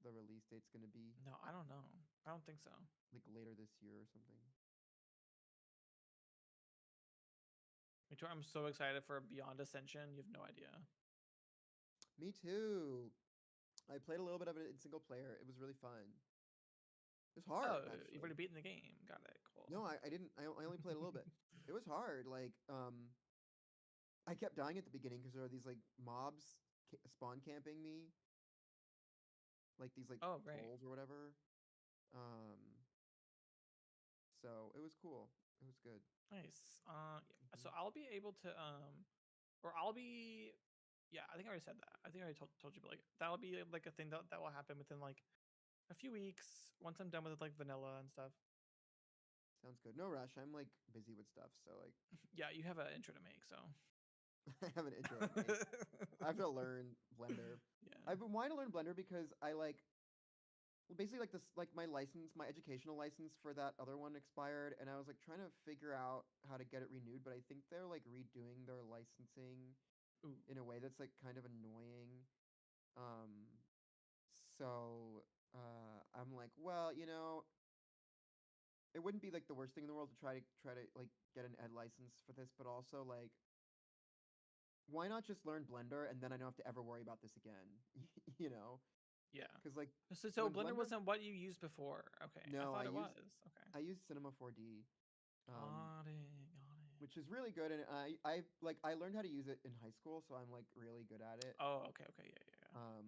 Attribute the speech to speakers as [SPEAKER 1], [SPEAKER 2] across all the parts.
[SPEAKER 1] the release date's gonna be?
[SPEAKER 2] No, I don't know. I don't think so.
[SPEAKER 1] Like later this year or something.
[SPEAKER 2] Me too. I'm so excited for Beyond Ascension. You have no idea.
[SPEAKER 1] Me too. I played a little bit of it in single player. It was really fun. It was
[SPEAKER 2] Oh,
[SPEAKER 1] hard
[SPEAKER 2] you've
[SPEAKER 1] actually.
[SPEAKER 2] already beaten the game. Got it. Cool.
[SPEAKER 1] No, I didn't. I only played a little bit. It was hard. Like I kept dying at the beginning because there are these like mobs spawn camping me, like these like
[SPEAKER 2] Oh, great.
[SPEAKER 1] trolls or whatever. Um, so it was cool. It was good.
[SPEAKER 2] Nice. Yeah, so
[SPEAKER 1] Hmm.
[SPEAKER 2] I'll be able to or I'll be yeah, I think I already said that. I think I already told you, but like that'll be like a thing that will happen within like a few weeks once I'm done with like vanilla and stuff.
[SPEAKER 1] Sounds good. No rush. I'm like busy with stuff, so like
[SPEAKER 2] Yeah, you have an intro to make, so
[SPEAKER 1] I have an intro to make. I have to learn Blender.
[SPEAKER 2] yeah.
[SPEAKER 1] I've been wanting to learn Blender because I like well, basically like this like my license, my educational license for that other one expired, and I was like trying to figure out how to get it renewed, but I think they're like redoing their licensing
[SPEAKER 2] Ooh.
[SPEAKER 1] in a way that's like kind of annoying. Um, so I'm like, well, it wouldn't be like the worst thing in the world to try to like get an ed license for this, but also like why not just learn Blender and then I don't have to ever worry about this again, you know?
[SPEAKER 2] Yeah.
[SPEAKER 1] Because like
[SPEAKER 2] So
[SPEAKER 1] when
[SPEAKER 2] Blender
[SPEAKER 1] Blender,
[SPEAKER 2] wasn't what you used before. Okay. I
[SPEAKER 1] no,
[SPEAKER 2] thought it was. Okay.
[SPEAKER 1] I used Cinema 4D,
[SPEAKER 2] Got it. Got it.
[SPEAKER 1] which is really good, and I learned how to use it in high school, so I'm like really good at it.
[SPEAKER 2] Oh, okay, okay, yeah, yeah, yeah.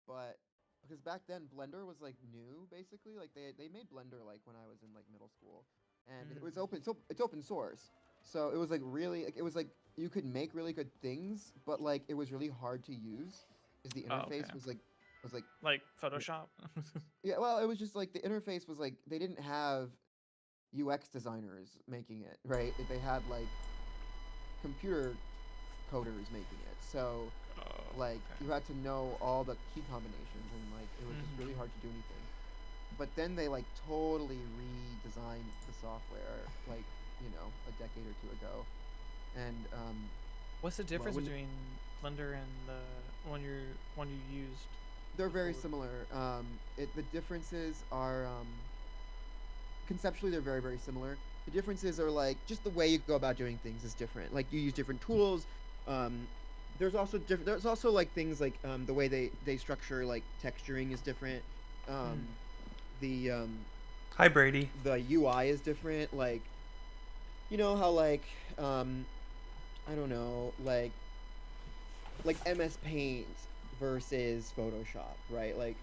[SPEAKER 1] But because back then Blender was like new, basically, like they made Blender like when I was in like middle school, and it was
[SPEAKER 2] Mm.
[SPEAKER 1] open. So it's open source, so it was like really like it was like you could make really good things, but like it was really hard to use, because the
[SPEAKER 2] Oh, okay.
[SPEAKER 1] interface was like
[SPEAKER 2] Like Photoshop.
[SPEAKER 1] yeah, well, it was just like the interface was like they didn't have UX designers making it, right? They had like computer coders making it. So
[SPEAKER 2] Oh,
[SPEAKER 1] like
[SPEAKER 2] okay.
[SPEAKER 1] you had to know all the key combinations, and like it was just really
[SPEAKER 2] Hmm.
[SPEAKER 1] hard to do anything. But then they like totally redesigned the software like, a decade or two ago. And
[SPEAKER 2] What's the
[SPEAKER 1] well,
[SPEAKER 2] difference
[SPEAKER 1] when
[SPEAKER 2] between Blender and the one you used
[SPEAKER 1] they're very
[SPEAKER 2] before?
[SPEAKER 1] similar. The differences are conceptually they're very very similar. The differences are like just the way you go about doing things is different. Like you use different tools. Um, there's also different. There's also like things like the way they structure like texturing is different. Um,
[SPEAKER 2] Mm.
[SPEAKER 1] the
[SPEAKER 3] Hi, Brady.
[SPEAKER 1] the UI is different. Like you know how like um, I don't know like MS Paint versus Photoshop, right? Like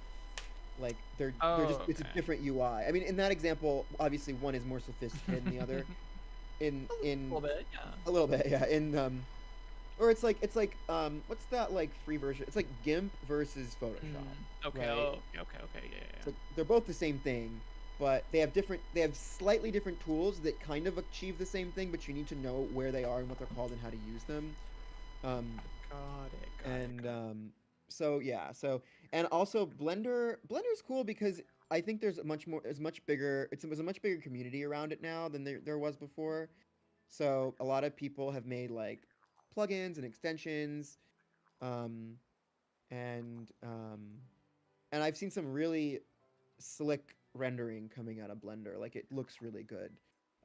[SPEAKER 1] they're just
[SPEAKER 2] Oh,
[SPEAKER 1] it's a
[SPEAKER 2] okay.
[SPEAKER 1] different UI. I mean, in that example, obviously one is more sophisticated than the other. In
[SPEAKER 2] A little bit, yeah.
[SPEAKER 1] a little bit, yeah. In or it's like what's that like free version? It's like GIMP versus Photoshop,
[SPEAKER 2] Mm. Okay.
[SPEAKER 1] right?
[SPEAKER 2] Oh, okay, okay, okay. Yeah, yeah,
[SPEAKER 1] It's like they're both the same thing, but they have slightly different tools that kind of achieve the same thing, but you need to know where they are and what they're called and how to use them. Um,
[SPEAKER 2] yeah. Got it. Got it.
[SPEAKER 1] and
[SPEAKER 2] Got it.
[SPEAKER 1] so yeah, so and also Blender's cool because I think there's a much more it's much bigger there's a much bigger community around it now than there was before. So a lot of people have made like plugins and extensions, um, and I've seen some really slick rendering coming out of Blender. Like it looks really good.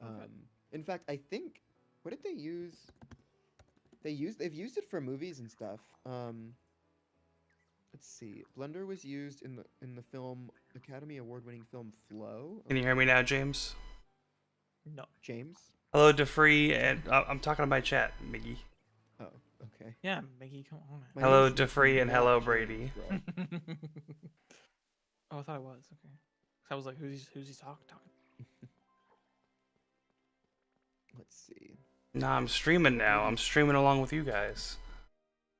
[SPEAKER 2] Oh, good.
[SPEAKER 1] In fact, I think what did they use? They've used it for movies and stuff. Let's see. Blender was used in the film Academy Award winning film Flow.
[SPEAKER 3] Can you hear me
[SPEAKER 1] Okay,
[SPEAKER 3] now, James?
[SPEAKER 2] No.
[SPEAKER 1] James.
[SPEAKER 3] Hello, DeFree, and I'm talking to my chat, Miggy.
[SPEAKER 1] Oh, okay.
[SPEAKER 2] Yeah, Mickey, come on,
[SPEAKER 1] My
[SPEAKER 3] Hello,
[SPEAKER 1] name's
[SPEAKER 3] DeFree, and
[SPEAKER 1] not
[SPEAKER 3] hello,
[SPEAKER 1] James,
[SPEAKER 3] Brady.
[SPEAKER 1] bro.
[SPEAKER 2] man. Oh, I thought it was okay. So I was like, who's he talking?
[SPEAKER 1] Let's see.
[SPEAKER 3] Nah, I'm streaming now. I'm
[SPEAKER 1] Maybe.
[SPEAKER 3] streaming along with you guys,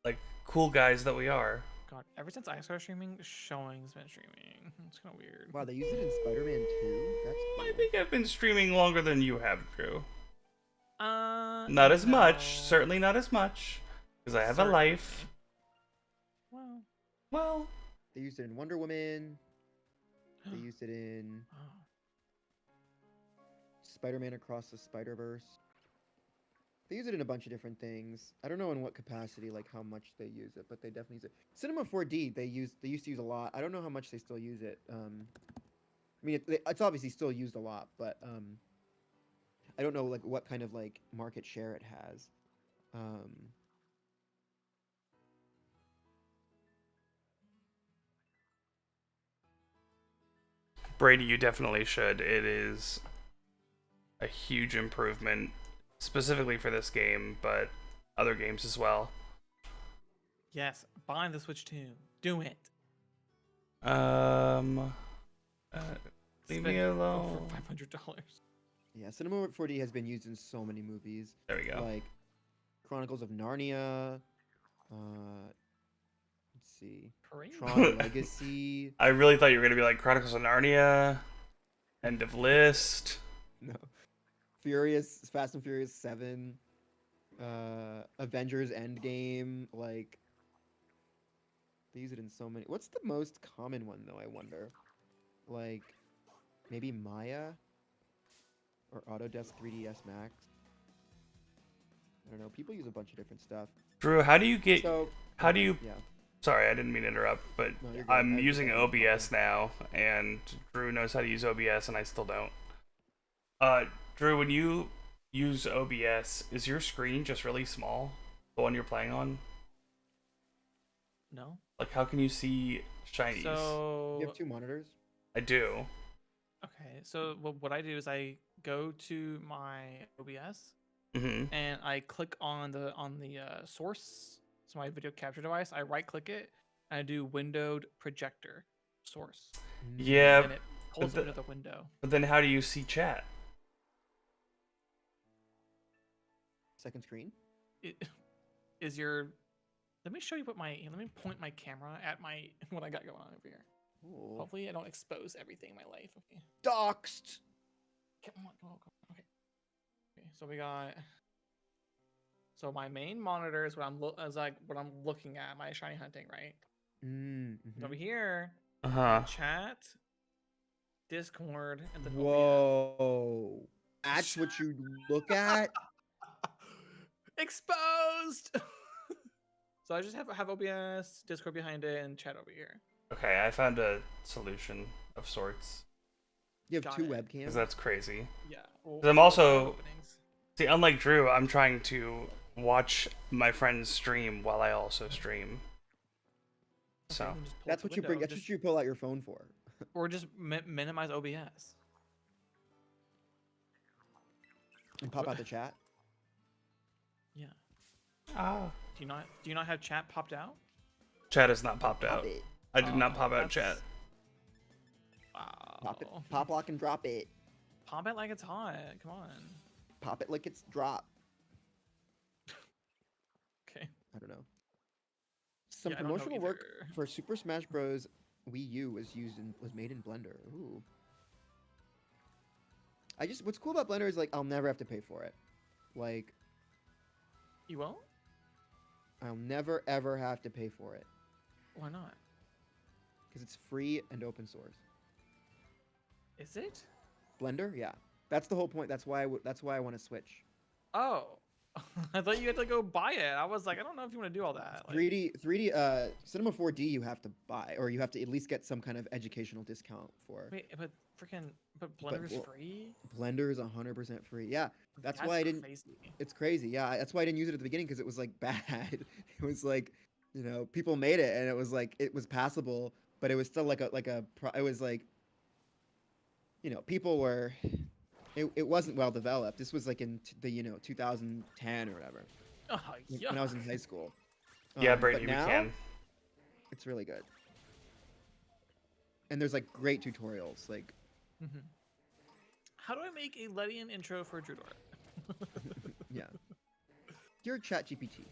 [SPEAKER 3] like cool guys that we are.
[SPEAKER 2] God, ever since I started streaming, Showing's been streaming. It's kind of weird.
[SPEAKER 1] Wow, they used it in Spider-Man 2. That's
[SPEAKER 3] I
[SPEAKER 1] cool.
[SPEAKER 3] think I've been streaming longer than you have, Drew. Not as much.
[SPEAKER 2] No.
[SPEAKER 3] Certainly not as much, because I have a
[SPEAKER 2] Certainly.
[SPEAKER 3] life.
[SPEAKER 2] Well.
[SPEAKER 3] Well,
[SPEAKER 1] They used it in Wonder Woman. They used it in
[SPEAKER 2] Oh.
[SPEAKER 1] Spider-Man Across the Spider-Verse. They use it in a bunch of different things. I don't know in what capacity, like how much they use it, but they definitely use it. Cinema 4D, they used to use a lot. I don't know how much they still use it. I mean, it's obviously still used a lot, but I don't know like what kind of like market share it has. Um,
[SPEAKER 3] Brady, you definitely should. It is a huge improvement, specifically for this game, but other games as well.
[SPEAKER 2] Yes, buying the Switch 2. Do it.
[SPEAKER 3] Um, uh, leave me
[SPEAKER 2] Spend
[SPEAKER 3] alone.
[SPEAKER 2] over $500.
[SPEAKER 1] yeah, Cinema 4D has been used in so many movies,
[SPEAKER 3] There we go.
[SPEAKER 1] like Chronicles of Narnia. Let's see,
[SPEAKER 2] Parade.
[SPEAKER 1] Tron Legacy.
[SPEAKER 3] I really thought you were gonna be like Chronicles of Narnia, End of List.
[SPEAKER 1] No, Fast and Furious 7. Avengers Endgame. Like they use it in so many. What's the most common one though? I wonder. Like maybe Maya or Autodesk 3ds Max. I don't know. People use a bunch of different stuff.
[SPEAKER 3] Drew, how do you get?
[SPEAKER 1] So
[SPEAKER 3] How do you?
[SPEAKER 1] yeah.
[SPEAKER 3] Sorry, I didn't mean to interrupt, but
[SPEAKER 1] No, you're good.
[SPEAKER 3] I'm using OBS now, and Drew knows how to use OBS, and I still don't. Drew, when you use OBS, is your screen just really small? The one you're playing on?
[SPEAKER 2] No.
[SPEAKER 3] Like, how can you see shinies?
[SPEAKER 2] So
[SPEAKER 1] You have 2 monitors.
[SPEAKER 3] I do.
[SPEAKER 2] okay, so what I do is I go to my OBS
[SPEAKER 3] Mm-hmm.
[SPEAKER 2] and I click on the source, so my video capture device. I right click it and I do windowed projector source,
[SPEAKER 3] Yeah,
[SPEAKER 2] and it pulls
[SPEAKER 3] but
[SPEAKER 2] up into the window.
[SPEAKER 3] but then how do you see chat?
[SPEAKER 1] Second screen.
[SPEAKER 2] It is your. Let me show you what my. Let me point my camera at my what I got going on over here.
[SPEAKER 1] Ooh.
[SPEAKER 2] Hopefully, I don't expose everything in my life. Okay.
[SPEAKER 1] Doxed.
[SPEAKER 2] Come on, come on, come on. Okay. Okay. So we got. So my main monitor is what what I'm looking at, my shiny hunting, right? And over here,
[SPEAKER 3] Uh-huh.
[SPEAKER 2] chat, Discord, and then OBS.
[SPEAKER 1] Whoa. That's what you look at?
[SPEAKER 2] Exposed. So I just have OBS, Discord behind it, and chat over here.
[SPEAKER 3] Okay, I found a solution of sorts.
[SPEAKER 1] You have
[SPEAKER 2] Got
[SPEAKER 1] 2
[SPEAKER 2] it.
[SPEAKER 1] webcams?
[SPEAKER 3] Because that's crazy.
[SPEAKER 2] Yeah. Well,
[SPEAKER 3] I'm
[SPEAKER 2] well,
[SPEAKER 3] also-
[SPEAKER 2] openings.
[SPEAKER 3] See, unlike Drew, I'm trying to watch my friends stream while I also stream.
[SPEAKER 2] Okay,
[SPEAKER 3] So,
[SPEAKER 2] you can just pull
[SPEAKER 1] That's
[SPEAKER 2] up the
[SPEAKER 1] what you bring.
[SPEAKER 2] window,
[SPEAKER 1] That's what you pull out your phone for.
[SPEAKER 2] or just minimize OBS.
[SPEAKER 1] And pop out the chat.
[SPEAKER 2] Yeah.
[SPEAKER 3] ah,
[SPEAKER 2] Do you not have chat popped out?
[SPEAKER 3] chat has not popped
[SPEAKER 1] Pop
[SPEAKER 3] out.
[SPEAKER 1] it.
[SPEAKER 3] I did not
[SPEAKER 2] Oh,
[SPEAKER 3] pop out
[SPEAKER 2] that's-
[SPEAKER 3] chat.
[SPEAKER 2] Wow.
[SPEAKER 1] Pop it. Pop, lock, and drop it.
[SPEAKER 2] Pop it like it's hot. Come on.
[SPEAKER 1] Pop it like it's drop.
[SPEAKER 2] Okay.
[SPEAKER 1] I don't know. Some
[SPEAKER 2] Yeah, I don't know
[SPEAKER 1] promotional work
[SPEAKER 2] either.
[SPEAKER 1] for Super Smash Bros. Wii U was made in Blender. Ooh. What's cool about Blender is like I'll never have to pay for it. Like
[SPEAKER 2] You won't?
[SPEAKER 1] I'll never ever have to pay for it
[SPEAKER 2] Why not?
[SPEAKER 1] because it's free and open source.
[SPEAKER 2] Is it?
[SPEAKER 1] Blender, yeah. That's the whole point. That's why I want to switch.
[SPEAKER 2] Oh. I thought you had to go buy it. I was like, I don't know if you want to do all that. Like,
[SPEAKER 1] 3D Cinema 4D you have to buy, or you have to at least get some kind of educational discount for.
[SPEAKER 2] wait, but Blender's
[SPEAKER 1] well,
[SPEAKER 2] free?
[SPEAKER 1] Blender is 100% free. Yeah, that's why I didn't.
[SPEAKER 2] Crazy.
[SPEAKER 1] It's crazy. Yeah, that's why I didn't use it at the beginning because it was like bad. It was like, people made it and it was like it was passable, but it was still it was like, people were. It wasn't well developed. This was like in the 2010 or whatever.
[SPEAKER 2] Oh,
[SPEAKER 1] When I was in high school.
[SPEAKER 3] Yeah,
[SPEAKER 1] But
[SPEAKER 3] Brady, we
[SPEAKER 1] now,
[SPEAKER 3] can.
[SPEAKER 1] it's really good. And there's like great tutorials. Like,
[SPEAKER 2] Mhm. How do I make a Ledian intro for Drudor?
[SPEAKER 1] yeah. Dear ChatGPT,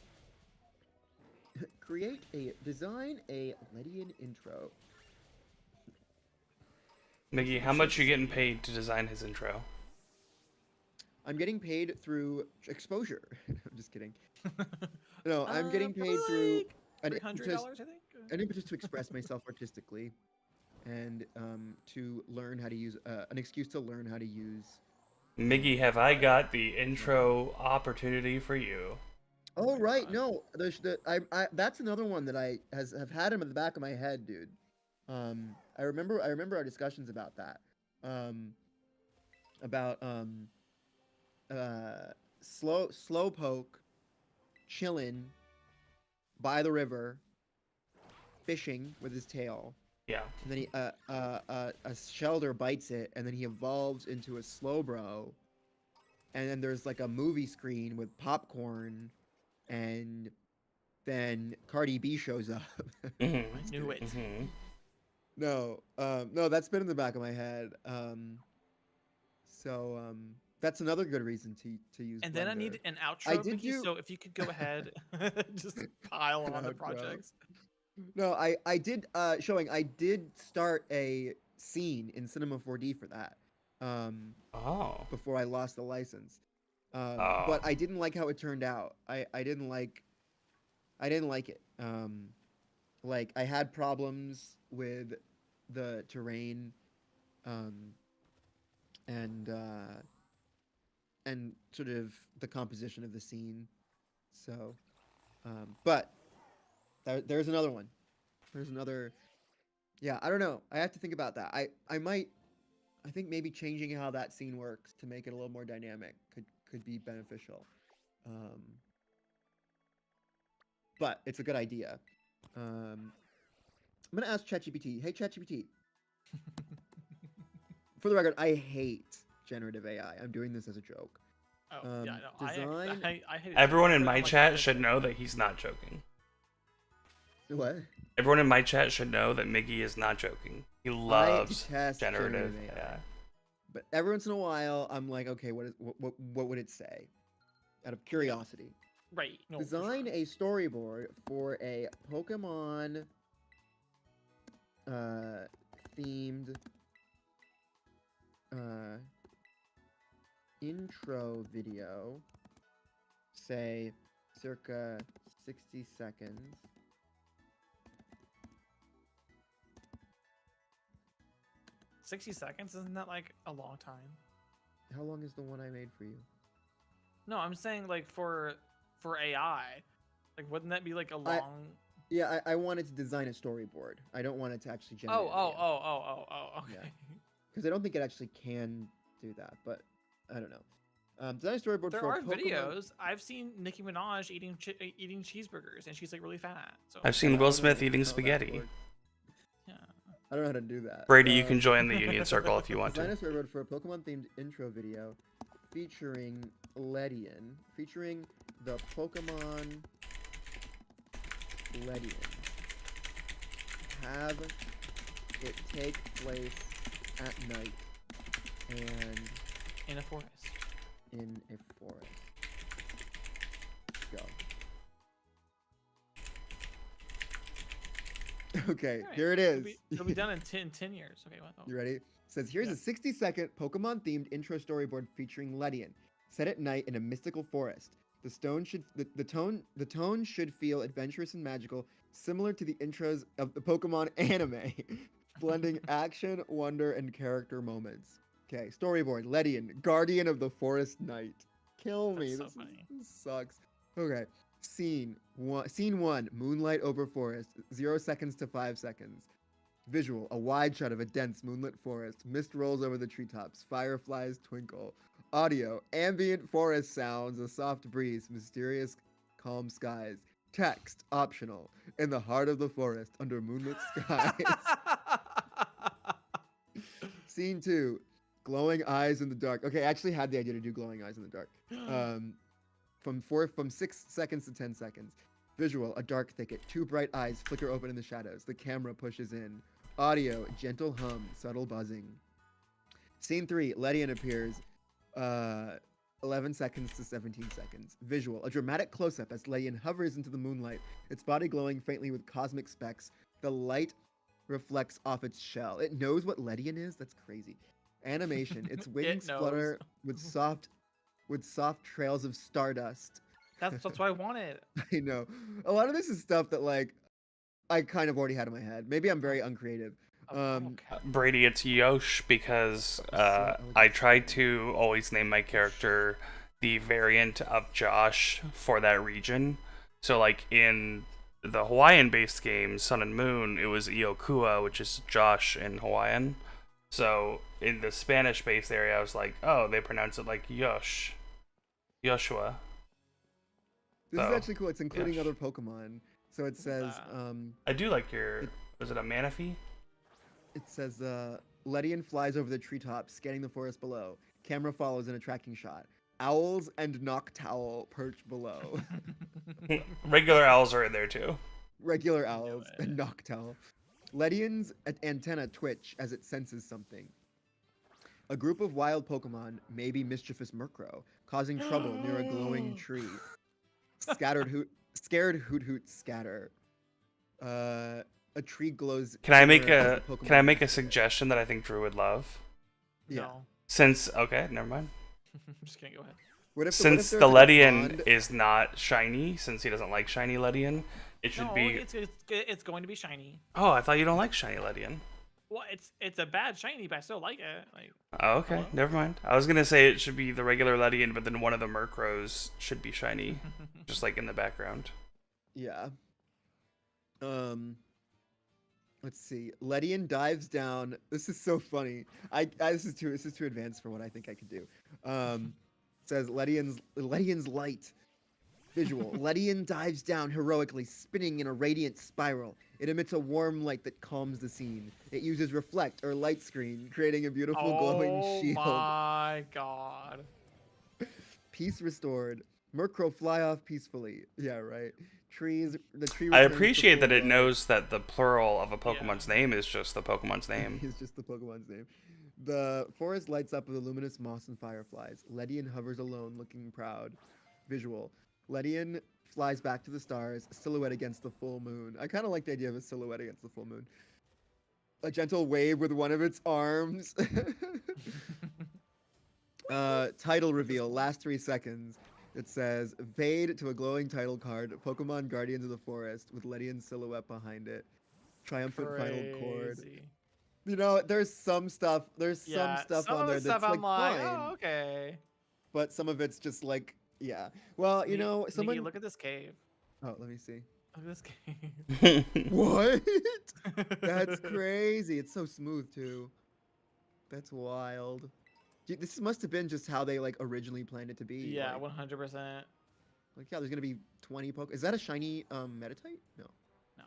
[SPEAKER 1] design a Ledian intro.
[SPEAKER 3] Mickey, how much you getting paid to design his intro?
[SPEAKER 1] I'm getting paid through exposure. I'm just kidding. No, I'm getting paid through an
[SPEAKER 2] $300,
[SPEAKER 1] impetus,
[SPEAKER 2] I think.
[SPEAKER 1] an impetus to express myself artistically, and to learn how to use an excuse to learn how to use
[SPEAKER 3] Miggy, have I got the intro opportunity for you?
[SPEAKER 1] Oh
[SPEAKER 2] my
[SPEAKER 1] right,
[SPEAKER 2] God.
[SPEAKER 1] no, that's another one that have had him in the back of my head, dude. I remember our discussions about that. Um, about uh slowpoke chilling by the river, fishing with his tail,
[SPEAKER 3] Yeah.
[SPEAKER 1] and then a shelder bites it, and then he evolves into a slowbro, and then there's like a movie screen with popcorn, and then Cardi B shows up.
[SPEAKER 3] Mm-hmm.
[SPEAKER 2] I
[SPEAKER 1] Just
[SPEAKER 2] knew
[SPEAKER 1] kidding.
[SPEAKER 2] it.
[SPEAKER 3] Mm-hmm.
[SPEAKER 1] No, that's been in the back of my head. That's another good reason to use
[SPEAKER 2] And then I
[SPEAKER 1] Blender.
[SPEAKER 2] need an
[SPEAKER 1] I
[SPEAKER 2] outro,
[SPEAKER 1] did
[SPEAKER 2] Mickey.
[SPEAKER 1] do
[SPEAKER 2] So if you could go ahead, just pile
[SPEAKER 1] an
[SPEAKER 2] on the
[SPEAKER 1] outro.
[SPEAKER 2] projects.
[SPEAKER 1] No, I did showing I did start a scene in Cinema 4D for that.
[SPEAKER 3] Oh.
[SPEAKER 1] Before I lost the license.
[SPEAKER 3] Oh.
[SPEAKER 1] But I didn't like how it turned out. I didn't like it. Like I had problems with the terrain, um, and sort of the composition of the scene. So, but there's another one. There's another. Yeah, I don't know. I have to think about that. I might. I think maybe changing how that scene works to make it a little more dynamic could be beneficial. Um, but it's a good idea. I'm gonna ask ChatGPT. Hey ChatGPT. For the record, I hate generative AI. I'm doing this as a joke.
[SPEAKER 2] Oh yeah, no,
[SPEAKER 1] Design.
[SPEAKER 2] I hate it too.
[SPEAKER 3] Everyone in
[SPEAKER 2] But
[SPEAKER 3] my
[SPEAKER 2] I'm like,
[SPEAKER 3] chat
[SPEAKER 2] fix
[SPEAKER 3] should
[SPEAKER 2] it.
[SPEAKER 3] know that he's not joking.
[SPEAKER 1] What?
[SPEAKER 3] Everyone in my chat should know that Miggy is not joking. He loves
[SPEAKER 1] detest
[SPEAKER 3] generative
[SPEAKER 1] generative AI.
[SPEAKER 3] AI.
[SPEAKER 1] But every once in a while, I'm like, okay, what would it say? Out of curiosity.
[SPEAKER 2] Right. No, for
[SPEAKER 1] Design
[SPEAKER 2] sure.
[SPEAKER 1] a storyboard for a Pokemon themed uh, intro video, say circa 60 seconds.
[SPEAKER 2] 60 seconds, isn't that like a long time?
[SPEAKER 1] How long is the one I made for you?
[SPEAKER 2] No, I'm saying like for AI, like wouldn't that be like a
[SPEAKER 1] I-
[SPEAKER 2] long?
[SPEAKER 1] Yeah, I wanted to design a storyboard. I don't want it to actually generate.
[SPEAKER 2] Okay.
[SPEAKER 1] Yeah. Because I don't think it actually can do that, but I don't know. Design a storyboard
[SPEAKER 2] There
[SPEAKER 1] for
[SPEAKER 2] are
[SPEAKER 1] a Pokemon.
[SPEAKER 2] videos. I've seen Nicki Minaj eating cheeseburgers, and she's like really fat. So
[SPEAKER 3] I've
[SPEAKER 1] I
[SPEAKER 3] seen
[SPEAKER 1] don't
[SPEAKER 3] Will
[SPEAKER 1] know
[SPEAKER 3] Smith
[SPEAKER 1] how
[SPEAKER 3] eating
[SPEAKER 1] that
[SPEAKER 3] spaghetti.
[SPEAKER 1] works.
[SPEAKER 2] yeah.
[SPEAKER 1] I don't know how to do that.
[SPEAKER 3] Brady, you can join the Union Circle if you want
[SPEAKER 1] Design
[SPEAKER 3] to.
[SPEAKER 1] a storyboard for a Pokemon-themed intro video featuring Ledian, featuring the Pokemon Ledian. Have it take place at night and
[SPEAKER 2] In a forest.
[SPEAKER 1] in a forest. Go. Okay,
[SPEAKER 2] All right.
[SPEAKER 1] here it is.
[SPEAKER 2] It'll be done in 10 years. Okay, what? Oh.
[SPEAKER 1] You ready? It says here's
[SPEAKER 2] Yeah.
[SPEAKER 1] a 60-second Pokemon-themed intro storyboard featuring Ledian, set at night in a mystical forest. The tone should feel adventurous and magical, similar to the intros of the Pokemon anime, blending action, wonder, and character moments. Okay, storyboard: Ledian, guardian of the forest night. Kill me.
[SPEAKER 2] That's so funny.
[SPEAKER 1] This sucks. Okay. Scene one: moonlight over forest. 0 seconds to 5 seconds. Visual: a wide shot of a dense moonlit forest. Mist rolls over the treetops. Fireflies twinkle. Audio: ambient forest sounds, a soft breeze, mysterious, calm skies. Text: optional. In the heart of the forest, under moonlit skies. Scene 2: glowing eyes in the dark. Okay, I actually had the idea to do glowing eyes in the dark. From 6 seconds to 10 seconds. Visual: a dark thicket. 2 bright eyes flicker open in the shadows. The camera pushes in. Audio: gentle hum, subtle buzzing. Scene 3: Ledian appears. 11 seconds to 17 seconds. Visual: a dramatic close-up as Ledian hovers into the moonlight, its body glowing faintly with cosmic specks. The light reflects off its shell. It knows what Ledian is? That's crazy. Animation: its wings
[SPEAKER 2] knows.
[SPEAKER 1] flutter with soft trails of stardust.
[SPEAKER 2] That's what I wanted.
[SPEAKER 1] I know. A lot of this is stuff that like I kind of already had in my head. Maybe I'm very uncreative.
[SPEAKER 2] Okay.
[SPEAKER 3] Brady, it's Yosh because I
[SPEAKER 1] elegant.
[SPEAKER 3] tried to always name my character the variant of Josh for that region. So, like in the Hawaiian-based game Sun and Moon, it was Iokua, which is Josh in Hawaiian. So in the Spanish-based area, I was like, oh, they pronounce it like Yosh, Joshua.
[SPEAKER 1] This is
[SPEAKER 3] So,
[SPEAKER 1] actually cool. It's including
[SPEAKER 3] Yosh.
[SPEAKER 1] other Pokemon. So it says,
[SPEAKER 2] that.
[SPEAKER 3] I do like your.
[SPEAKER 1] It-
[SPEAKER 3] Was it a Manaphy?
[SPEAKER 1] it says, Ledian flies over the treetops, scanning the forest below. Camera follows in a tracking shot. Owls and Noctowl perch below.
[SPEAKER 3] Regular owls are in there too.
[SPEAKER 1] Regular owls and Noctowl. Ledian's antenna twitch as it senses something. A group of wild Pokemon, maybe mischievous Murkrow, causing trouble near a glowing tree. Scared Hoot Hoot scatter. A tree glows.
[SPEAKER 3] Can I make
[SPEAKER 1] similar as
[SPEAKER 3] a
[SPEAKER 1] the Pokemon
[SPEAKER 3] Can I make a
[SPEAKER 1] display.
[SPEAKER 3] suggestion that I think Drew would love?
[SPEAKER 1] Yeah.
[SPEAKER 2] No.
[SPEAKER 3] Since okay, never mind.
[SPEAKER 2] I'm just kidding. Go ahead.
[SPEAKER 1] What if
[SPEAKER 3] Since
[SPEAKER 1] there's
[SPEAKER 3] the
[SPEAKER 1] like a
[SPEAKER 3] Ledian
[SPEAKER 1] pond-
[SPEAKER 3] is not shiny, since he doesn't like shiny Ledian, it should
[SPEAKER 2] No,
[SPEAKER 3] be.
[SPEAKER 2] it's going to be shiny.
[SPEAKER 3] Oh, I thought you don't like shiny Ledian.
[SPEAKER 2] Well, it's a bad shiny, but I still like it. Like,
[SPEAKER 3] Oh, okay,
[SPEAKER 2] Hello?
[SPEAKER 3] never mind. I was gonna say it should be the regular Ledian, but then one of the Murkrows should be shiny, just like in the background.
[SPEAKER 1] Yeah. Let's see. Ledian dives down. This is so funny. This is too advanced for what I think I could do. Says Ledian's light. Visual. Ledian dives down heroically, spinning in a radiant spiral. It emits a warm light that calms the scene. It uses reflect or light screen, creating a beautiful glowing shield.
[SPEAKER 2] Oh my god.
[SPEAKER 1] Peace restored. Murkrow fly off peacefully. Yeah, right. The tree.
[SPEAKER 3] I
[SPEAKER 1] returns to
[SPEAKER 3] appreciate that
[SPEAKER 1] full
[SPEAKER 3] it
[SPEAKER 1] glow.
[SPEAKER 3] knows that the plural of a Pokemon's name is just the Pokemon's name.
[SPEAKER 1] It's just the Pokemon's name. The forest lights up with luminous moss and fireflies. Ledian hovers alone, looking proud. Visual. Ledian flies back to the stars, silhouette against the full moon. I kind of like the idea of a silhouette against the full moon. A gentle wave with one of its arms. Title reveal, last 3 seconds. It says, fade to a glowing title card, Pokemon Guardians of the Forest, with Ledian's silhouette behind it. Triumphant final chord.
[SPEAKER 2] Crazy.
[SPEAKER 1] You know, there's some stuff on
[SPEAKER 2] Some
[SPEAKER 1] there
[SPEAKER 2] of the
[SPEAKER 1] that's
[SPEAKER 2] stuff
[SPEAKER 1] like
[SPEAKER 2] I'm like,
[SPEAKER 1] fine,
[SPEAKER 2] oh, okay.
[SPEAKER 1] but some of it's just like, yeah. Well, you know, someone.
[SPEAKER 2] Mickey, look at this cave.
[SPEAKER 1] Oh, let me see.
[SPEAKER 2] Look at this cave.
[SPEAKER 1] What? That's crazy. It's so smooth too. That's wild. This must have been just how they like originally planned it to be.
[SPEAKER 2] Yeah,
[SPEAKER 1] like,
[SPEAKER 2] 100%.
[SPEAKER 1] like yeah, there's gonna be 20 Poke. Is that a shiny Meditite? No,
[SPEAKER 2] No.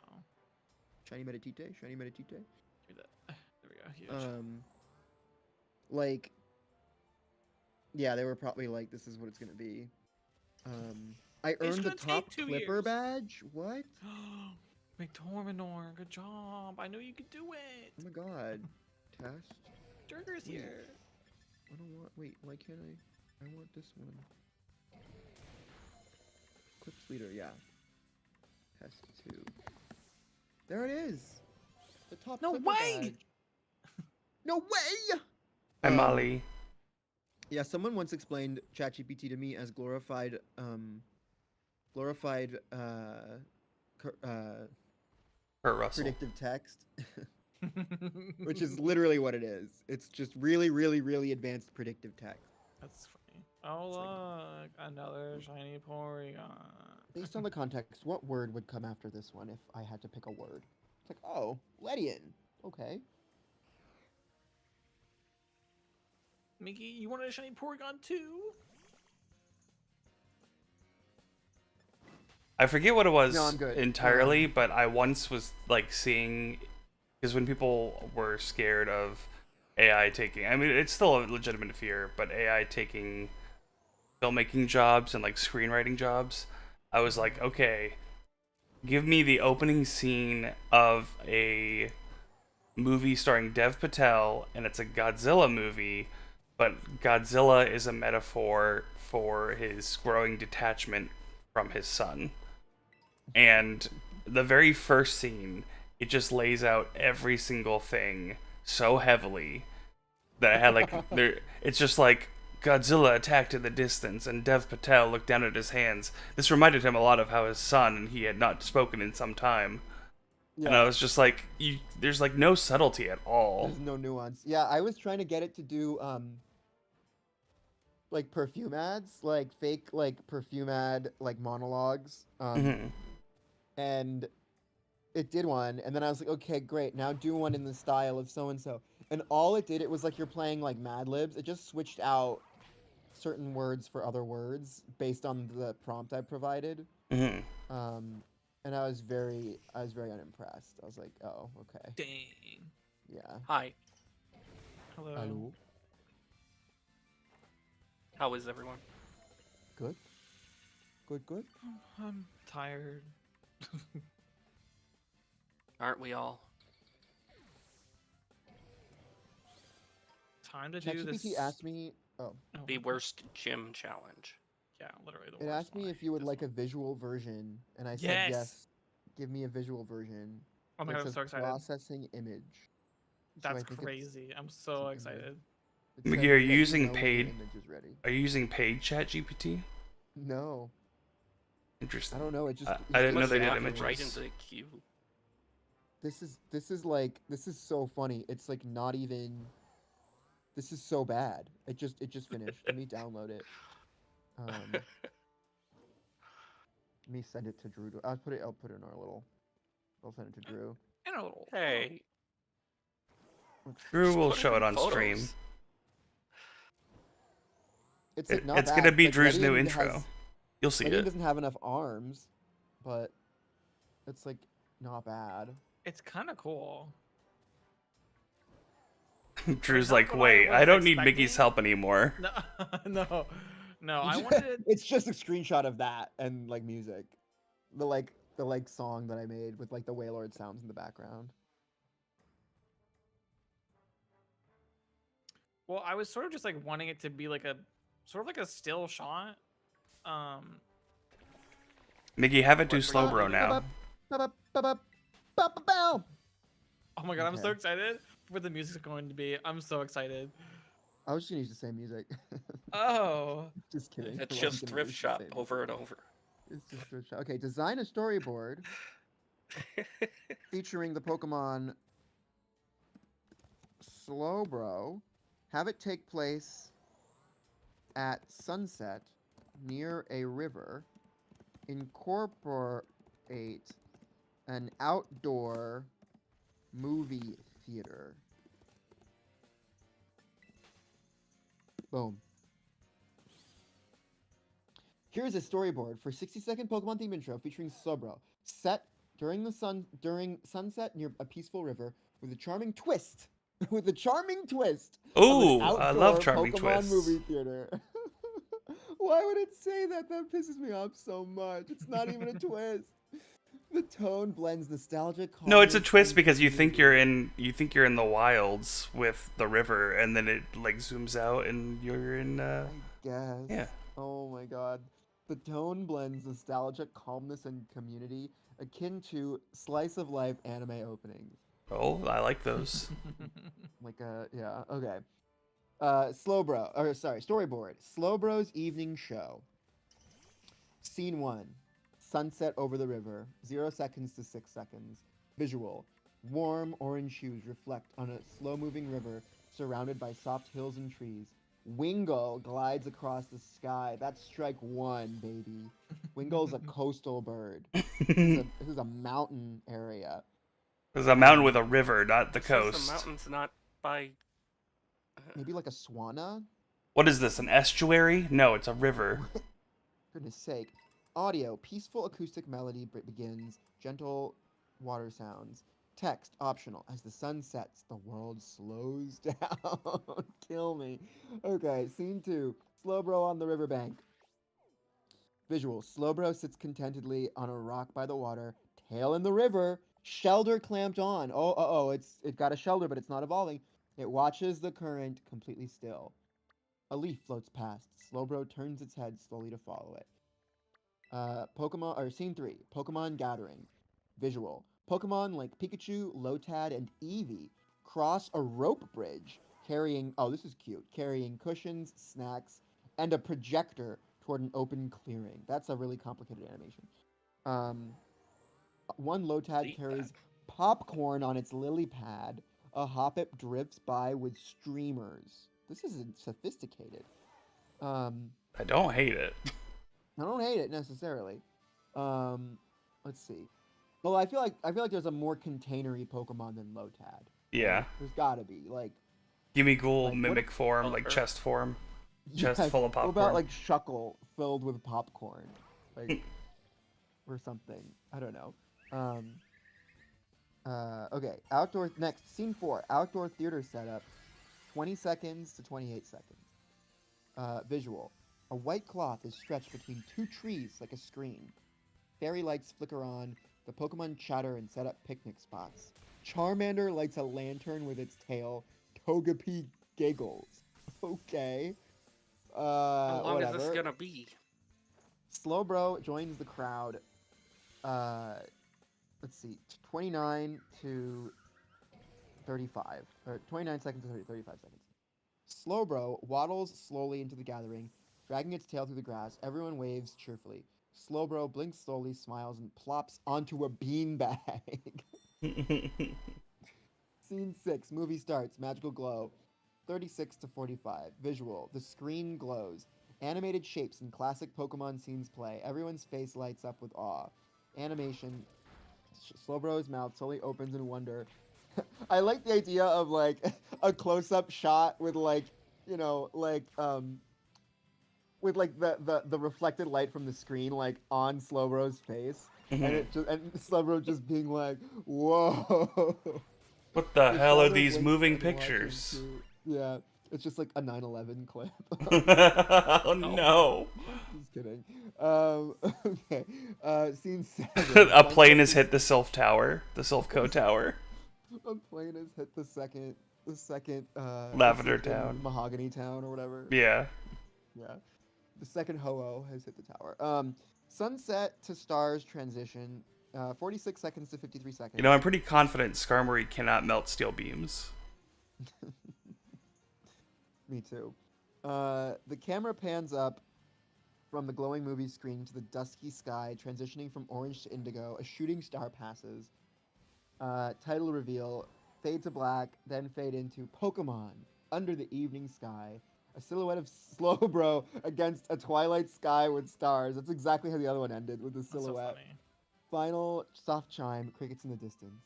[SPEAKER 1] shiny Meditite. Shiny Meditite.
[SPEAKER 2] Give me that. There we go. Huge.
[SPEAKER 1] Like, yeah, they were probably like, this is what it's gonna be. I earned the
[SPEAKER 2] shouldn't
[SPEAKER 1] top
[SPEAKER 2] take 2
[SPEAKER 1] Clipper
[SPEAKER 2] years.
[SPEAKER 1] badge. What?
[SPEAKER 2] McTorminor, good job. I knew you could do it.
[SPEAKER 1] Oh my god. Test.
[SPEAKER 2] Durger's
[SPEAKER 1] Wait.
[SPEAKER 2] here.
[SPEAKER 1] I don't want. Wait, why can't I? I want this one. Clips leader, yeah. Test 2. There it is. The top.
[SPEAKER 2] No
[SPEAKER 1] Clipper
[SPEAKER 2] way!
[SPEAKER 1] badge. No way!
[SPEAKER 3] Hi,
[SPEAKER 1] Um,
[SPEAKER 3] Molly.
[SPEAKER 1] Yeah, someone once explained ChatGPT to me as glorified,
[SPEAKER 3] Kurt Russell.
[SPEAKER 1] predictive text, which is literally what it is. It's just really, really, really advanced predictive text.
[SPEAKER 2] That's funny. Oh, look. Another shiny Porygon.
[SPEAKER 1] Based on the context, what word would come after this one if I had to pick a word? It's like, oh, Ledian. Okay.
[SPEAKER 2] Mickey, you wanted a shiny Porygon too?
[SPEAKER 3] I forget what it was
[SPEAKER 1] No, I'm good.
[SPEAKER 3] entirely, but I once was like seeing, because when people were scared of AI taking, I mean, it's still a legitimate fear, but AI taking filmmaking jobs and like screenwriting jobs, I was like, okay, give me the opening scene of a movie starring Dev Patel, and it's a Godzilla movie, but Godzilla is a metaphor for his growing detachment from his son. And the very first scene, it just lays out every single thing so heavily that I had like it's just like Godzilla attacked in the distance and Dev Patel looked down at his hands. This reminded him a lot of how his son and he had not spoken in some time. And I
[SPEAKER 1] Yeah.
[SPEAKER 3] was just like, there's like no subtlety at all.
[SPEAKER 1] There's no nuance. Yeah, I was trying to get it to do like perfume ads, like fake like perfume ad like monologues.
[SPEAKER 3] Hmm.
[SPEAKER 1] And it did one, and then I was like, okay, great. Now do one in the style of so and so. And all it did, it was like you're playing like Mad Libs. It just switched out certain words for other words based on the prompt I provided.
[SPEAKER 3] Hmm.
[SPEAKER 1] Um, and I was very unimpressed. I was like, oh, okay,
[SPEAKER 2] Dang.
[SPEAKER 1] yeah.
[SPEAKER 4] Hi,
[SPEAKER 2] Hello.
[SPEAKER 1] Hello.
[SPEAKER 4] how is everyone?
[SPEAKER 1] Good. Good. Good.
[SPEAKER 2] I'm tired.
[SPEAKER 4] Aren't we all?
[SPEAKER 2] Time to do
[SPEAKER 1] ChatGPT
[SPEAKER 2] this.
[SPEAKER 1] asked me. Oh,
[SPEAKER 2] Oh,
[SPEAKER 4] The worst gym challenge.
[SPEAKER 2] Yeah, literally the
[SPEAKER 1] it
[SPEAKER 2] worst
[SPEAKER 1] asked me
[SPEAKER 2] one.
[SPEAKER 1] if you would
[SPEAKER 2] This
[SPEAKER 1] like a
[SPEAKER 2] one.
[SPEAKER 1] visual version, and I said
[SPEAKER 2] Yes.
[SPEAKER 1] yes. Give me a visual version.
[SPEAKER 2] Oh my
[SPEAKER 1] It
[SPEAKER 2] god, I'm
[SPEAKER 1] says
[SPEAKER 2] so excited.
[SPEAKER 1] processing image. So I
[SPEAKER 2] That's
[SPEAKER 1] think
[SPEAKER 2] crazy. I'm
[SPEAKER 1] it's
[SPEAKER 2] so
[SPEAKER 1] an image.
[SPEAKER 2] excited.
[SPEAKER 1] It
[SPEAKER 3] Mickey,
[SPEAKER 1] says
[SPEAKER 3] are
[SPEAKER 1] let
[SPEAKER 3] you
[SPEAKER 1] me
[SPEAKER 3] using
[SPEAKER 1] know when your
[SPEAKER 3] paid?
[SPEAKER 1] image is ready.
[SPEAKER 3] Are you using paid ChatGPT?
[SPEAKER 1] No,
[SPEAKER 3] Interesting.
[SPEAKER 1] I don't know. It just
[SPEAKER 3] I didn't know
[SPEAKER 4] Must
[SPEAKER 3] they
[SPEAKER 4] have
[SPEAKER 3] did
[SPEAKER 4] gotten
[SPEAKER 3] images.
[SPEAKER 4] right into the queue.
[SPEAKER 1] this is so funny. It's like not even. This is so bad. It just finished. Let me download it. Let me send it to Drew. I'll put it in our little. I'll send it to Drew.
[SPEAKER 2] And a little.
[SPEAKER 4] Hey,
[SPEAKER 3] Drew
[SPEAKER 4] just
[SPEAKER 3] will
[SPEAKER 4] put
[SPEAKER 3] show
[SPEAKER 4] in
[SPEAKER 3] it on
[SPEAKER 4] photos.
[SPEAKER 3] stream.
[SPEAKER 1] It's like not
[SPEAKER 3] It's
[SPEAKER 1] bad.
[SPEAKER 3] gonna be
[SPEAKER 1] Like,
[SPEAKER 3] Drew's new
[SPEAKER 1] Redian
[SPEAKER 3] intro. You'll see
[SPEAKER 1] Redian
[SPEAKER 3] it.
[SPEAKER 1] doesn't have enough arms, but it's like not bad.
[SPEAKER 2] It's kind of cool.
[SPEAKER 3] Drew's
[SPEAKER 2] not
[SPEAKER 3] like,
[SPEAKER 2] what I
[SPEAKER 3] wait,
[SPEAKER 2] was
[SPEAKER 3] I don't need Mickey's
[SPEAKER 2] expecting.
[SPEAKER 3] help anymore.
[SPEAKER 2] No, no. I wanted.
[SPEAKER 1] It's just a screenshot of that and like music, the like song that I made with like the Wailord sounds in the background.
[SPEAKER 2] Well, I was sort of just like wanting it to be like a sort of like a still shot.
[SPEAKER 3] Mickey, have it do
[SPEAKER 4] What,
[SPEAKER 3] slow
[SPEAKER 4] for
[SPEAKER 3] bro
[SPEAKER 4] you?
[SPEAKER 3] now.
[SPEAKER 1] Ba-ba-ba-ba-ba-ba-bow.
[SPEAKER 2] Oh my god, I'm so
[SPEAKER 1] Okay.
[SPEAKER 2] excited for what the music's going to be. I'm so excited.
[SPEAKER 1] I was just gonna use the same music.
[SPEAKER 2] Oh.
[SPEAKER 1] Just kidding.
[SPEAKER 4] It's
[SPEAKER 1] I wasn't
[SPEAKER 4] just
[SPEAKER 1] gonna
[SPEAKER 4] thrift
[SPEAKER 1] use the
[SPEAKER 4] shop
[SPEAKER 1] same
[SPEAKER 4] over and
[SPEAKER 1] music.
[SPEAKER 4] over.
[SPEAKER 1] It's just thrift shop. Okay, design a storyboard featuring the Pokemon Slowbro. Have it take place at sunset near a river. Incorporate an outdoor movie theater. Boom. Here's a storyboard for 60-second Pokemon theme intro featuring Slowbro, set during sunset near a peaceful river with a charming twist. With a charming twist of an
[SPEAKER 3] Ooh, I
[SPEAKER 1] outdoor
[SPEAKER 3] love charming
[SPEAKER 1] Pokemon
[SPEAKER 3] twists.
[SPEAKER 1] movie theater. Why would it say that? That pisses me off so much. It's not even a twist. The tone blends nostalgic.
[SPEAKER 3] No, it's a
[SPEAKER 1] calmness,
[SPEAKER 3] twist
[SPEAKER 1] and
[SPEAKER 3] because you think
[SPEAKER 1] community.
[SPEAKER 3] you're in the wilds with the river, and then it like zooms out, and you're in.
[SPEAKER 1] I guess.
[SPEAKER 3] Yeah.
[SPEAKER 1] Oh my god. The tone blends nostalgic calmness and community, akin to slice of life anime openings.
[SPEAKER 3] Oh, I like those.
[SPEAKER 1] Yeah, okay. Storyboard. Slowbro's evening show. Scene 1. Sunset over the river. 0 seconds to 6 seconds. Visual. Warm orange hues reflect on a slow-moving river surrounded by soft hills and trees. Wingull glides across the sky. That's strike 1, baby. Wingull's a coastal bird. This is a mountain area.
[SPEAKER 3] There's a mountain with a river, not the
[SPEAKER 4] Says
[SPEAKER 3] coast.
[SPEAKER 4] the mountain's not by.
[SPEAKER 1] Maybe like a swana?
[SPEAKER 3] What is this? An estuary? No, it's a river.
[SPEAKER 1] Goodness sake. Audio. Peaceful acoustic melody begins. Gentle water sounds. Text. Optional. As the sun sets, the world slows down. Kill me. Okay, scene 2. Slowbro on the riverbank. Visual. Slowbro sits contentedly on a rock by the water, tail in the river, shelter clamped on. It got a shelter, but it's not evolving. It watches the current completely still. A leaf floats past. Slowbro turns its head slowly to follow it. Scene 3. Pokemon gathering. Visual. Pokemon like Pikachu, Lotad, and Eevee cross a rope bridge carrying, oh, this is cute, carrying cushions, snacks, and a projector toward an open clearing. That's a really complicated animation. One Lotad
[SPEAKER 4] Leap
[SPEAKER 1] carries
[SPEAKER 4] back.
[SPEAKER 1] popcorn on its lily pad. A hoppip drifts by with streamers. This isn't sophisticated.
[SPEAKER 3] I don't hate it.
[SPEAKER 1] I don't hate it necessarily. Let's see. Well, I feel like there's a more containery Pokemon than Lotad.
[SPEAKER 3] Yeah.
[SPEAKER 1] There's gotta be like.
[SPEAKER 3] Gimmighoul,
[SPEAKER 1] Like,
[SPEAKER 3] mimic form,
[SPEAKER 4] Oh,
[SPEAKER 3] like
[SPEAKER 4] sure.
[SPEAKER 3] chest form. Chest
[SPEAKER 1] Yeah,
[SPEAKER 3] full of
[SPEAKER 1] What
[SPEAKER 3] popcorn.
[SPEAKER 1] about like Shuckle filled with popcorn, like, or something? I don't know. Okay. Outdoor next scene 4. Outdoor theater setup. 20 seconds to 28 seconds. Visual. A white cloth is stretched between 2 trees like a screen. Fairy lights flicker on. The Pokemon chatter and set up picnic spots. Charmander lights a lantern with its tail. Togepi giggles. Okay.
[SPEAKER 4] How long
[SPEAKER 1] whatever.
[SPEAKER 4] is this gonna be?
[SPEAKER 1] Slowbro joins the crowd. Let's see, 29 to 35, or 29 seconds to 35 seconds. Slowbro waddles slowly into the gathering, dragging its tail through the grass. Everyone waves cheerfully. Slowbro blinks slowly, smiles, and plops onto a beanbag. Scene 6, movie starts, magical glow. 36 to 45. Visual. The screen glows. Animated shapes and classic Pokemon scenes play. Everyone's face lights up with awe. Animation. Slowbro's mouth slowly opens in wonder. I like the idea of like a close-up shot with like, with like the reflected light from the screen like on Slowbro's face, and it just and Slowbro just being like, "Whoa."
[SPEAKER 3] What the
[SPEAKER 1] The
[SPEAKER 3] hell are
[SPEAKER 1] shadow
[SPEAKER 3] these
[SPEAKER 1] blinks
[SPEAKER 3] moving
[SPEAKER 1] and watches
[SPEAKER 3] pictures?
[SPEAKER 1] too. Yeah, it's just like a 9/11 clip.
[SPEAKER 3] Oh no.
[SPEAKER 1] Just kidding. Okay. Scene 7.
[SPEAKER 3] A plane has hit the Sylph Tower, the Sylphco Tower.
[SPEAKER 1] A plane has hit the second
[SPEAKER 3] Lavender
[SPEAKER 1] the second
[SPEAKER 3] Town.
[SPEAKER 1] Mahogany Town or whatever.
[SPEAKER 3] Yeah.
[SPEAKER 1] Yeah. The second Ho-Oh has hit the tower. Sunset to stars transition. 46 seconds to 53 seconds.
[SPEAKER 3] You know, I'm pretty confident Skarmory cannot melt steel beams.
[SPEAKER 1] Me too. The camera pans up from the glowing movie screen to the dusky sky, transitioning from orange to indigo. A shooting star passes. Title reveal. Fade to black, then fade into Pokemon under the evening sky. A silhouette of Slowbro against a twilight sky with stars. That's exactly how the other one ended, with the
[SPEAKER 2] That's so
[SPEAKER 1] silhouette.
[SPEAKER 2] funny.
[SPEAKER 1] Final soft chime, crickets in the distance.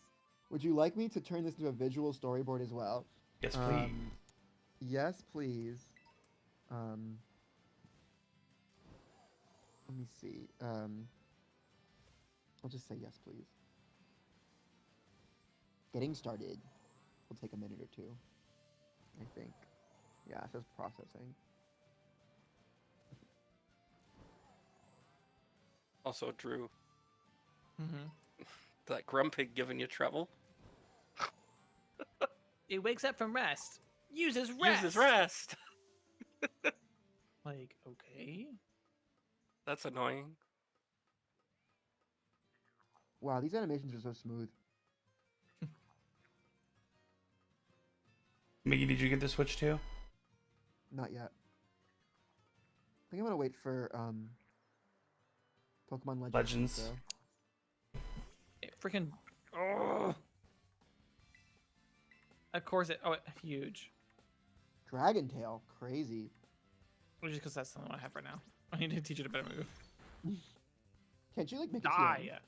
[SPEAKER 1] Would you like me to turn this into a visual storyboard as well?
[SPEAKER 3] Yes, please.
[SPEAKER 1] Yes, please. Let me see. I'll just say yes, please. Getting started. Will take a minute or two, I think. Yeah, it says processing.
[SPEAKER 4] Also, Drew,
[SPEAKER 2] Mm-hmm.
[SPEAKER 4] that Grumpig giving you trouble.
[SPEAKER 2] It wakes up from rest. Uses rest.
[SPEAKER 4] Uses rest.
[SPEAKER 2] Like, okay.
[SPEAKER 4] That's annoying.
[SPEAKER 1] Wow, these animations are so smooth.
[SPEAKER 3] Miggy, did you get the Switch too?
[SPEAKER 1] Not yet. I think I'm gonna wait for Pokemon Legends.
[SPEAKER 3] Legends.
[SPEAKER 2] It freaking. Oh. Of course it. Oh, huge.
[SPEAKER 1] Dragon Tail, crazy.
[SPEAKER 2] Which is because that's the one I have right now. I need to teach it a better move.
[SPEAKER 1] Can't you like make a
[SPEAKER 2] Die.
[SPEAKER 1] TM?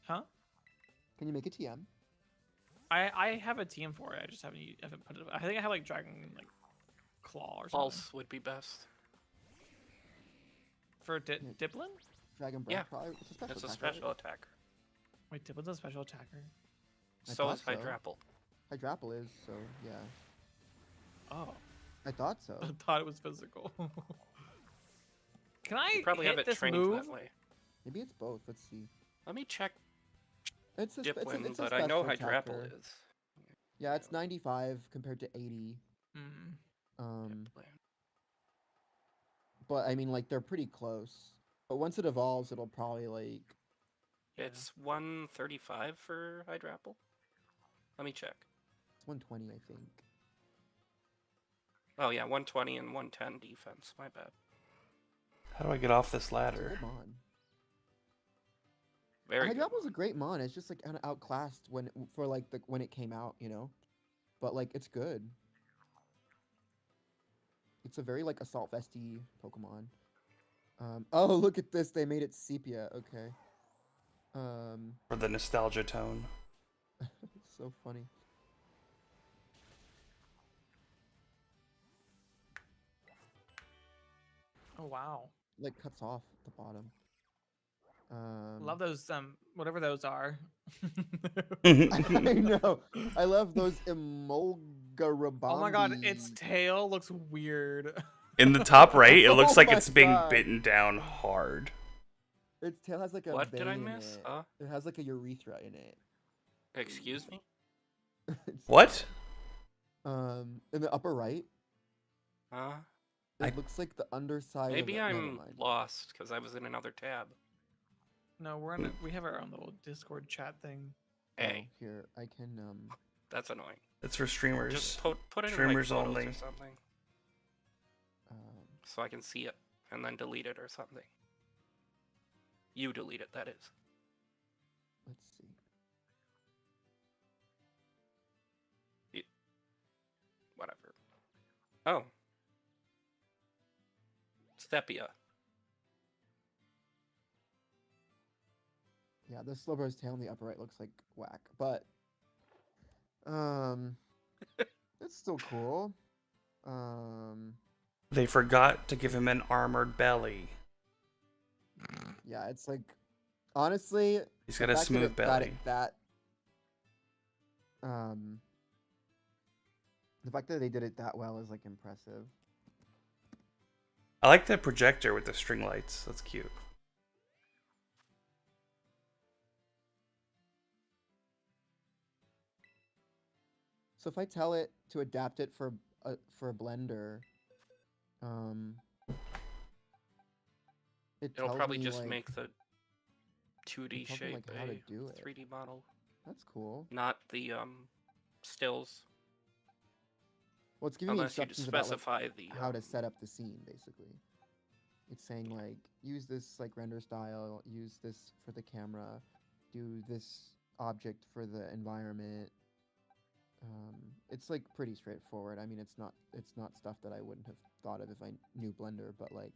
[SPEAKER 2] Huh?
[SPEAKER 1] Can you make a TM?
[SPEAKER 2] I have a TM for it. I just haven't put it. I think I have like Dragon like Claw or something.
[SPEAKER 4] Pulse would be best.
[SPEAKER 2] For Diplin?
[SPEAKER 1] Dragon Breath,
[SPEAKER 4] Yeah.
[SPEAKER 1] probably. It's a special
[SPEAKER 4] It's a
[SPEAKER 1] attack, right?
[SPEAKER 4] special attacker.
[SPEAKER 2] Wait, Diplin's a special attacker.
[SPEAKER 1] I
[SPEAKER 4] So
[SPEAKER 1] thought
[SPEAKER 4] is
[SPEAKER 1] so.
[SPEAKER 4] Hydrapple.
[SPEAKER 1] Hydrapple is, so yeah.
[SPEAKER 2] Oh,
[SPEAKER 1] I thought so.
[SPEAKER 2] I thought it was physical. Can I
[SPEAKER 4] You probably
[SPEAKER 2] hit
[SPEAKER 4] have it
[SPEAKER 2] this
[SPEAKER 4] trained
[SPEAKER 2] move?
[SPEAKER 4] that way.
[SPEAKER 1] Maybe it's both. Let's see.
[SPEAKER 4] Let me check
[SPEAKER 1] It's a
[SPEAKER 4] Diplin,
[SPEAKER 1] it's a
[SPEAKER 4] but I know
[SPEAKER 1] special
[SPEAKER 4] Hydrapple
[SPEAKER 1] attacker.
[SPEAKER 4] is.
[SPEAKER 1] Yeah, it's 95 compared to 80.
[SPEAKER 2] Mm.
[SPEAKER 4] Diplin.
[SPEAKER 1] But I mean, like they're pretty close. But once it evolves, it'll probably like.
[SPEAKER 2] Yeah.
[SPEAKER 4] It's 135 for Hydrapple. Let me check.
[SPEAKER 1] It's 120, I think.
[SPEAKER 4] Oh yeah, 120 and 110 defense. My bad.
[SPEAKER 3] How do I get off this
[SPEAKER 1] So
[SPEAKER 3] ladder?
[SPEAKER 1] hold on.
[SPEAKER 4] Very good.
[SPEAKER 1] Hydrapple's a great mon. It's just like kind of outclassed when it came out, you know. But like it's good. It's a very like assault vesty Pokemon. Oh, look at this. They made it sepia. Okay.
[SPEAKER 3] For the nostalgia tone.
[SPEAKER 1] It's so funny.
[SPEAKER 2] Oh wow.
[SPEAKER 1] Like cuts off at the bottom.
[SPEAKER 2] Love those whatever those are.
[SPEAKER 1] I know. I love those Emolgarabambi.
[SPEAKER 2] Oh my god, its tail looks weird.
[SPEAKER 3] In the top right, it looks
[SPEAKER 1] Oh
[SPEAKER 3] like
[SPEAKER 1] my
[SPEAKER 3] it's being
[SPEAKER 1] God.
[SPEAKER 3] bitten down hard.
[SPEAKER 1] Its tail has like a
[SPEAKER 4] What did I
[SPEAKER 1] vein in
[SPEAKER 4] miss?
[SPEAKER 1] it. It has like a urethra in it.
[SPEAKER 4] Excuse me?
[SPEAKER 1] It's-
[SPEAKER 3] What?
[SPEAKER 1] In the upper right,
[SPEAKER 4] Huh?
[SPEAKER 1] it looks like the underside.
[SPEAKER 4] Maybe
[SPEAKER 1] of it. Never
[SPEAKER 4] I'm
[SPEAKER 1] mind.
[SPEAKER 4] lost because I was in another tab.
[SPEAKER 2] No, we have our own little Discord chat thing.
[SPEAKER 4] Hey,
[SPEAKER 1] Oh, here I can
[SPEAKER 4] that's annoying.
[SPEAKER 3] It's for streamers.
[SPEAKER 4] Just put it in like
[SPEAKER 3] Streamers
[SPEAKER 4] photos
[SPEAKER 3] only.
[SPEAKER 4] or something,
[SPEAKER 1] um
[SPEAKER 4] so I can see it and then delete it or something. You delete it, that is.
[SPEAKER 1] let's see.
[SPEAKER 4] Whatever. Oh. Stepia.
[SPEAKER 1] Yeah, the Slowbro's tail in the upper right looks like whack, but it's still cool.
[SPEAKER 3] They forgot to give him an armored belly.
[SPEAKER 1] Yeah, it's like honestly,
[SPEAKER 3] He's
[SPEAKER 1] the
[SPEAKER 3] got a
[SPEAKER 1] fact that
[SPEAKER 3] smooth
[SPEAKER 1] it got
[SPEAKER 3] belly.
[SPEAKER 1] it that the fact that they did it that well is like impressive.
[SPEAKER 3] I like the projector with the string lights. That's cute.
[SPEAKER 1] So if I tell it to adapt it for a blender, it
[SPEAKER 4] It'll
[SPEAKER 1] tells
[SPEAKER 4] probably
[SPEAKER 1] me,
[SPEAKER 4] just
[SPEAKER 1] like,
[SPEAKER 4] make the 2D
[SPEAKER 1] it tells me,
[SPEAKER 4] shape
[SPEAKER 1] like, how to
[SPEAKER 4] a
[SPEAKER 1] do it.
[SPEAKER 4] 3D model,
[SPEAKER 1] That's cool.
[SPEAKER 4] not the stills,
[SPEAKER 1] Well, it's giving me
[SPEAKER 4] unless you
[SPEAKER 1] instructions about like,
[SPEAKER 4] specify the
[SPEAKER 1] how to set up the scene, basically. It's saying like use this like render style, use this for the camera, do this object for the environment. It's like pretty straightforward. I mean, it's not stuff that I wouldn't have thought of if I knew Blender, but like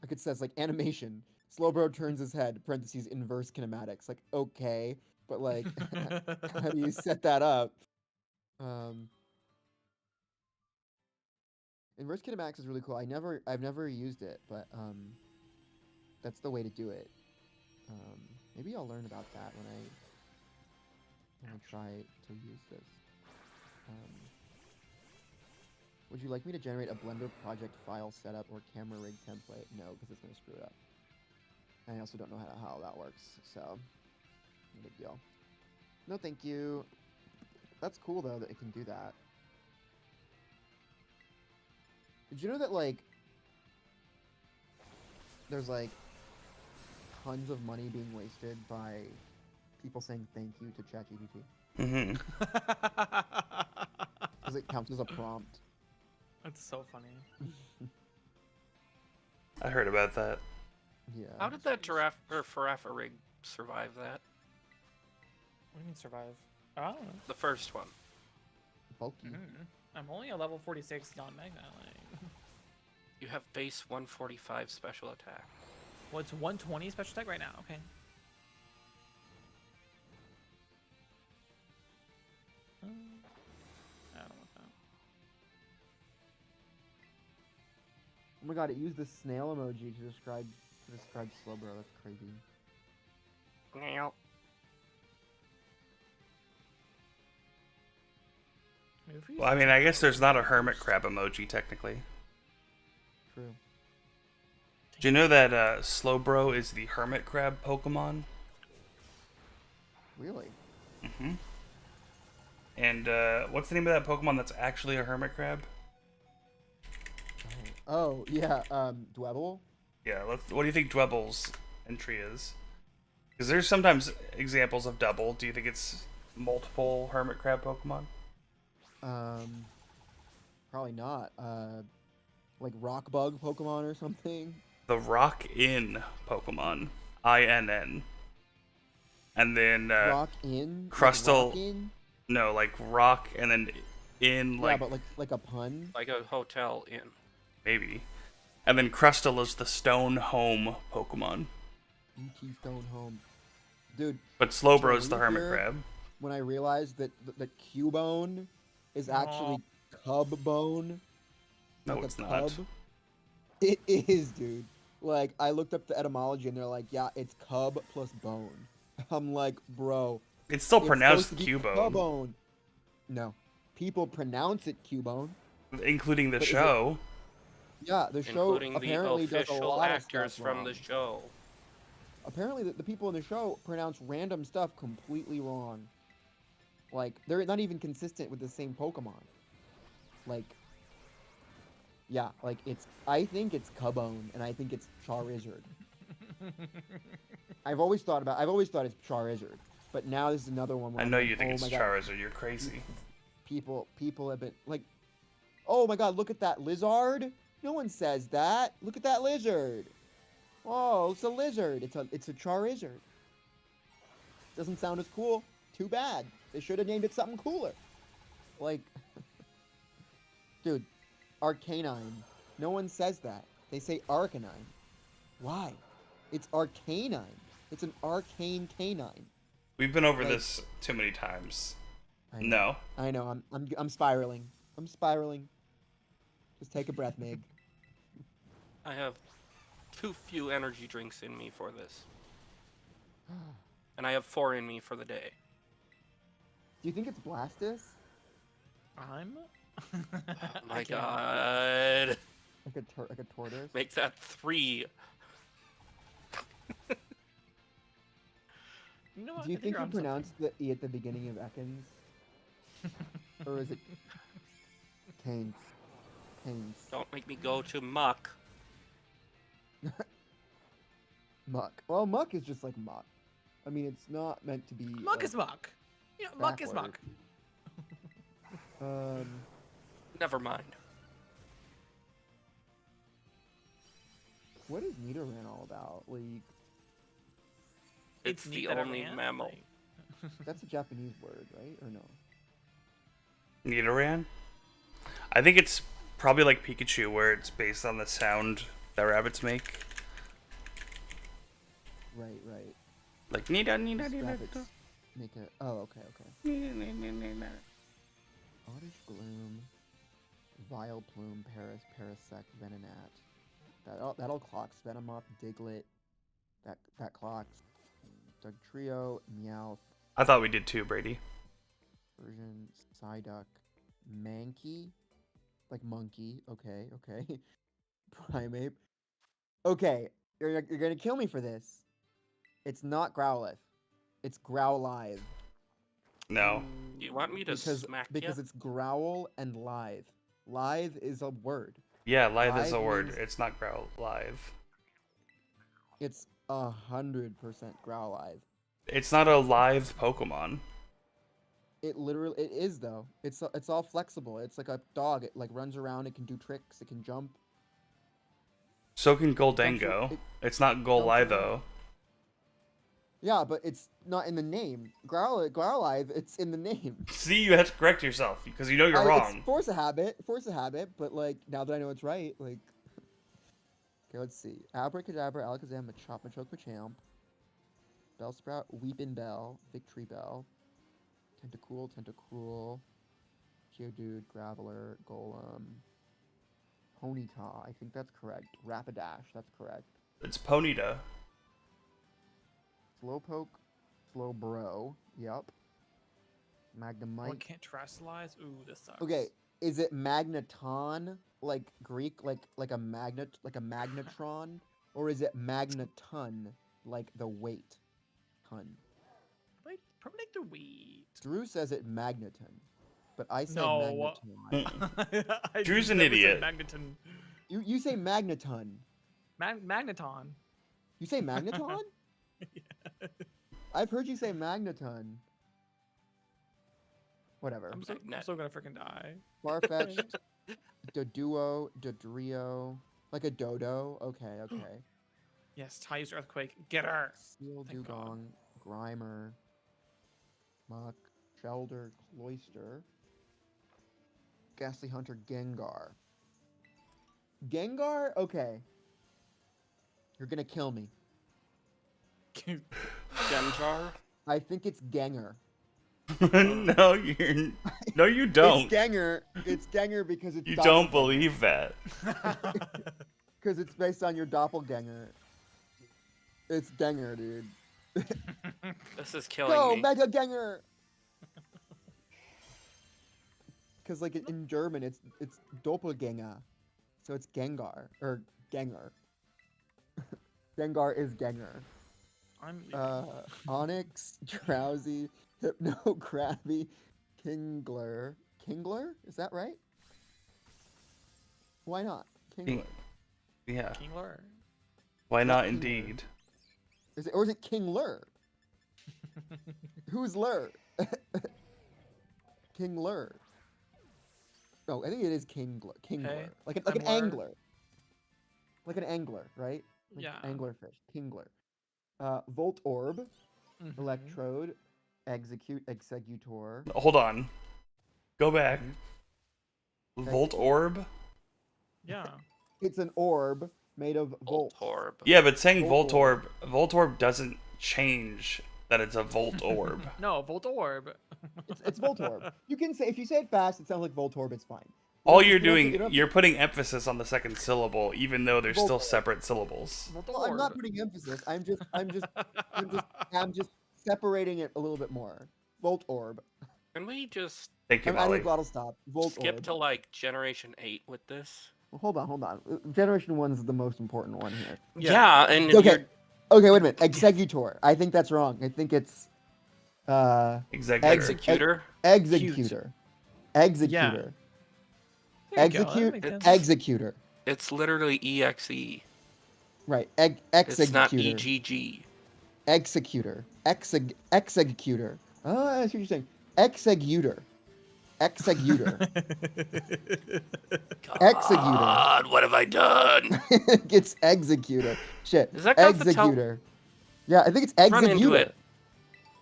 [SPEAKER 1] it says like animation, Slowbro turns his head, parentheses inverse kinematics. Like okay, but like how do you set that up? Inverse kinematics is really cool. I've never used it, but that's the way to do it. Maybe I'll learn about that when I try to use this. Would you like me to generate a Blender project file setup or camera rig template? No, because it's gonna screw it up. And I also don't know how that works, so no big deal. No, thank you. That's cool though that it can do that. Did you know that like there's like tons of money being wasted by people saying thank you to ChatGPT
[SPEAKER 3] Mm-hmm.
[SPEAKER 1] because it counts as a prompt?
[SPEAKER 2] That's so funny.
[SPEAKER 3] I heard about that.
[SPEAKER 1] Yeah.
[SPEAKER 4] How did that giraffe or Faraffa rig survive that?
[SPEAKER 2] What do you mean survive? I don't know.
[SPEAKER 4] The first one.
[SPEAKER 1] Bulky.
[SPEAKER 2] I'm only a level 46 non-mega. Like,
[SPEAKER 4] You have base 145 special attack.
[SPEAKER 2] well, it's 120 special attack right now. Okay. I don't want that.
[SPEAKER 1] Oh my god, it used the snail emoji to describe Slowbro. That's crazy.
[SPEAKER 4] Meow.
[SPEAKER 3] Well, I mean, I guess there's not a hermit crab emoji technically.
[SPEAKER 1] True.
[SPEAKER 3] Do you know that Slowbro is the hermit crab Pokemon?
[SPEAKER 1] Really?
[SPEAKER 3] Mm-hmm. And what's the name of that Pokemon that's actually a hermit crab?
[SPEAKER 1] Oh yeah. Dwebble.
[SPEAKER 3] Yeah. What do you think Dwebble's entry is? Because there's sometimes examples of double. Do you think it's multiple hermit crab Pokemon?
[SPEAKER 1] Probably not. Like rock bug Pokemon or something.
[SPEAKER 3] The Rock In Pokemon. INN. and then
[SPEAKER 1] Rock in?
[SPEAKER 3] Crustal.
[SPEAKER 1] Like rock in?
[SPEAKER 3] No, like rock, and then in
[SPEAKER 1] Yeah,
[SPEAKER 3] like
[SPEAKER 1] but like a pun?
[SPEAKER 4] Like a hotel inn.
[SPEAKER 3] maybe, and then Crustal is the stone home Pokemon.
[SPEAKER 1] ET Stone Home. Dude,
[SPEAKER 3] But Slowbro's the
[SPEAKER 1] Joey
[SPEAKER 3] hermit
[SPEAKER 1] here,
[SPEAKER 3] crab.
[SPEAKER 1] when I realized that the Cubone is actually Cub Bone.
[SPEAKER 3] No,
[SPEAKER 1] Like
[SPEAKER 3] it's
[SPEAKER 1] a
[SPEAKER 3] not.
[SPEAKER 1] cub. It is, dude. Like, I looked up the etymology and they're like, yeah, it's cub plus bone. I'm like, bro.
[SPEAKER 3] It's still
[SPEAKER 1] It's
[SPEAKER 3] pronounced
[SPEAKER 1] supposed to be
[SPEAKER 3] Cubone,
[SPEAKER 1] Cubone. No. People pronounce it Cubone.
[SPEAKER 3] including the
[SPEAKER 1] But is it-
[SPEAKER 3] show.
[SPEAKER 1] Yeah, the show
[SPEAKER 4] Including the
[SPEAKER 1] apparently does a
[SPEAKER 4] official
[SPEAKER 1] lot of
[SPEAKER 4] actors
[SPEAKER 1] stuff
[SPEAKER 4] from
[SPEAKER 1] wrong.
[SPEAKER 4] the show.
[SPEAKER 1] Apparently, the people in the show pronounce random stuff completely wrong. Like, they're not even consistent with the same Pokemon. Like, yeah, like, I think it's Cubone, and I think it's Charizard. I've always thought it's Charizard. But now this is another one where
[SPEAKER 3] I
[SPEAKER 1] I'm
[SPEAKER 3] know
[SPEAKER 1] like,
[SPEAKER 3] you think
[SPEAKER 1] oh
[SPEAKER 3] it's
[SPEAKER 1] my God.
[SPEAKER 3] Charizard. You're crazy.
[SPEAKER 1] People have been, like, oh my God, look at that lizard. No one says that. Look at that lizard. Oh, it's a lizard. It's a Charizard. Doesn't sound as cool. Too bad. They should have named it something cooler. Like, dude, Arcanine. No one says that. They say Arcanine. Why? It's Arcanine. It's an arcane canine.
[SPEAKER 3] We've been over
[SPEAKER 1] Like-
[SPEAKER 3] this too many times.
[SPEAKER 1] I know.
[SPEAKER 3] No.
[SPEAKER 1] I know. I'm spiraling. I'm spiraling. Just take a breath, Mig.
[SPEAKER 4] I have too few energy drinks in me for this. And I have 4 in me for the day.
[SPEAKER 1] Do you think it's Blastus?
[SPEAKER 2] I'm.
[SPEAKER 4] Oh my
[SPEAKER 2] I can't-
[SPEAKER 4] god.
[SPEAKER 1] Like a tortoise?
[SPEAKER 4] Make that 3.
[SPEAKER 2] You know what?
[SPEAKER 1] Do you
[SPEAKER 2] I
[SPEAKER 1] think
[SPEAKER 2] you're
[SPEAKER 1] you
[SPEAKER 2] onto something.
[SPEAKER 1] pronounce the E at the beginning of Ekans? Or is it Canes? Canes.
[SPEAKER 4] Don't make me go to muck.
[SPEAKER 1] Muck. Well, muck is just like muck. I mean, it's not meant to be.
[SPEAKER 2] Muck
[SPEAKER 1] like,
[SPEAKER 2] is muck. You know, muck is
[SPEAKER 1] backward.
[SPEAKER 2] muck.
[SPEAKER 4] Never mind.
[SPEAKER 1] What is Nidoran all about? Like,
[SPEAKER 4] It's
[SPEAKER 2] neat
[SPEAKER 4] the
[SPEAKER 2] that it
[SPEAKER 4] only
[SPEAKER 2] ran,
[SPEAKER 4] mammal.
[SPEAKER 2] like-
[SPEAKER 1] that's a Japanese word, right? Or no?
[SPEAKER 3] Nidoran? I think it's probably like Pikachu, where it's based on the sound that rabbits make.
[SPEAKER 1] Right, right.
[SPEAKER 3] Like Nida, Nida,
[SPEAKER 1] These
[SPEAKER 3] Nida.
[SPEAKER 1] rabbits make a. Oh, okay, okay. Oddish Gloom, Vile Plume, Paris, Parasect, Venonat. That'll clocks Venomoth, Diglett. That clocks. Dugtrio, Meowth,
[SPEAKER 3] I thought we did too, Brady.
[SPEAKER 1] Persian, Psyduck, Mankey, like monkey. Okay, okay. Primeape. Okay, you're gonna kill me for this. It's not Growlithe. It's Growlive.
[SPEAKER 3] No.
[SPEAKER 4] You want me to smack
[SPEAKER 1] because
[SPEAKER 4] ya?
[SPEAKER 1] it's growl and live. Live is a word.
[SPEAKER 3] Yeah, live is a
[SPEAKER 1] Live
[SPEAKER 3] word.
[SPEAKER 1] means-
[SPEAKER 3] It's not growl live.
[SPEAKER 1] It's 100% Growlive.
[SPEAKER 3] It's not a live Pokemon.
[SPEAKER 1] It is though. It's all flexible. It's like a dog. It like runs around. It can do tricks. It can jump.
[SPEAKER 3] So can
[SPEAKER 1] Jumps
[SPEAKER 3] Goldango.
[SPEAKER 1] it
[SPEAKER 3] It's not
[SPEAKER 1] jumps
[SPEAKER 3] Golitho.
[SPEAKER 1] around. Yeah, but it's not in the name. Growlive. It's in the name.
[SPEAKER 3] See, you have to correct yourself because you know you're wrong.
[SPEAKER 1] It's force a habit. But like now that I know it's right, like. Okay, let's see. Abracadabra, Alakazam, Machop, Machoke, Machamp. Bellsprout, Weepin' Bell, Victory Bell. Tentacruel. Geodude, Graveler, Golem. Ponyta, I think that's correct. Rapidash, that's correct.
[SPEAKER 3] It's Ponyta.
[SPEAKER 1] Slowpoke, Slowbro, yep.
[SPEAKER 2] Oh, I
[SPEAKER 1] Magnemite.
[SPEAKER 2] can't terrestrialize. Ooh, this sucks.
[SPEAKER 1] Okay, is it Magneton, like Greek, like a magnet, like a magnetron, or is it Magneton, like the weight, ton?
[SPEAKER 2] Probably like the wheat.
[SPEAKER 1] Drew says it Magneton, but I say
[SPEAKER 2] No.
[SPEAKER 1] Magneton.
[SPEAKER 2] I
[SPEAKER 3] Drew's an
[SPEAKER 2] never said
[SPEAKER 3] idiot.
[SPEAKER 2] Magneton.
[SPEAKER 1] You say Magneton.
[SPEAKER 2] Magneton.
[SPEAKER 1] You say Magneton?
[SPEAKER 2] Yeah.
[SPEAKER 1] I've heard you say Magneton. Whatever.
[SPEAKER 2] I'm
[SPEAKER 4] Magnet.
[SPEAKER 2] still gonna freaking die.
[SPEAKER 1] Farfetch'd, Doduo, Dodrio, like a dodo. Okay, okay.
[SPEAKER 2] Yes, Ty's earthquake. Get her.
[SPEAKER 1] Seal,
[SPEAKER 2] Thank God.
[SPEAKER 1] Dugong, Grimer, Muck, Shelder, Cloister, Ghastly Hunter, Gengar. Gengar? Okay. You're gonna kill me.
[SPEAKER 4] Genjar?
[SPEAKER 1] I think it's Ganger.
[SPEAKER 3] No, you don't.
[SPEAKER 1] It's Ganger. It's Ganger because it's
[SPEAKER 3] You don't believe that.
[SPEAKER 1] Because it's based on your doppelganger. It's Ganger, dude.
[SPEAKER 4] This is killing
[SPEAKER 1] Go,
[SPEAKER 4] me.
[SPEAKER 1] Mega Ganger! Because like in German, it's Doppelganger, so it's Gengar or Ganger. Gengar is Ganger.
[SPEAKER 2] I'm
[SPEAKER 1] Onyx, Drowsy, Hypno, Krabby, Kingler. Kingler? Is that right? Why not? Kingler.
[SPEAKER 3] Yeah.
[SPEAKER 2] Kingler.
[SPEAKER 3] Why not?
[SPEAKER 1] Kingler.
[SPEAKER 3] Indeed.
[SPEAKER 1] Or is it Kingler? Who's Lur? Kingler. No, I think it is Kingler.
[SPEAKER 2] Okay,
[SPEAKER 1] Like an
[SPEAKER 2] I'm Lur.
[SPEAKER 1] angler. Like an angler, right? Like
[SPEAKER 2] Yeah.
[SPEAKER 1] Anglerfish. Kingler. Volt Orb.
[SPEAKER 2] Mhm.
[SPEAKER 1] Electrode. Executor.
[SPEAKER 3] Hold on. Go back.
[SPEAKER 1] Okay.
[SPEAKER 3] Volt Orb?
[SPEAKER 2] Yeah.
[SPEAKER 1] It's an orb made of volts.
[SPEAKER 4] Voltorb.
[SPEAKER 3] Yeah, but saying
[SPEAKER 1] Volt
[SPEAKER 3] Volt Orb doesn't change that it's a Volt Orb.
[SPEAKER 2] No, Voltorb.
[SPEAKER 1] It's Voltorb. You can say, if you say it fast, it sounds like Voltorb, it's fine.
[SPEAKER 3] All
[SPEAKER 1] You
[SPEAKER 3] you're
[SPEAKER 1] don't have to-
[SPEAKER 3] doing,
[SPEAKER 1] you don't have to-
[SPEAKER 3] you're putting emphasis on the second syllable, even though they're still
[SPEAKER 1] Voltorb.
[SPEAKER 3] separate syllables.
[SPEAKER 1] Well, I'm not putting emphasis. I'm just separating it a little bit more. Volt Orb.
[SPEAKER 4] Can we just
[SPEAKER 3] Thank you,
[SPEAKER 1] I'm adding
[SPEAKER 3] Molly.
[SPEAKER 1] a glottal stop. Volt
[SPEAKER 4] skip
[SPEAKER 1] Orb.
[SPEAKER 4] to like Generation 8 with this?
[SPEAKER 1] Well, hold on. Generation 1 is the most important one here.
[SPEAKER 2] Yeah.
[SPEAKER 4] And
[SPEAKER 1] Okay.
[SPEAKER 4] you're-
[SPEAKER 1] Okay, wait a minute. Executor. I think that's wrong. I think it's
[SPEAKER 3] Executor.
[SPEAKER 4] Executor?
[SPEAKER 1] Executor. Executor.
[SPEAKER 2] There you go, that
[SPEAKER 1] Execute.
[SPEAKER 2] makes sense.
[SPEAKER 1] Executor.
[SPEAKER 4] It's literally EXE.
[SPEAKER 1] Right.
[SPEAKER 4] It's not
[SPEAKER 1] Executor.
[SPEAKER 4] EGG.
[SPEAKER 1] Executor. Executor. Oh, I see what you're saying. Executor. Executor. Executor.
[SPEAKER 4] God, what have I done?
[SPEAKER 1] It's executor. Shit.
[SPEAKER 4] Is that got the tel-
[SPEAKER 1] executor? Yeah, I think it's
[SPEAKER 4] Run into
[SPEAKER 1] executor.
[SPEAKER 4] it.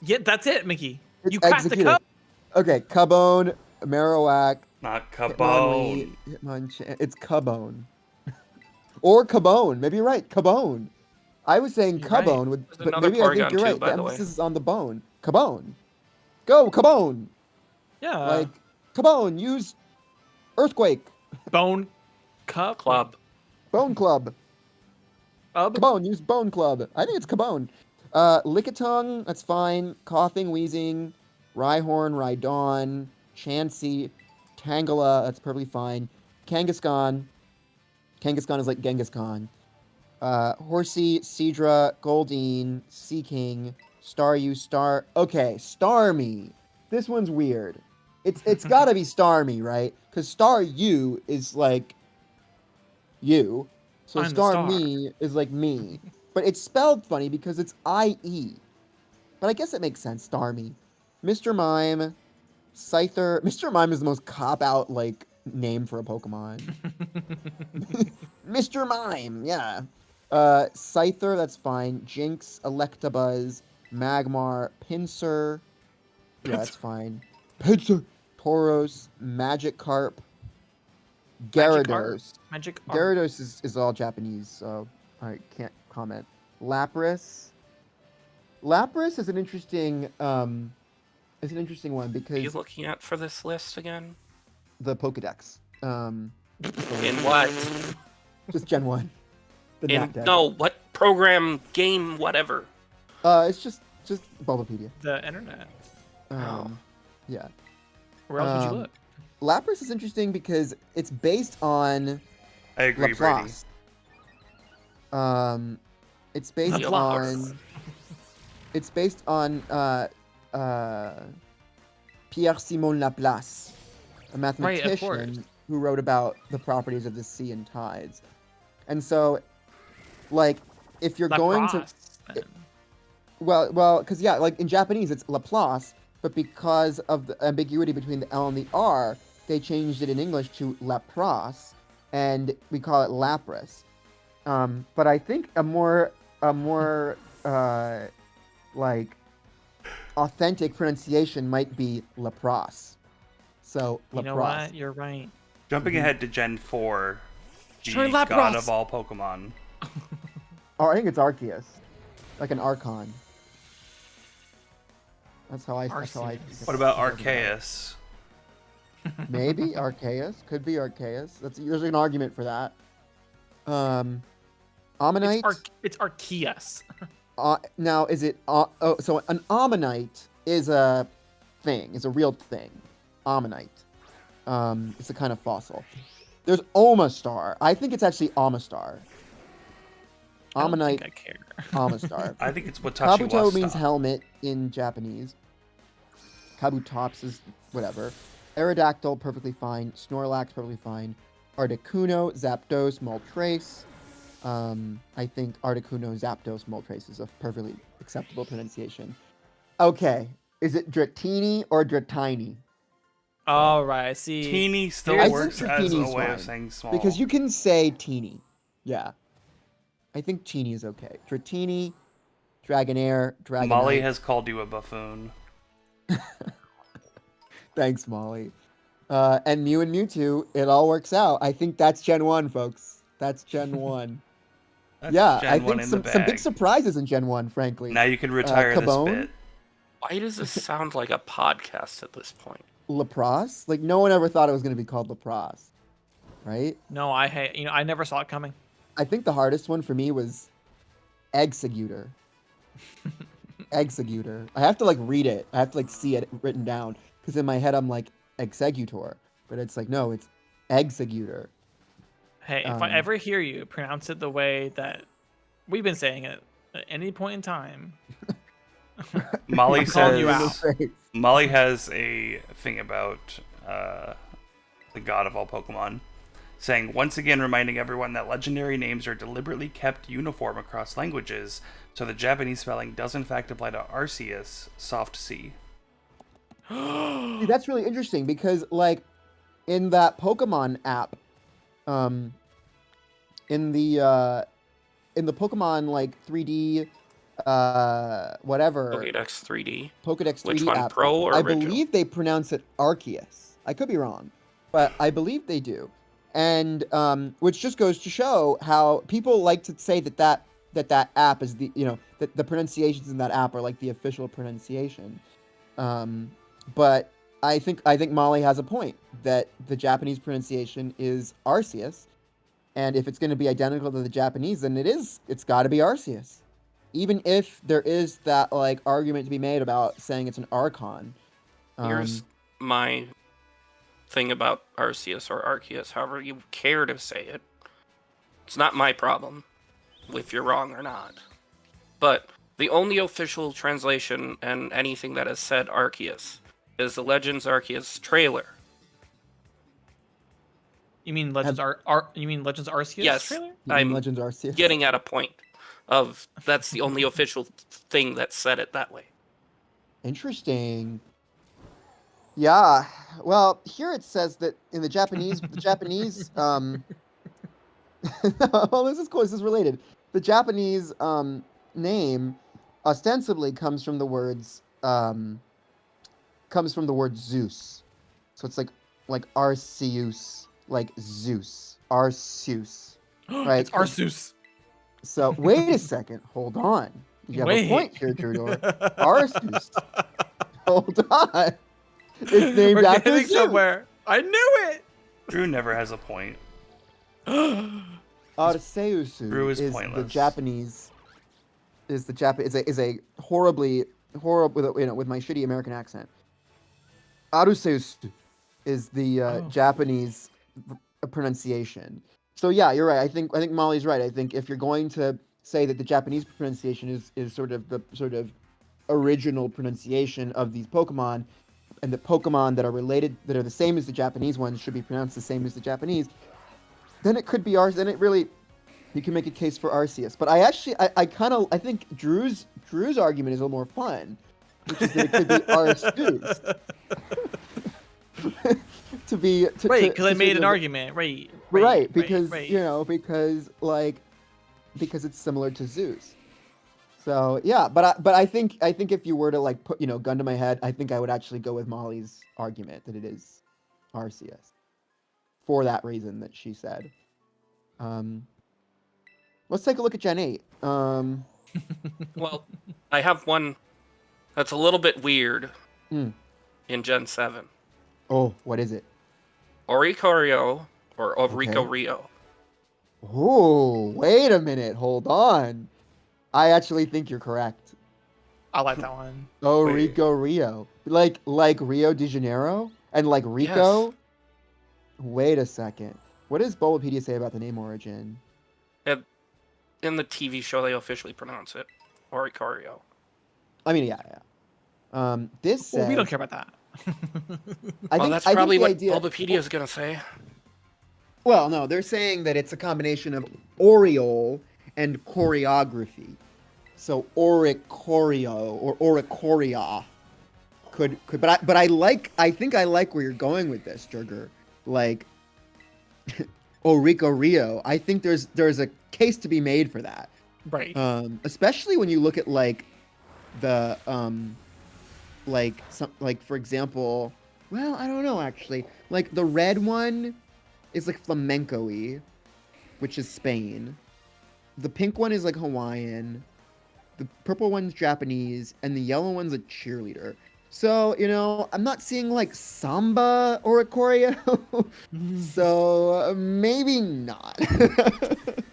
[SPEAKER 2] Yeah, that's it, Mickey.
[SPEAKER 1] It's
[SPEAKER 2] You cracked the
[SPEAKER 1] executor.
[SPEAKER 2] code.
[SPEAKER 1] Okay, Cubone, Marowak,
[SPEAKER 3] Not
[SPEAKER 1] Hitmonlee,
[SPEAKER 3] Cabone.
[SPEAKER 1] Hitmonchan. It's Cubone. Or Cabone. Maybe you're right. Cabone. I was saying
[SPEAKER 2] You're right.
[SPEAKER 1] Cubone,
[SPEAKER 4] There's
[SPEAKER 1] but
[SPEAKER 4] another
[SPEAKER 1] maybe I think
[SPEAKER 4] Porygon
[SPEAKER 1] you're
[SPEAKER 4] too,
[SPEAKER 1] right.
[SPEAKER 4] by
[SPEAKER 1] The
[SPEAKER 4] the way.
[SPEAKER 1] emphasis is on the bone. Cabone. Go, Cabone.
[SPEAKER 2] Yeah.
[SPEAKER 1] Like, Cabone, use Earthquake.
[SPEAKER 2] Bone Cup.
[SPEAKER 4] Club.
[SPEAKER 1] Bone Club. Cabone, use Bone Club. I think it's Cabone. Lickitung, that's fine. Coughing, Wheezing, Rhyhorn, Rhydon, Chansey, Tangela, that's perfectly fine. Kangaskhan. Kangaskhan is like Genghis Khan. Horsey, Seadra, Goldeen, Seaking, Staryu, Star... Okay, Starmie. This one's weird. It's gotta be Starmie, right? Because Staryu is like you. So
[SPEAKER 2] I'm the star.
[SPEAKER 1] Starmie is like me. But it's spelled funny because it's I-E. But I guess it makes sense, Starmie. Mr. Mime, Scyther. Mr. Mime is the most cop-out, like, name for a Pokemon. Mr. Mime, yeah. Scyther, that's fine. Jinx, Electabuzz, Magmar, Pinsir. Yeah, that's fine. Pinsir. Tauros, Magikarp, Gyarados.
[SPEAKER 2] Magic.
[SPEAKER 1] Gyarados is all Japanese, so I can't comment. Lapras. Lapras is an interesting one
[SPEAKER 4] Are
[SPEAKER 1] because
[SPEAKER 4] you looking at for this list again?
[SPEAKER 1] the Pokedex.
[SPEAKER 4] In what?
[SPEAKER 1] Just Gen 1. The
[SPEAKER 4] In
[SPEAKER 1] Nat deck.
[SPEAKER 4] no, what program, game, whatever.
[SPEAKER 1] It's just Bulbapedia.
[SPEAKER 2] The internet.
[SPEAKER 1] Yeah.
[SPEAKER 2] Where else would you
[SPEAKER 1] Um,
[SPEAKER 2] look?
[SPEAKER 1] Lapras is interesting because it's based on
[SPEAKER 3] I agree, Brady.
[SPEAKER 1] Laplace. It's based
[SPEAKER 2] Laplace.
[SPEAKER 1] on. It's based on Pierre Simon Laplace, a mathematician who wrote about the properties of the sea and tides. And so, like, if you're going to,
[SPEAKER 2] Laplace, then.
[SPEAKER 1] well, because yeah, like in Japanese it's Laplace, but because of the ambiguity between the L and the R, they changed it in English to Lapras, and we call it Lapras. But I think a more like authentic pronunciation might be Lapras. So Lapras.
[SPEAKER 2] You know what? You're right.
[SPEAKER 3] Jumping ahead to Gen 4, the
[SPEAKER 2] Shiny
[SPEAKER 3] god
[SPEAKER 2] Lapras!
[SPEAKER 3] of all Pokemon.
[SPEAKER 1] Oh, I think it's Arceus, like an Archon. That's how I.
[SPEAKER 3] What about Arceus?
[SPEAKER 1] Maybe Arceus. Could be Arceus. There's an argument for that. Ammonite.
[SPEAKER 2] It's Arceus.
[SPEAKER 1] Now, is it? So an Ammonite is a thing. It's a real thing. Ammonite. It's a kind of fossil. There's Omastar. I think it's actually Omastar. Ammonite.
[SPEAKER 2] I care.
[SPEAKER 1] Omastar.
[SPEAKER 3] I think it's Watashi
[SPEAKER 1] Kabuto
[SPEAKER 3] Wasta.
[SPEAKER 1] means helmet in Japanese. Kabutops is whatever. Aerodactyl, perfectly fine. Snorlax, perfectly fine. Articuno, Zapdos, Moltres. I think Articuno, Zapdos, Moltres is a perfectly acceptable pronunciation. Okay, is it Dratini or Dratini?
[SPEAKER 2] All right, I see.
[SPEAKER 3] Teeny still
[SPEAKER 1] I
[SPEAKER 3] works
[SPEAKER 1] think
[SPEAKER 3] as a
[SPEAKER 1] Dratini's
[SPEAKER 3] way
[SPEAKER 1] fine,
[SPEAKER 3] of saying small.
[SPEAKER 1] because you can say teeny. Yeah. I think teeny is okay. Dratini, Dragonair, Dragonite.
[SPEAKER 3] Molly has called you a buffoon.
[SPEAKER 1] Thanks, Molly. And Mew and Mewtwo, it all works out. I think that's Gen 1, folks. That's Gen 1.
[SPEAKER 3] That's
[SPEAKER 1] Yeah,
[SPEAKER 3] Gen
[SPEAKER 1] I
[SPEAKER 3] 1
[SPEAKER 1] think
[SPEAKER 3] in
[SPEAKER 1] some
[SPEAKER 3] the
[SPEAKER 1] big
[SPEAKER 3] bag.
[SPEAKER 1] surprises in Gen 1, frankly.
[SPEAKER 3] Now you can retire this
[SPEAKER 1] Cabone?
[SPEAKER 3] bit.
[SPEAKER 4] Why does this sound like a podcast at this point?
[SPEAKER 1] Lapras? Like, no one ever thought it was going to be called Lapras, right?
[SPEAKER 2] No, I hate. I never saw it coming.
[SPEAKER 1] I think the hardest one for me was Executor. Executor. I have to, like, read it. I have to, like, see it written down. Because in my head, I'm like, Executor. But it's like, no, it's Executor.
[SPEAKER 2] Hey, if I ever hear you pronounce it the way that we've been saying it at any point in time,
[SPEAKER 3] Molly
[SPEAKER 2] I'm calling you
[SPEAKER 3] says
[SPEAKER 2] out.
[SPEAKER 3] Molly has a thing about the god of all Pokemon, saying, once again reminding everyone that legendary names are deliberately kept uniform across languages, so the Japanese spelling does in fact apply to Arceus, soft C.
[SPEAKER 1] See, that's really interesting because, like, in that Pokemon app, in the Pokemon, like, 3D, whatever.
[SPEAKER 4] Pokédex 3D.
[SPEAKER 1] Pokédex 3D
[SPEAKER 4] Which one,
[SPEAKER 1] app.
[SPEAKER 4] Pro or
[SPEAKER 1] I
[SPEAKER 4] original?
[SPEAKER 1] believe they pronounce it Arceus. I could be wrong, but I believe they do. And which just goes to show how people like to say that app is that the pronunciations in that app are like the official pronunciation. But I think Molly has a point that the Japanese pronunciation is Arceus, and if it's going to be identical to the Japanese, then it's got to be Arceus. Even if there is that, like, argument to be made about saying it's an Archon.
[SPEAKER 4] Here's my thing about Arceus or Arceus, however you care to say it. It's not my problem if you're wrong or not. But the only official translation and anything that has said Arceus is the Legends Arceus trailer.
[SPEAKER 2] You mean Legends You mean Legends Arceus
[SPEAKER 4] Yes,
[SPEAKER 2] trailer?
[SPEAKER 4] I'm
[SPEAKER 1] Legends Arceus.
[SPEAKER 4] getting at a point of that's the only official thing that said it that way.
[SPEAKER 1] Interesting. Yeah. Well, here it says that in the Japanese, well, this is cool. This is related. The Japanese name ostensibly comes from the word Zeus. So it's like Arceus, like Zeus. Arceus. Right?
[SPEAKER 2] It's Arceus.
[SPEAKER 1] So wait a second. Hold on. You have a point here, Drudor. Arceus. Hold on. It's named
[SPEAKER 2] We're
[SPEAKER 1] after
[SPEAKER 2] getting
[SPEAKER 1] Zeus.
[SPEAKER 2] somewhere. I knew it.
[SPEAKER 3] Drew never has a point.
[SPEAKER 1] Arceus
[SPEAKER 3] Drew is
[SPEAKER 1] is
[SPEAKER 3] pointless.
[SPEAKER 1] the Japanese. Is a horrible with my shitty American accent. Arceus is the Japanese pronunciation. So yeah, you're right. I think Molly's right. I think if you're going to say that the Japanese pronunciation is sort of the original pronunciation of these Pokemon, and the Pokemon that are related, that are the same as the Japanese ones, should be pronounced the same as the Japanese, then it could be ours. Then it really, you can make a case for Arceus. But I think Drew's argument is a little more fun, which is that it could be Arceus.
[SPEAKER 2] Right, because I made an argument. Right,
[SPEAKER 1] because because it's similar to Zeus. So yeah, but I think if you were to like put gun to my head, I think I would actually go with Molly's argument that it is Arceus for that reason that she said. Let's take a look at Gen 8.
[SPEAKER 4] Well, I have one that's a little bit weird
[SPEAKER 1] Hmm.
[SPEAKER 4] in Gen 7.
[SPEAKER 1] Oh, what is it?
[SPEAKER 4] Oricorio or Orico
[SPEAKER 1] Okay.
[SPEAKER 4] Rio.
[SPEAKER 1] Oh, wait a minute. Hold on. I actually think you're correct.
[SPEAKER 2] I like that one.
[SPEAKER 1] Oh,
[SPEAKER 3] Wait.
[SPEAKER 1] Rico Rio. Like Rio de Janeiro? And like Rico?
[SPEAKER 4] Yes.
[SPEAKER 1] Wait a second. What does Bulbapedia say about the name origin?
[SPEAKER 4] In the TV show, they officially pronounce it Oricorio.
[SPEAKER 1] I mean, yeah. This says...
[SPEAKER 2] Well, we don't care about that.
[SPEAKER 4] Well, that's
[SPEAKER 1] I think
[SPEAKER 4] probably
[SPEAKER 1] the
[SPEAKER 4] what
[SPEAKER 1] idea...
[SPEAKER 4] Bulbapedia is going to say.
[SPEAKER 1] Well, no, they're saying that it's a combination of Oriole and choreography. So Oricorio or Oricoria could but I think I like where you're going with this, Jurger. Like Orico Rio. I think there's a case to be made for that.
[SPEAKER 2] Right.
[SPEAKER 1] Especially when you look at like the like for example, well, I don't know actually. Like the red one is like flamenco-y, which is Spain. The pink one is like Hawaiian. The purple one's Japanese, and the yellow one's a cheerleader. So, I'm not seeing like samba or a choreo. So, maybe not.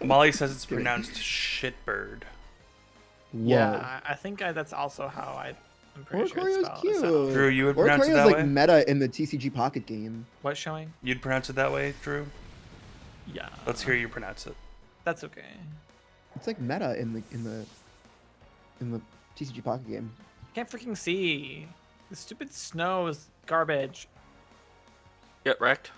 [SPEAKER 3] Molly says it's pronounced shitbird.
[SPEAKER 2] Yeah, I think that's also how I'm pretty sure it's
[SPEAKER 1] Oricorio's
[SPEAKER 2] spelled.
[SPEAKER 1] cute.
[SPEAKER 3] Drew, you would pronounce it
[SPEAKER 1] Oricorio's
[SPEAKER 3] that
[SPEAKER 1] like
[SPEAKER 3] way?
[SPEAKER 1] meta in the TCG Pocket game.
[SPEAKER 2] What's showing?
[SPEAKER 3] You'd pronounce it that way, Drew?
[SPEAKER 2] Yeah.
[SPEAKER 3] Let's hear you pronounce it.
[SPEAKER 2] That's okay.
[SPEAKER 1] It's like meta in the TCG Pocket game.
[SPEAKER 2] Can't freaking see. The stupid snow is garbage.
[SPEAKER 4] Get wrecked.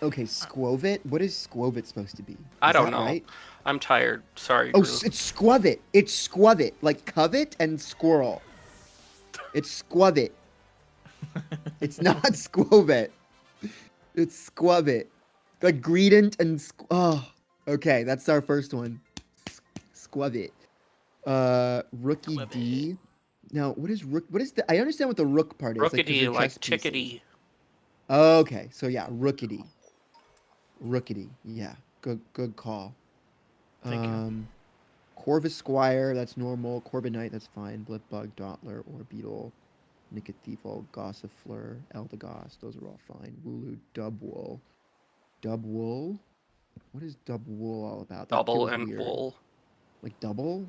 [SPEAKER 1] Okay, Squovit. What is Squovit supposed to be?
[SPEAKER 4] I
[SPEAKER 1] Is
[SPEAKER 4] don't
[SPEAKER 1] that
[SPEAKER 4] know.
[SPEAKER 1] Right?
[SPEAKER 4] I'm tired. Sorry,
[SPEAKER 1] Oh,
[SPEAKER 4] Drew.
[SPEAKER 1] it's Squovit. It's Squovit. Like covet and squirrel. It's Squovit. It's not Squovit. It's Squovit. Like Greedent and oh. Okay, that's our first one. Squovit. Rookie
[SPEAKER 2] Squovit.
[SPEAKER 1] D. Now, what is rook? What is the? I understand what the rook part is. 'cause
[SPEAKER 4] Rookity,
[SPEAKER 1] they're
[SPEAKER 4] like
[SPEAKER 1] chess pieces.
[SPEAKER 4] chickadee.
[SPEAKER 1] Okay, so yeah, rookity. Rookity. Yeah, good call.
[SPEAKER 2] Thank you.
[SPEAKER 1] Corvus Squire, that's normal. Corbinite, that's fine. Blipbug, Dottler, or Beetle. Nicothefol, Gossifleur, Eldegoss, those are all fine. Wooloo, Dubwool. Dubwool? What is Dubwool all about? That
[SPEAKER 4] Double
[SPEAKER 1] feels
[SPEAKER 4] and
[SPEAKER 1] weird.
[SPEAKER 4] wool.
[SPEAKER 1] Like double?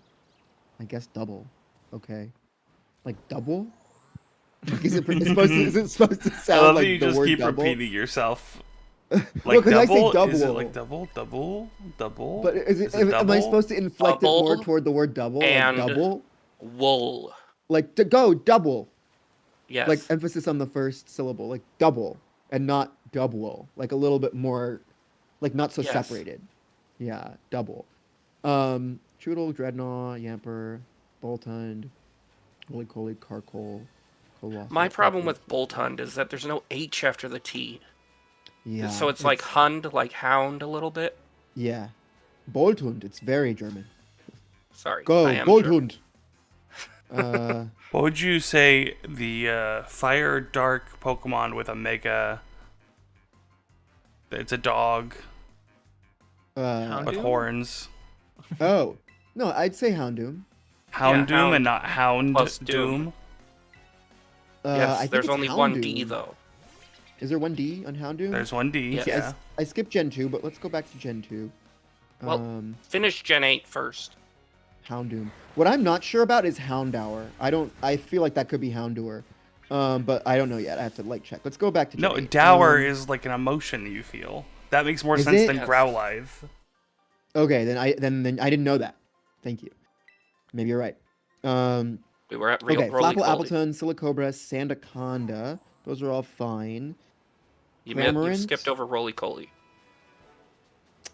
[SPEAKER 1] I guess double. Okay. Like double? Like, is it supposed to
[SPEAKER 3] I
[SPEAKER 1] sound
[SPEAKER 3] love
[SPEAKER 1] like
[SPEAKER 3] that you
[SPEAKER 1] the
[SPEAKER 3] just
[SPEAKER 1] word
[SPEAKER 3] keep
[SPEAKER 1] double?
[SPEAKER 3] repeating yourself.
[SPEAKER 1] Well,
[SPEAKER 3] Like
[SPEAKER 1] 'cause I say
[SPEAKER 3] double? Is it
[SPEAKER 1] double.
[SPEAKER 3] like double? Double?
[SPEAKER 1] But am I
[SPEAKER 3] double?
[SPEAKER 1] supposed to inflect it more
[SPEAKER 4] Double
[SPEAKER 1] toward the word double? Like
[SPEAKER 4] and-
[SPEAKER 1] double?
[SPEAKER 4] Wool.
[SPEAKER 1] Like to go double.
[SPEAKER 4] Yes.
[SPEAKER 1] Like emphasis on the first syllable. Like double and not double. Like a little bit more, like not so
[SPEAKER 4] Yes.
[SPEAKER 1] separated. Yeah, double. Choodle, Dreadnought, Yamper, Boltund, Roly-Coly, Carkol, Colossal.
[SPEAKER 4] My problem with
[SPEAKER 1] Carkol.
[SPEAKER 4] Boltund is that there's no H after the T.
[SPEAKER 1] Yeah.
[SPEAKER 4] So it's like Hund, like hound a little bit.
[SPEAKER 1] Yeah. Boltund, it's very German.
[SPEAKER 4] Sorry.
[SPEAKER 1] Go,
[SPEAKER 4] I am German.
[SPEAKER 1] Boltund.
[SPEAKER 3] What would you say the fire dark Pokemon with a mega? It's a dog with
[SPEAKER 2] Houndoom?
[SPEAKER 3] horns.
[SPEAKER 1] Oh. No, I'd say Houndoom.
[SPEAKER 3] Houndoom
[SPEAKER 4] Hound
[SPEAKER 3] and not Hound
[SPEAKER 4] plus
[SPEAKER 3] Doom.
[SPEAKER 4] Doom.
[SPEAKER 1] I
[SPEAKER 4] Yes,
[SPEAKER 1] think
[SPEAKER 4] there's
[SPEAKER 1] it's
[SPEAKER 4] only one D
[SPEAKER 1] Houndoom.
[SPEAKER 4] though.
[SPEAKER 1] Is there one D on Houndoom?
[SPEAKER 3] There's one D.
[SPEAKER 4] Yes.
[SPEAKER 3] Yeah.
[SPEAKER 1] I skipped Gen 2, but let's go back to Gen 2.
[SPEAKER 4] Well- Finish Gen 8 first.
[SPEAKER 1] Houndoom. What I'm not sure about is Houndour. I feel like that could be Houndour. But I don't know yet. I have to like check. Let's go back to Gen
[SPEAKER 3] No,
[SPEAKER 1] 8.
[SPEAKER 3] dour is like an emotion you feel. That makes more
[SPEAKER 1] Is
[SPEAKER 3] sense
[SPEAKER 1] it?
[SPEAKER 3] than
[SPEAKER 4] Yes.
[SPEAKER 3] Growlithe.
[SPEAKER 1] Okay, then I didn't know that. Thank you. Maybe you're right.
[SPEAKER 4] We were at Real
[SPEAKER 1] Okay,
[SPEAKER 4] Roly
[SPEAKER 1] Flapple,
[SPEAKER 4] Poly.
[SPEAKER 1] Appletun, Silicobra, Sandaconda. Those are all fine.
[SPEAKER 4] You
[SPEAKER 1] Cramorant.
[SPEAKER 4] skipped over Roly Coly.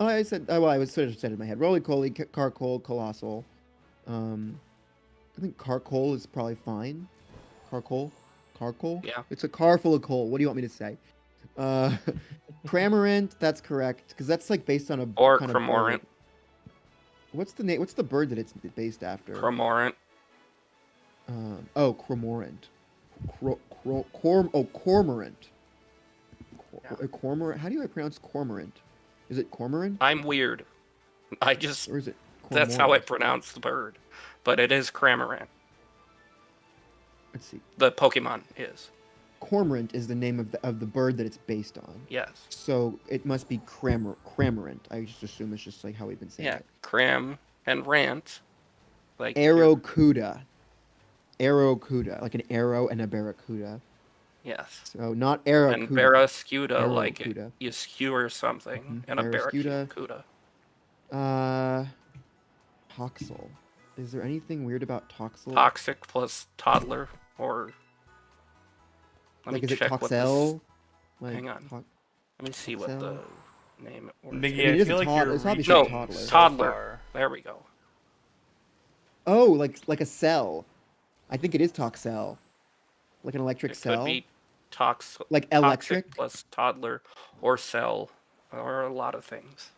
[SPEAKER 1] Oh, I said. Oh, well, I was sort of said in my head. Roly-Coly, Carkol, Colossal. I think Carkol is probably fine. Carkol.
[SPEAKER 4] Yeah.
[SPEAKER 1] It's a car full of coal. What do you want me to say? Cramorant. That's correct because that's like based on a
[SPEAKER 4] Or
[SPEAKER 1] kind
[SPEAKER 4] Cramorant.
[SPEAKER 1] What's the name? What's the bird that it's based after?
[SPEAKER 4] Cormorant.
[SPEAKER 1] Cormorant. Cormorant.
[SPEAKER 4] Yeah.
[SPEAKER 1] Cormorant. How do I pronounce cormorant? Is it cormorant?
[SPEAKER 4] I'm weird. I just
[SPEAKER 1] Or is it
[SPEAKER 4] that's how I
[SPEAKER 1] cormorant?
[SPEAKER 4] pronounce the bird, but it is Cramorant.
[SPEAKER 1] Let's see.
[SPEAKER 4] The Pokemon is.
[SPEAKER 1] Cormorant is the name of the bird that it's based on.
[SPEAKER 4] Yes.
[SPEAKER 1] So it must be Cramorant. I just assume it's just like how we've been saying
[SPEAKER 4] Yeah.
[SPEAKER 1] it.
[SPEAKER 4] Cram and rant. Like
[SPEAKER 1] Arrowcuda. Arrowcuda, like an arrow and a barracuda.
[SPEAKER 4] Yes.
[SPEAKER 1] So not arrowcuda.
[SPEAKER 4] And Barrascuda, like
[SPEAKER 1] Arrowcuda.
[SPEAKER 4] you skewer something, and a
[SPEAKER 1] Barrascuda.
[SPEAKER 4] Barracuda.
[SPEAKER 1] Toxel. Is there anything weird about Toxel?
[SPEAKER 4] Toxic plus toddler, or
[SPEAKER 1] Like, is it
[SPEAKER 4] check what this.
[SPEAKER 1] Toxel? Like,
[SPEAKER 4] Hang on. Let me see what the name.
[SPEAKER 3] Miggy,
[SPEAKER 1] I mean, it
[SPEAKER 3] I
[SPEAKER 1] is
[SPEAKER 3] feel
[SPEAKER 1] a
[SPEAKER 3] like
[SPEAKER 1] tod-
[SPEAKER 3] you're
[SPEAKER 1] it's obviously
[SPEAKER 3] reaching
[SPEAKER 1] a toddler.
[SPEAKER 3] so
[SPEAKER 4] Toddler.
[SPEAKER 3] far.
[SPEAKER 4] There we go.
[SPEAKER 1] Oh, like a cell. I think it is Toxel. Like an electric
[SPEAKER 4] It
[SPEAKER 1] cell.
[SPEAKER 4] could be toxic
[SPEAKER 1] Electric.
[SPEAKER 4] plus toddler, or cell, or a lot of things.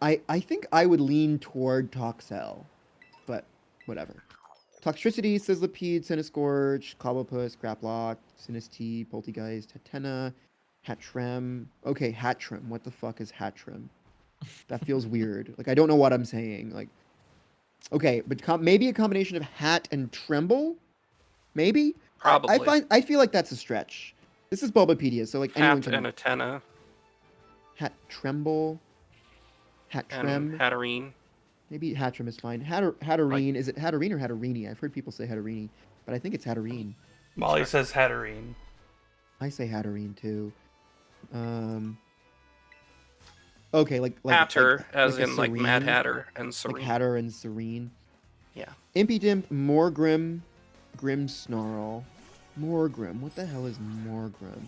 [SPEAKER 1] I think I would lean toward Toxel, but whatever. Toxtricity, Sizzlipede, Cinescorch, Cobblepus, Graplock, Sinistee, Poltegeist, Hatena, Hatrem. Okay, Hatrim. What the fuck is Hatrim? That feels weird. Like, I don't know what I'm saying. Like, okay, but maybe a combination of Hat and Tremble? Maybe?
[SPEAKER 4] Probably.
[SPEAKER 1] I feel like that's a stretch. This is Bulbapedia, so like anyone
[SPEAKER 4] Hat
[SPEAKER 1] can...
[SPEAKER 4] and Atena
[SPEAKER 1] Hat Tremble.
[SPEAKER 4] and
[SPEAKER 1] Hatrem.
[SPEAKER 4] Hatterene.
[SPEAKER 1] Maybe Hatrim is fine. Hatterene. Is it Hatterene or Hatterini? I've heard people say Hatterini, but I think it's Hatterene.
[SPEAKER 3] Molly says Hatterene.
[SPEAKER 1] I say Hatterene too. Okay, like
[SPEAKER 4] Hatter, as
[SPEAKER 1] a
[SPEAKER 4] in like Mad
[SPEAKER 1] Serene,
[SPEAKER 4] Hatter and Serene.
[SPEAKER 1] like Hatter and Serene.
[SPEAKER 4] Yeah.
[SPEAKER 1] Impidimp, Morgrim, Grimmsnarl, Morgrim. What the hell is Morgrim?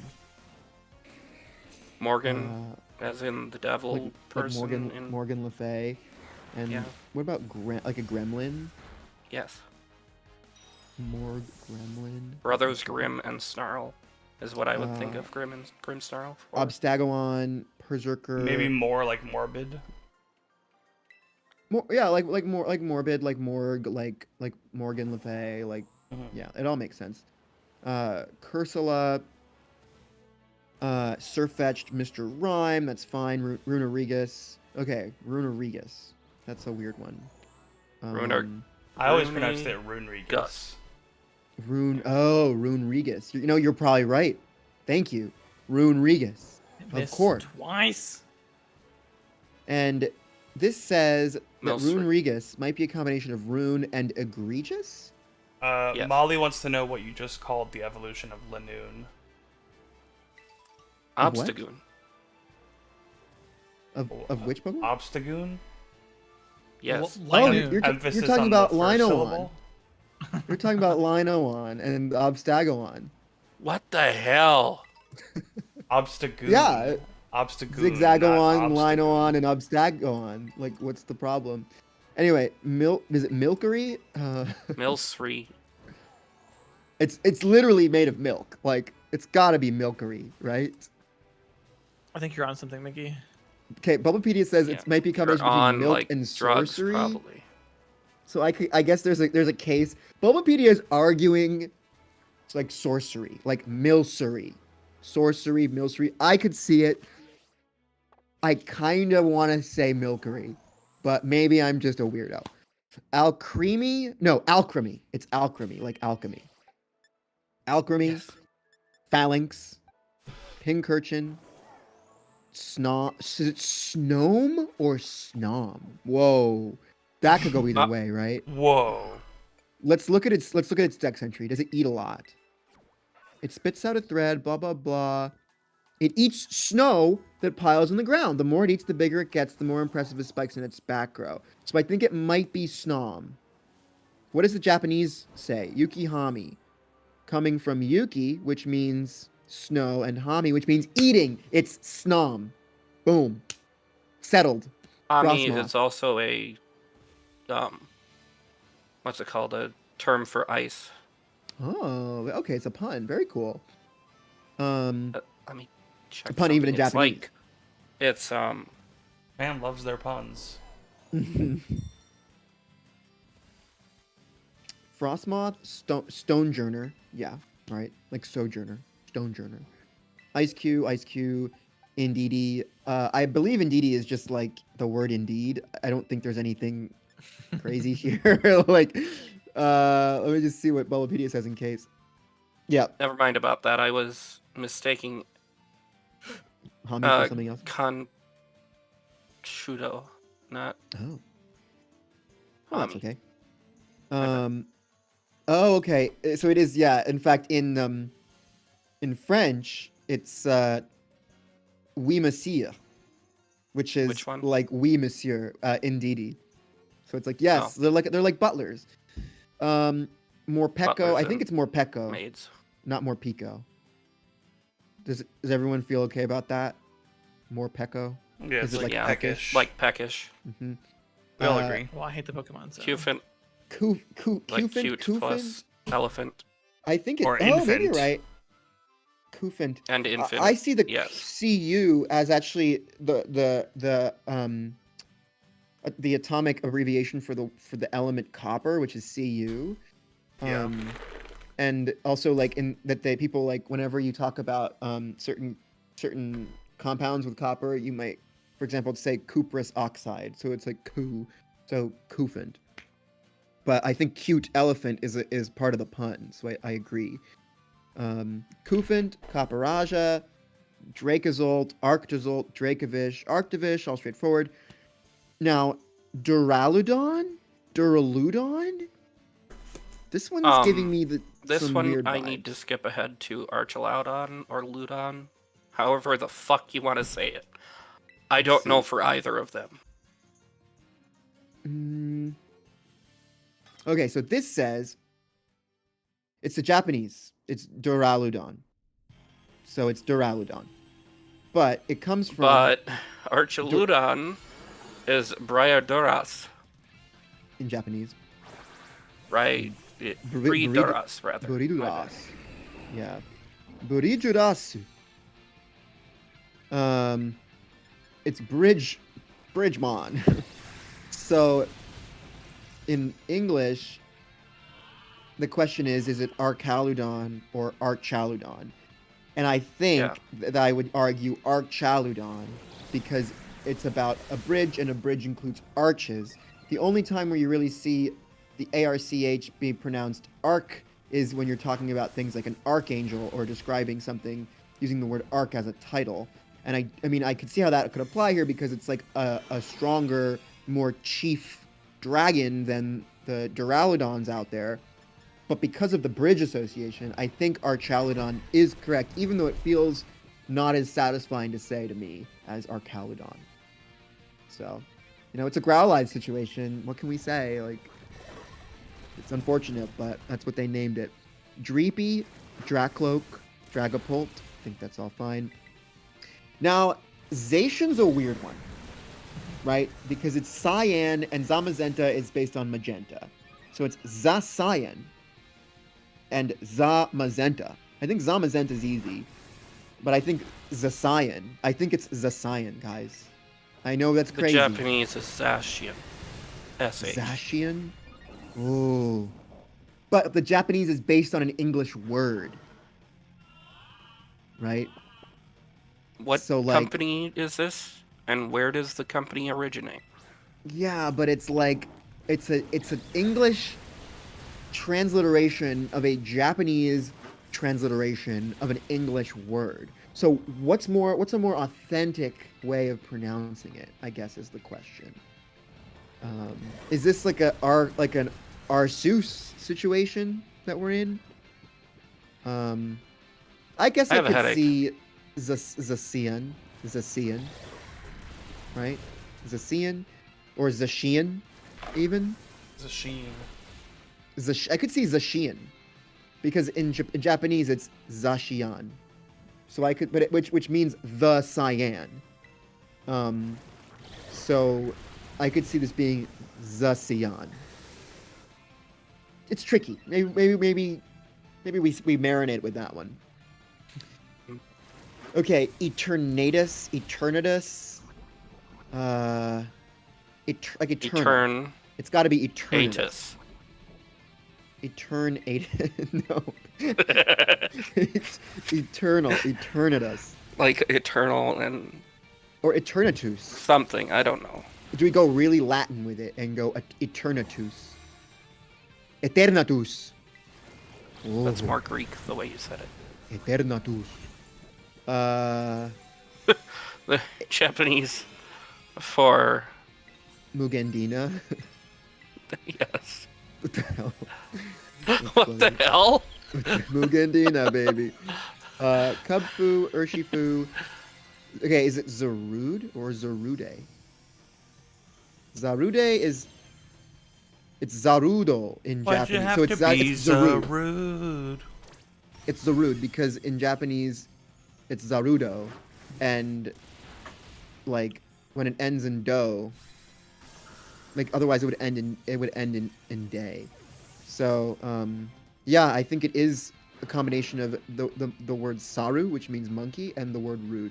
[SPEAKER 4] Morgan, as in the devil
[SPEAKER 1] Like
[SPEAKER 4] person.
[SPEAKER 1] Morgan,
[SPEAKER 4] in...
[SPEAKER 1] Morgan Le Fay. And
[SPEAKER 4] Yeah.
[SPEAKER 1] what about like a gremlin?
[SPEAKER 4] Yes.
[SPEAKER 1] Gremlin.
[SPEAKER 4] Brothers Grimm and Snarl is what I would think of Grim Snarl for.
[SPEAKER 1] Obstagoon, Berserker.
[SPEAKER 3] Maybe more like morbid.
[SPEAKER 1] Like morbid, like Morg, like Morgan Le Fay, like yeah, it all makes sense. Cursula, Surfetched, Mr. Rhyme, that's fine. Runarigus. Okay, Runarigus. That's a weird one.
[SPEAKER 3] I always
[SPEAKER 4] Rooney
[SPEAKER 3] pronounced it Runerigus.
[SPEAKER 4] Gus.
[SPEAKER 1] Runarigus. You're probably right. Thank you. Runarigus. Of course.
[SPEAKER 2] Twice.
[SPEAKER 1] And this says that
[SPEAKER 4] Milsford.
[SPEAKER 1] Runarigus might be a combination of Rune and Egregious?
[SPEAKER 4] Yes.
[SPEAKER 3] Molly wants to know what you just called the evolution of Lanoon.
[SPEAKER 1] Of what?
[SPEAKER 4] Obstagoon.
[SPEAKER 1] Of which Pokemon?
[SPEAKER 3] Obstagoon?
[SPEAKER 4] Yes.
[SPEAKER 1] Oh,
[SPEAKER 2] Linoon.
[SPEAKER 1] you're
[SPEAKER 3] Emphasis
[SPEAKER 1] talking
[SPEAKER 3] on
[SPEAKER 1] about
[SPEAKER 3] the first
[SPEAKER 1] Linoon.
[SPEAKER 3] syllable?
[SPEAKER 1] You're talking about Linoon and Obstagoon.
[SPEAKER 4] What the hell?
[SPEAKER 3] Obstagoon.
[SPEAKER 1] Yeah.
[SPEAKER 3] Obstagoon.
[SPEAKER 1] Zigzagoon,
[SPEAKER 3] not
[SPEAKER 1] Linoon, and Obstagoon. Like, what's the problem? Anyway, is it Milkery?
[SPEAKER 4] Milsfree.
[SPEAKER 1] It's literally made of milk. Like, it's gotta be Milkery, right?
[SPEAKER 2] I think you're on something, Mickey.
[SPEAKER 1] Okay, Bulbapedia says
[SPEAKER 4] Yeah.
[SPEAKER 1] it might be a
[SPEAKER 4] You're
[SPEAKER 1] combination between
[SPEAKER 4] on
[SPEAKER 1] milk
[SPEAKER 4] like
[SPEAKER 1] and
[SPEAKER 4] drugs,
[SPEAKER 1] sorcery.
[SPEAKER 4] probably.
[SPEAKER 1] So I guess there's a case. Bulbapedia is arguing it's like sorcery, like Milcery. Sorcery, Milcery. I could see it. I kind of want to say Milkery, but maybe I'm just a weirdo. Alcremie? No, Alchemy. It's Alchemy, like alchemy. Alchemy,
[SPEAKER 4] Yes.
[SPEAKER 1] Phalanx, Pincurchin, Snom. Is it Snome or Snom? Whoa. That could go either way, right?
[SPEAKER 3] Whoa.
[SPEAKER 1] Let's look at its dex entry. Does it eat a lot? It spits out a thread, blah blah blah. It eats snow that piles on the ground. The more it eats, the bigger it gets, the more impressive it spikes in its back grow. So I think it might be Snom. What does the Japanese say? Yukihami. Coming from Yuki, which means snow, and Hami, which means eating. It's Snom. Boom. Settled.
[SPEAKER 4] Ami
[SPEAKER 1] Frostmoth.
[SPEAKER 4] is also a what's it called? A term for ice.
[SPEAKER 1] Oh, okay. It's a pun. Very cool.
[SPEAKER 4] Let me check.
[SPEAKER 1] A pun even in
[SPEAKER 4] something.
[SPEAKER 1] Japanese.
[SPEAKER 4] It's
[SPEAKER 3] Man loves their puns.
[SPEAKER 1] Frostmoth, Stonejourner. Yeah, right. Like Sojourner, Stonejourner. Ice Q, Indeedee. I believe Indeedee is just like the word indeed. I don't think there's anything crazy here. Like, let me just see what Bulbapedia says in case. Yeah,
[SPEAKER 4] Never mind about that. I was mistaking
[SPEAKER 1] Hami for something else.
[SPEAKER 4] Conchudo, not
[SPEAKER 1] Oh, well, that's
[SPEAKER 4] Hami.
[SPEAKER 1] okay.
[SPEAKER 4] bad.
[SPEAKER 1] Oh, okay. So it is. Yeah. In fact, in French, it's oui monsieur, which is
[SPEAKER 4] Which one?
[SPEAKER 1] like oui monsieur, indeedy. So it's like yes,
[SPEAKER 4] Oh.
[SPEAKER 1] they're like butlers. Morpeko.
[SPEAKER 4] Butlers
[SPEAKER 1] I think
[SPEAKER 4] and
[SPEAKER 1] it's Morpeko,
[SPEAKER 4] Maids.
[SPEAKER 1] not Morpeko. Does everyone feel okay about that? Morpeko.
[SPEAKER 3] Yeah,
[SPEAKER 1] Is
[SPEAKER 3] it's
[SPEAKER 1] it
[SPEAKER 3] like
[SPEAKER 1] like
[SPEAKER 3] peckish.
[SPEAKER 4] Like peckish.
[SPEAKER 1] Mm-hmm.
[SPEAKER 3] We all agree.
[SPEAKER 2] Well, I hate the Pokemon, so.
[SPEAKER 4] Cufant, like
[SPEAKER 1] Kufant,
[SPEAKER 4] cute
[SPEAKER 1] Kufant?
[SPEAKER 4] plus elephant
[SPEAKER 1] I think it.
[SPEAKER 3] Or
[SPEAKER 1] Oh, maybe you're
[SPEAKER 3] infant.
[SPEAKER 1] right. Kufant.
[SPEAKER 4] and infant.
[SPEAKER 1] I see the
[SPEAKER 4] Yes.
[SPEAKER 1] CU as actually the atomic abbreviation for the element copper, which is Cu.
[SPEAKER 3] Yeah.
[SPEAKER 1] And also like in that they people like whenever you talk about certain compounds with copper, you might, for example, say cuprous oxide. So it's like so Kufant. But I think cute elephant is part of the pun, so I agree. Kufant, Copperaja, Dracozolt, Arctozolt, Arctovish, all straightforward. Now, Duraludon? This one's giving me
[SPEAKER 4] This
[SPEAKER 1] some
[SPEAKER 4] one
[SPEAKER 1] weird
[SPEAKER 4] I
[SPEAKER 1] vibes.
[SPEAKER 4] need to skip ahead to Archelaudon or Ludon, however the fuck you want to say it. I don't know for either of them.
[SPEAKER 1] Okay, so this says it's the Japanese. It's Duraludon. So it's Duraludon. But it comes from
[SPEAKER 4] But Archeludon is Briarduras,
[SPEAKER 1] in Japanese.
[SPEAKER 4] right? Briarduras, rather. My bad.
[SPEAKER 1] Buriduras. Yeah. Burijurasu. It's Bridgemon. So in English, the question is it Archaludon or Archaludon? And I think that I would argue Archaludon because it's about a bridge, and a bridge includes arches. The only time where you really see the ARCH be pronounced arc is when you're talking about things like an archangel or describing something using the word arc as a title. And I mean, I could see how that could apply here because it's like a stronger, more chief dragon than the Duraludons out there. But because of the bridge association, I think Archaludon is correct, even though it feels not as satisfying to say to me as Archaludon. So, it's a Growlithe situation. What can we say? Like, it's unfortunate, but that's what they named it. Dreepy, Dracloak, Dragapult. I think that's all fine. Now, Zacian's a weird one, right? Because it's cyan, and Zamazenta is based on magenta. So it's Zacian and Zamazenta. I think Zamazenta's easy, but I think Zacian. I think it's Zacian, guys. I know that's crazy.
[SPEAKER 4] The Japanese is Zacian. S-H.
[SPEAKER 1] Zacian? Ooh. But the Japanese is based on an English word. Right?
[SPEAKER 4] What
[SPEAKER 1] So, like-
[SPEAKER 4] company is this? And where does the company originate?
[SPEAKER 1] Yeah, but it's like it's an English transliteration of a Japanese transliteration of an English word. So what's a more authentic way of pronouncing it, I guess, is the question. Is this like an Arceus situation that we're in? I guess
[SPEAKER 4] I
[SPEAKER 1] I
[SPEAKER 4] have a
[SPEAKER 1] could
[SPEAKER 4] headache.
[SPEAKER 1] see Zacian, right? Zacian or Zacian, even.
[SPEAKER 3] It's a sheen.
[SPEAKER 1] I could see Zacian, because in Japanese it's Zacian. So I could, which means the cyan. So I could see this being Zacian. It's tricky. Maybe we marinate with that one. Okay, Eternatus. like eternal.
[SPEAKER 4] Etern.
[SPEAKER 1] It's got to be eternal.
[SPEAKER 4] Atus.
[SPEAKER 1] No. It's eternal. Eternitas.
[SPEAKER 4] Like eternal and
[SPEAKER 1] Or eternitus.
[SPEAKER 4] something. I don't know.
[SPEAKER 1] Do we go really Latin with it and go eternitus? Eternatus.
[SPEAKER 4] That's
[SPEAKER 1] Oh,
[SPEAKER 4] more Greek the way you said it.
[SPEAKER 1] Eternatus.
[SPEAKER 4] The Japanese for
[SPEAKER 1] Mugendina.
[SPEAKER 4] yes.
[SPEAKER 1] What the hell?
[SPEAKER 4] What the hell?
[SPEAKER 1] Mugendina, baby. Cubfu, Urshifu. Okay, is it Zarude or Zarude? Zarude is... It's Zarudo in
[SPEAKER 3] Why'd you
[SPEAKER 1] Japanese.
[SPEAKER 3] have
[SPEAKER 1] So
[SPEAKER 3] to
[SPEAKER 1] it's
[SPEAKER 3] be
[SPEAKER 1] it's
[SPEAKER 3] so
[SPEAKER 1] Zarude.
[SPEAKER 3] rude?
[SPEAKER 1] It's Zarude because in Japanese it's Zarudo, and like when it ends in do, like otherwise it would end in day. So yeah, I think it is a combination of the word saru, which means monkey, and the word rude.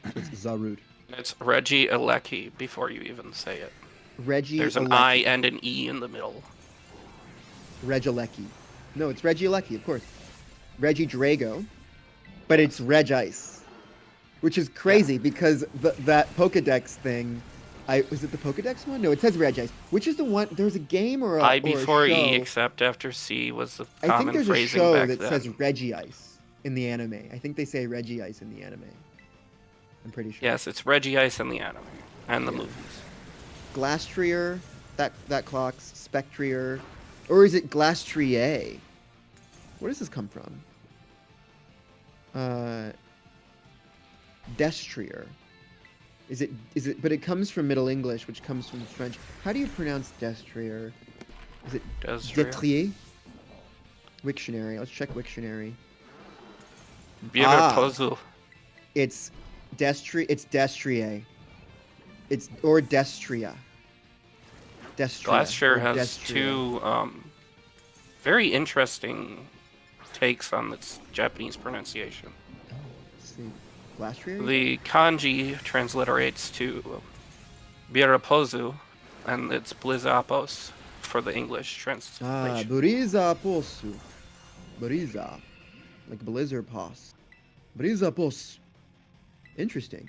[SPEAKER 1] So it's Zarude.
[SPEAKER 4] It's Reggie Aleki before you even say it.
[SPEAKER 1] Reggie.
[SPEAKER 4] There's an
[SPEAKER 1] Alecki.
[SPEAKER 4] I and an E in the middle.
[SPEAKER 1] Regilecki. No, it's Reggie Alecki, of course. Reggie Drago, but it's Regice, which is crazy because that Pokedex thing. Was it the Pokedex one? No, it says Regice. Which is the one? There's a game or a
[SPEAKER 4] I
[SPEAKER 1] or a
[SPEAKER 4] before E
[SPEAKER 1] show.
[SPEAKER 4] except after C was the
[SPEAKER 1] I think
[SPEAKER 4] common
[SPEAKER 1] there's a
[SPEAKER 4] phrasing
[SPEAKER 1] show
[SPEAKER 4] back
[SPEAKER 1] that
[SPEAKER 4] then.
[SPEAKER 1] says Regice in the anime. I think they say Regice in the anime. I'm pretty sure.
[SPEAKER 4] Yes, it's Reggie Ice in the anime and the
[SPEAKER 1] Yeah.
[SPEAKER 4] movies.
[SPEAKER 1] Glastrier, that clocks. Spectrier, or is it Glastrier? Where does this come from? Destrier. Is it? But it comes from Middle English, which comes from French. How do you pronounce Destrier? Is it
[SPEAKER 4] Destrier.
[SPEAKER 1] Detrier? Wiktionary. Let's check Wiktionary.
[SPEAKER 4] Birapozu.
[SPEAKER 1] It's Destrier. It's Destrier. It's or Destria. Destria.
[SPEAKER 4] Glastrier
[SPEAKER 1] or
[SPEAKER 4] has
[SPEAKER 1] Destria.
[SPEAKER 4] two very interesting takes on its Japanese pronunciation.
[SPEAKER 1] Let's see. Glastrier?
[SPEAKER 4] The kanji transliterates to Birapozu, and it's Blizapos for the English translation.
[SPEAKER 1] Buriza Posu. Buriza. Like Blizzard Pos. Buriza Pos. Interesting.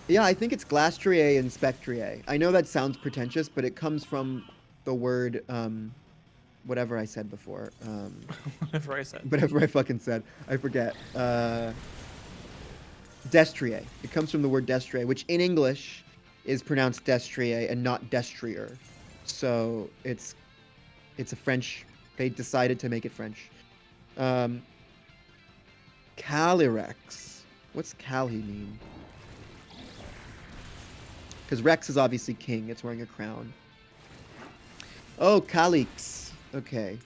[SPEAKER 1] Yeah, I think it's Glastrier and Spectrier. I know that sounds pretentious, but it comes from the word, whatever I said before.
[SPEAKER 2] Whatever I said.
[SPEAKER 1] Whatever I fucking said. I forget. Destrier. It comes from the word destrier, which in English is pronounced destrier and not destrier. So it's a French. They decided to make it French. Calyrex. What's Cali mean? Because Rex is obviously king. It's wearing a crown. Oh, Calix. Okay.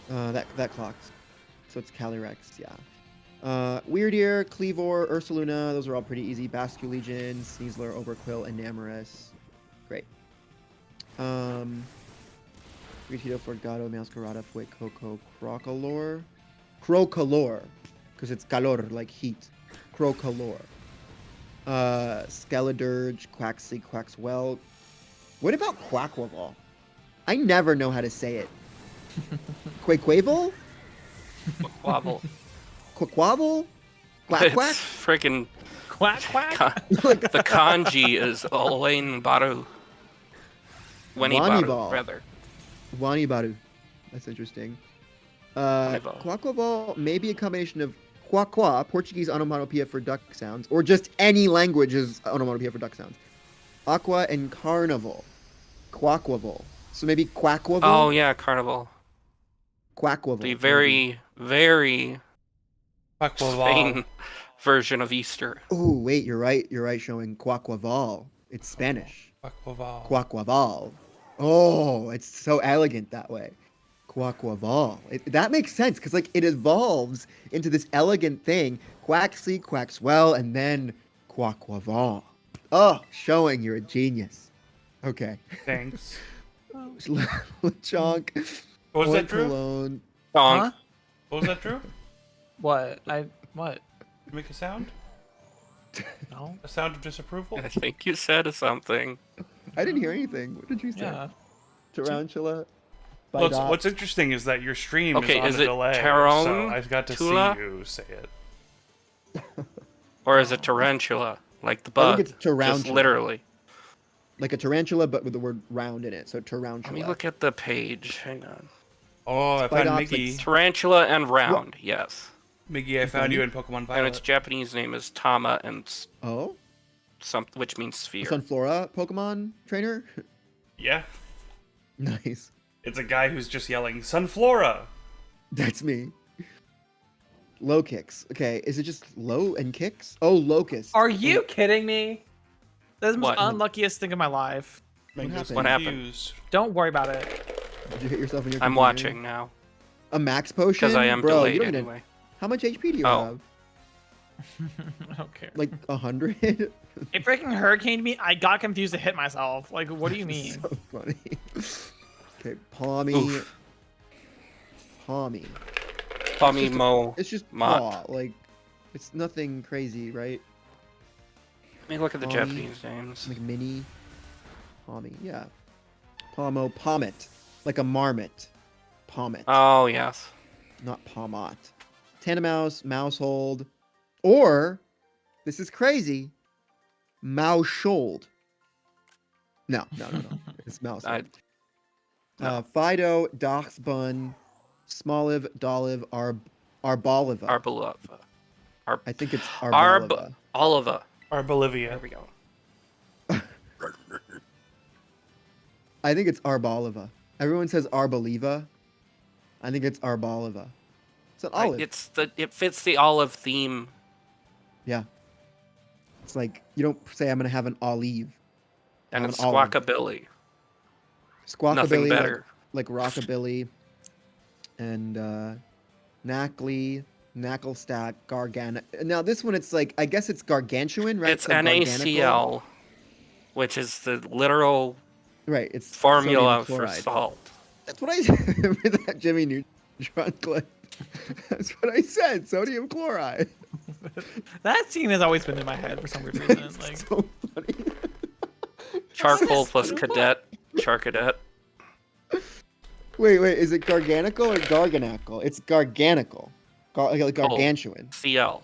[SPEAKER 1] That clocks. So it's Calyrex, yeah. Weird Ear, Cleavor, Ursaluna, those are all pretty easy. Basculegion, Sneasler, Overquill, and Namorous. Great. Ritito, Forgado, Masquerada, Fuecoco, Crocolore. Crocolore. Because it's calor, like heat. Crocolore. Skeledirge, Quaxley, Quaxwell. What about Quaquaval? I never know how to say it. Quaquaval?
[SPEAKER 4] Wobble.
[SPEAKER 1] Quaquaval? Quack quack?
[SPEAKER 4] It's freaking.
[SPEAKER 2] Quack quack.
[SPEAKER 4] The kanji is Olain Baru. Wenibaru,
[SPEAKER 1] Wanival.
[SPEAKER 4] rather.
[SPEAKER 1] Wanibaru. That's interesting.
[SPEAKER 4] Wanival.
[SPEAKER 1] Quaquaval may be a combination of Quaqua, Portuguese onomatopoeia for duck sounds, or just any language's onomatopoeia for duck sounds. Aqua and Carnival. Quaquaval. So maybe Quaquaval?
[SPEAKER 4] Oh, yeah, Carnival.
[SPEAKER 1] Quaquaval.
[SPEAKER 4] The very, very Spain version of Easter.
[SPEAKER 1] Oh, wait, you're right. You're right, showing Quaquaval. It's Spanish. Quaquaval. Oh, it's so elegant that way. Quaquaval. That makes sense, because like it evolves into this elegant thing. Quaxley, Quaxwell, and then Quaquaval. Oh, showing you're a genius. Okay.
[SPEAKER 3] Thanks.
[SPEAKER 1] Lechonk.
[SPEAKER 3] What was that, Drew?
[SPEAKER 1] Cologne.
[SPEAKER 4] Donk.
[SPEAKER 2] Huh?
[SPEAKER 3] What was that, Drew?
[SPEAKER 2] What? What?
[SPEAKER 3] Make a sound?
[SPEAKER 2] No.
[SPEAKER 3] A sound of disapproval?
[SPEAKER 4] I think you said something.
[SPEAKER 1] I didn't hear anything. What did you say?
[SPEAKER 2] Yeah.
[SPEAKER 1] Tarantula.
[SPEAKER 3] Well,
[SPEAKER 1] Bidot.
[SPEAKER 3] what's interesting is that your stream
[SPEAKER 4] Okay,
[SPEAKER 3] is on
[SPEAKER 4] is
[SPEAKER 3] a
[SPEAKER 4] it
[SPEAKER 3] delay, so
[SPEAKER 4] Taron
[SPEAKER 3] I got to
[SPEAKER 4] Tula?
[SPEAKER 3] see you say it.
[SPEAKER 4] Or is it tarantula? Like the
[SPEAKER 1] I
[SPEAKER 4] bug?
[SPEAKER 1] think it's tarantula.
[SPEAKER 4] Just literally.
[SPEAKER 1] Like a tarantula, but with the word round in it. So tarantula.
[SPEAKER 4] Let me look at the page. Hang on.
[SPEAKER 3] Oh, I
[SPEAKER 1] Spite
[SPEAKER 3] found
[SPEAKER 1] Ops, like,
[SPEAKER 3] Miggy.
[SPEAKER 4] Tarantula and round, yes.
[SPEAKER 3] Miggy, I found you in Pokemon Violet.
[SPEAKER 4] And its Japanese name is Tama and
[SPEAKER 1] Oh?
[SPEAKER 4] which means sphere.
[SPEAKER 1] Sunflora Pokemon trainer?
[SPEAKER 3] Yeah,
[SPEAKER 1] Nice.
[SPEAKER 3] it's a guy who's just yelling, Sunflora!
[SPEAKER 1] That's me. Low kicks. Okay, is it just low and kicks? Oh, locust.
[SPEAKER 2] Are you kidding me? That's the most
[SPEAKER 4] What?
[SPEAKER 2] unluckiest thing of my life.
[SPEAKER 3] Mango's
[SPEAKER 1] happened?
[SPEAKER 4] What happened?
[SPEAKER 3] confused.
[SPEAKER 2] Don't worry about it.
[SPEAKER 1] Did you hit yourself in your
[SPEAKER 4] I'm
[SPEAKER 1] computer?
[SPEAKER 4] watching now.
[SPEAKER 1] A max potion?
[SPEAKER 4] Because I am
[SPEAKER 1] Bro, you
[SPEAKER 4] delayed
[SPEAKER 1] don't even-
[SPEAKER 4] anyway.
[SPEAKER 1] How much HP do you
[SPEAKER 4] Oh.
[SPEAKER 1] have?
[SPEAKER 2] I don't care.
[SPEAKER 1] Like 100?
[SPEAKER 2] It freaking hurricaned me. I got confused to hit myself. Like, what do you mean?
[SPEAKER 1] So funny. Okay, Palmy.
[SPEAKER 4] Oof.
[SPEAKER 1] Palmy.
[SPEAKER 4] Tommy Mo.
[SPEAKER 1] It's just
[SPEAKER 4] Mott.
[SPEAKER 1] paw. Like, it's nothing crazy, right?
[SPEAKER 4] Let me look at the
[SPEAKER 1] Tommy.
[SPEAKER 4] Japanese names.
[SPEAKER 1] Like mini. Palmy, yeah. Pomo, Pommet. Like a marmot. Pommet.
[SPEAKER 4] Oh, yes.
[SPEAKER 1] Not Pomot. Tandemaus, Mousehold. Or, this is crazy, Maushold. No. It's Mousehold.
[SPEAKER 4] no.
[SPEAKER 1] Fido, Dachsbun, Smoliv, Doliv, Arboliva.
[SPEAKER 4] Arbolova.
[SPEAKER 1] I think it's Arboliva.
[SPEAKER 4] Oliva.
[SPEAKER 3] Or Bolivia.
[SPEAKER 4] There we go.
[SPEAKER 1] I think it's Arboliva. Everyone says Arboliva. I think it's Arboliva. It's an olive.
[SPEAKER 4] It fits the olive theme.
[SPEAKER 1] Yeah. It's like, you don't say I'm going to have an olive.
[SPEAKER 4] And
[SPEAKER 1] Have
[SPEAKER 4] it's
[SPEAKER 1] an olive.
[SPEAKER 4] squawkabilly.
[SPEAKER 1] Squawkabilly.
[SPEAKER 4] Nothing better.
[SPEAKER 1] Like rockabilly. And Knackly, Knacklestack, Gargano. Now this one, it's like, I guess it's gargantuan, right?
[SPEAKER 4] It's
[SPEAKER 1] So garganical.
[SPEAKER 4] NaCl, which is the literal
[SPEAKER 1] Right, it's
[SPEAKER 4] formula
[SPEAKER 1] sodium
[SPEAKER 4] for
[SPEAKER 1] chloride.
[SPEAKER 4] salt.
[SPEAKER 1] That's what I said. Remember that Jimmy Neutron clip? That's what I said. Sodium chloride.
[SPEAKER 2] That scene has always been in my head for some weird reason.
[SPEAKER 1] It's
[SPEAKER 2] Like,
[SPEAKER 1] so funny.
[SPEAKER 4] Charcoal plus cadet. Charcadet.
[SPEAKER 1] Wait. Is it garganical or garganical? It's garganical. Like gargantuan.
[SPEAKER 4] CL.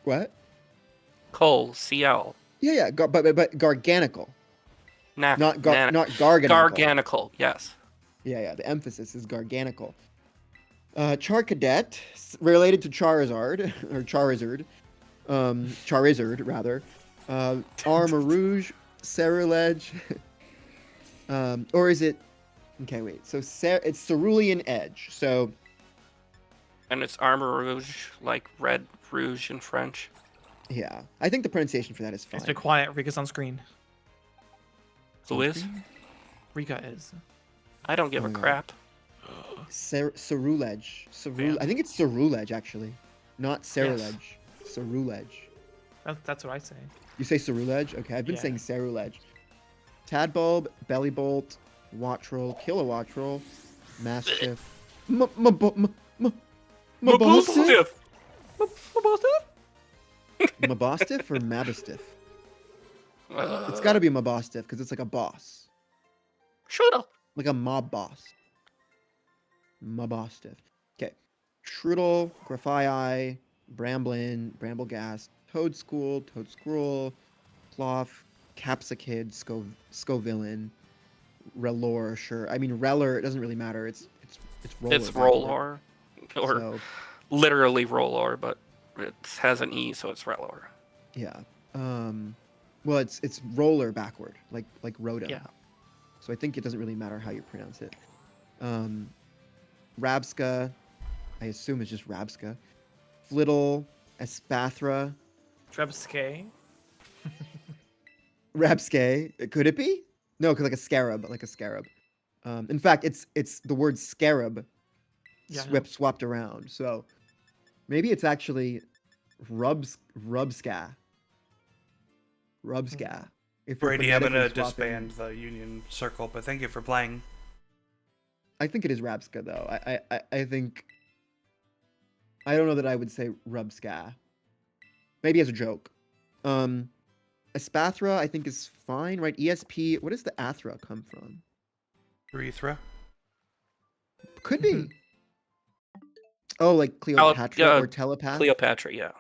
[SPEAKER 1] What?
[SPEAKER 4] Coal. CL.
[SPEAKER 1] Yeah. But garganical. Not garganical.
[SPEAKER 4] Garganical, yes.
[SPEAKER 1] Yeah. The emphasis is garganical. Charcadet, related to Charizard or Charizard, Charizard rather. Armarouge, Ceruledge, or is it? Okay, wait. So it's Cerulean Edge. So
[SPEAKER 4] And it's Armor Rouge, like red rouge in French.
[SPEAKER 1] yeah, I think the pronunciation for that is fine.
[SPEAKER 2] Stay quiet. Rika's on screen.
[SPEAKER 4] Who is?
[SPEAKER 2] Rika is.
[SPEAKER 4] I don't give
[SPEAKER 1] Oh
[SPEAKER 4] a
[SPEAKER 1] my God.
[SPEAKER 4] crap.
[SPEAKER 1] Ceruledge.
[SPEAKER 2] Yeah.
[SPEAKER 1] I think it's Ceruledge actually, not Ceruledge. Ceruledge.
[SPEAKER 2] That's what I say.
[SPEAKER 1] You say Ceruledge? Okay, I've been
[SPEAKER 2] Yeah.
[SPEAKER 1] saying Ceruledge. Tadbulb, Bellybolt, Wattrel, Kilowattrel, Mastiff, Mabosstiff, Mabosstiff or Mabistiff? It's got to be Mabosstiff because it's like a boss,
[SPEAKER 4] Shut up.
[SPEAKER 1] like a mob boss. Mabosstiff. Okay, Trudel, Grafii, Bramblin, Bramblegast, Toadschool, Toadscruel, Cloth, Capsicid, Scovillain, Relor, sure. I mean Reller, it doesn't really matter. It's Roller.
[SPEAKER 4] It's Rollor. Or
[SPEAKER 1] So,
[SPEAKER 4] literally Rollor, but it has an E, so it's Relor.
[SPEAKER 1] yeah. Well, it's Roller backward, like Rhoda.
[SPEAKER 4] Yeah.
[SPEAKER 1] So I think it doesn't really matter how you pronounce it. Rabska, I assume it's just Rabska. Flittle, Espathra,
[SPEAKER 2] Trebske.
[SPEAKER 1] Rabske. Could it be? No, because like a scarab. In fact, it's the word scarab
[SPEAKER 2] Yeah, I know.
[SPEAKER 1] swapped around. So maybe it's actually Rubska. If we're
[SPEAKER 3] Brady, I'm gonna
[SPEAKER 1] phonetically swapping-
[SPEAKER 3] disband the Union Circle, but thank you for playing.
[SPEAKER 1] I think it is Rabska though. I think I don't know that I would say Rubska. maybe as a joke. Espathra, I think, is fine, right? ESP, what does the Athra come from?
[SPEAKER 3] Urethra.
[SPEAKER 1] Could be. Oh, like Cleopatra
[SPEAKER 4] yeah,
[SPEAKER 1] or telepath?
[SPEAKER 4] Cleopatra, yeah.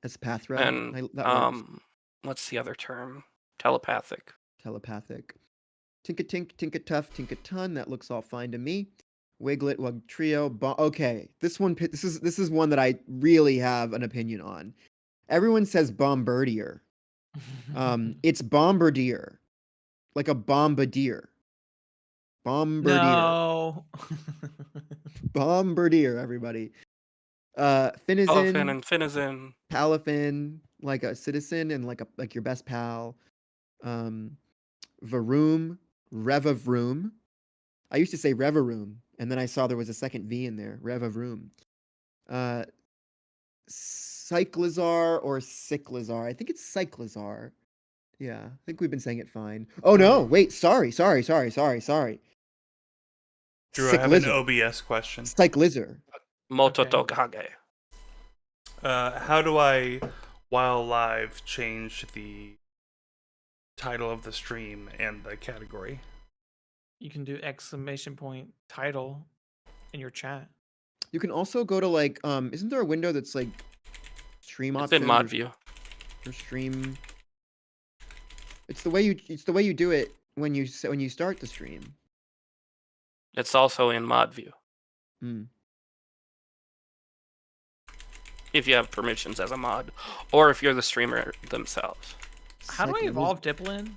[SPEAKER 1] Espathra.
[SPEAKER 4] And
[SPEAKER 1] That works.
[SPEAKER 4] what's the other term? Telepathic.
[SPEAKER 1] Telepathic. Tinka-tink, tinka-tuff, tinka-ton. That looks all fine to me. Wiglet, Wug Trio. Okay, this is one that I really have an opinion on. Everyone says Bombardier. It's Bombardier, like a bombardier. Bombardier.
[SPEAKER 2] No.
[SPEAKER 1] Bombardier, everybody.
[SPEAKER 4] Elephant
[SPEAKER 1] Finizen,
[SPEAKER 4] and Finizen.
[SPEAKER 1] Palafin, like a citizen and like your best pal. Varoom, Revavroom. I used to say Revaroom, and then I saw there was a second V in there. Revavroom. Cyclizar or Cyclizar. I think it's Cyclizar. Yeah, I think we've been saying it fine. Oh no, wait, sorry.
[SPEAKER 3] Drew, I have an OBS question.
[SPEAKER 1] Cyclizar.
[SPEAKER 4] Mototokage.
[SPEAKER 3] How do I, while live, change the title of the stream and the category?
[SPEAKER 2] You can do ! title in your chat.
[SPEAKER 1] You can also go to like isn't there a window that's like stream
[SPEAKER 4] It's
[SPEAKER 1] options
[SPEAKER 4] in mod view.
[SPEAKER 1] or stream? It's the way you do it when you start the stream.
[SPEAKER 4] It's also in mod view.
[SPEAKER 1] Hmm.
[SPEAKER 4] If you have permissions as a mod, or if you're the streamer themselves.
[SPEAKER 2] How do I evolve Diplin?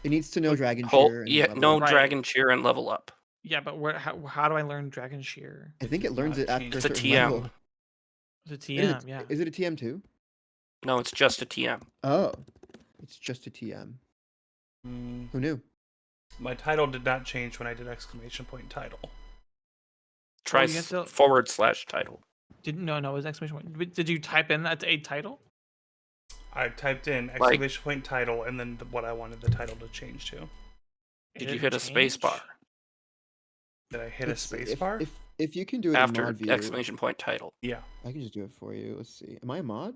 [SPEAKER 1] It needs to know Dragon Cheer. And level
[SPEAKER 4] no
[SPEAKER 1] up.
[SPEAKER 2] Right.
[SPEAKER 4] Dragon Cheer and level up.
[SPEAKER 2] Yeah, but how do I learn Dragon Shear?
[SPEAKER 1] I think it learns it after
[SPEAKER 4] It's
[SPEAKER 1] a
[SPEAKER 4] a
[SPEAKER 1] certain
[SPEAKER 4] TM.
[SPEAKER 1] level.
[SPEAKER 2] It's a TM, yeah.
[SPEAKER 1] Is it a TM too?
[SPEAKER 4] No, it's just a TM.
[SPEAKER 1] Oh, it's just a TM. Who knew?
[SPEAKER 3] My title did not change when I did ! Title.
[SPEAKER 4] Try
[SPEAKER 2] you have to-
[SPEAKER 4] / title.
[SPEAKER 2] No, it was exclamation point. Did you type in that's a title?
[SPEAKER 3] I typed in ! Title and then what I wanted the title to change to.
[SPEAKER 4] Did you hit a space bar?
[SPEAKER 3] Did I hit a space bar?
[SPEAKER 1] If you can do it
[SPEAKER 4] After
[SPEAKER 1] in mod view, !
[SPEAKER 4] title.
[SPEAKER 3] Yeah.
[SPEAKER 1] I can just do it for you. Let's see. Am I a mod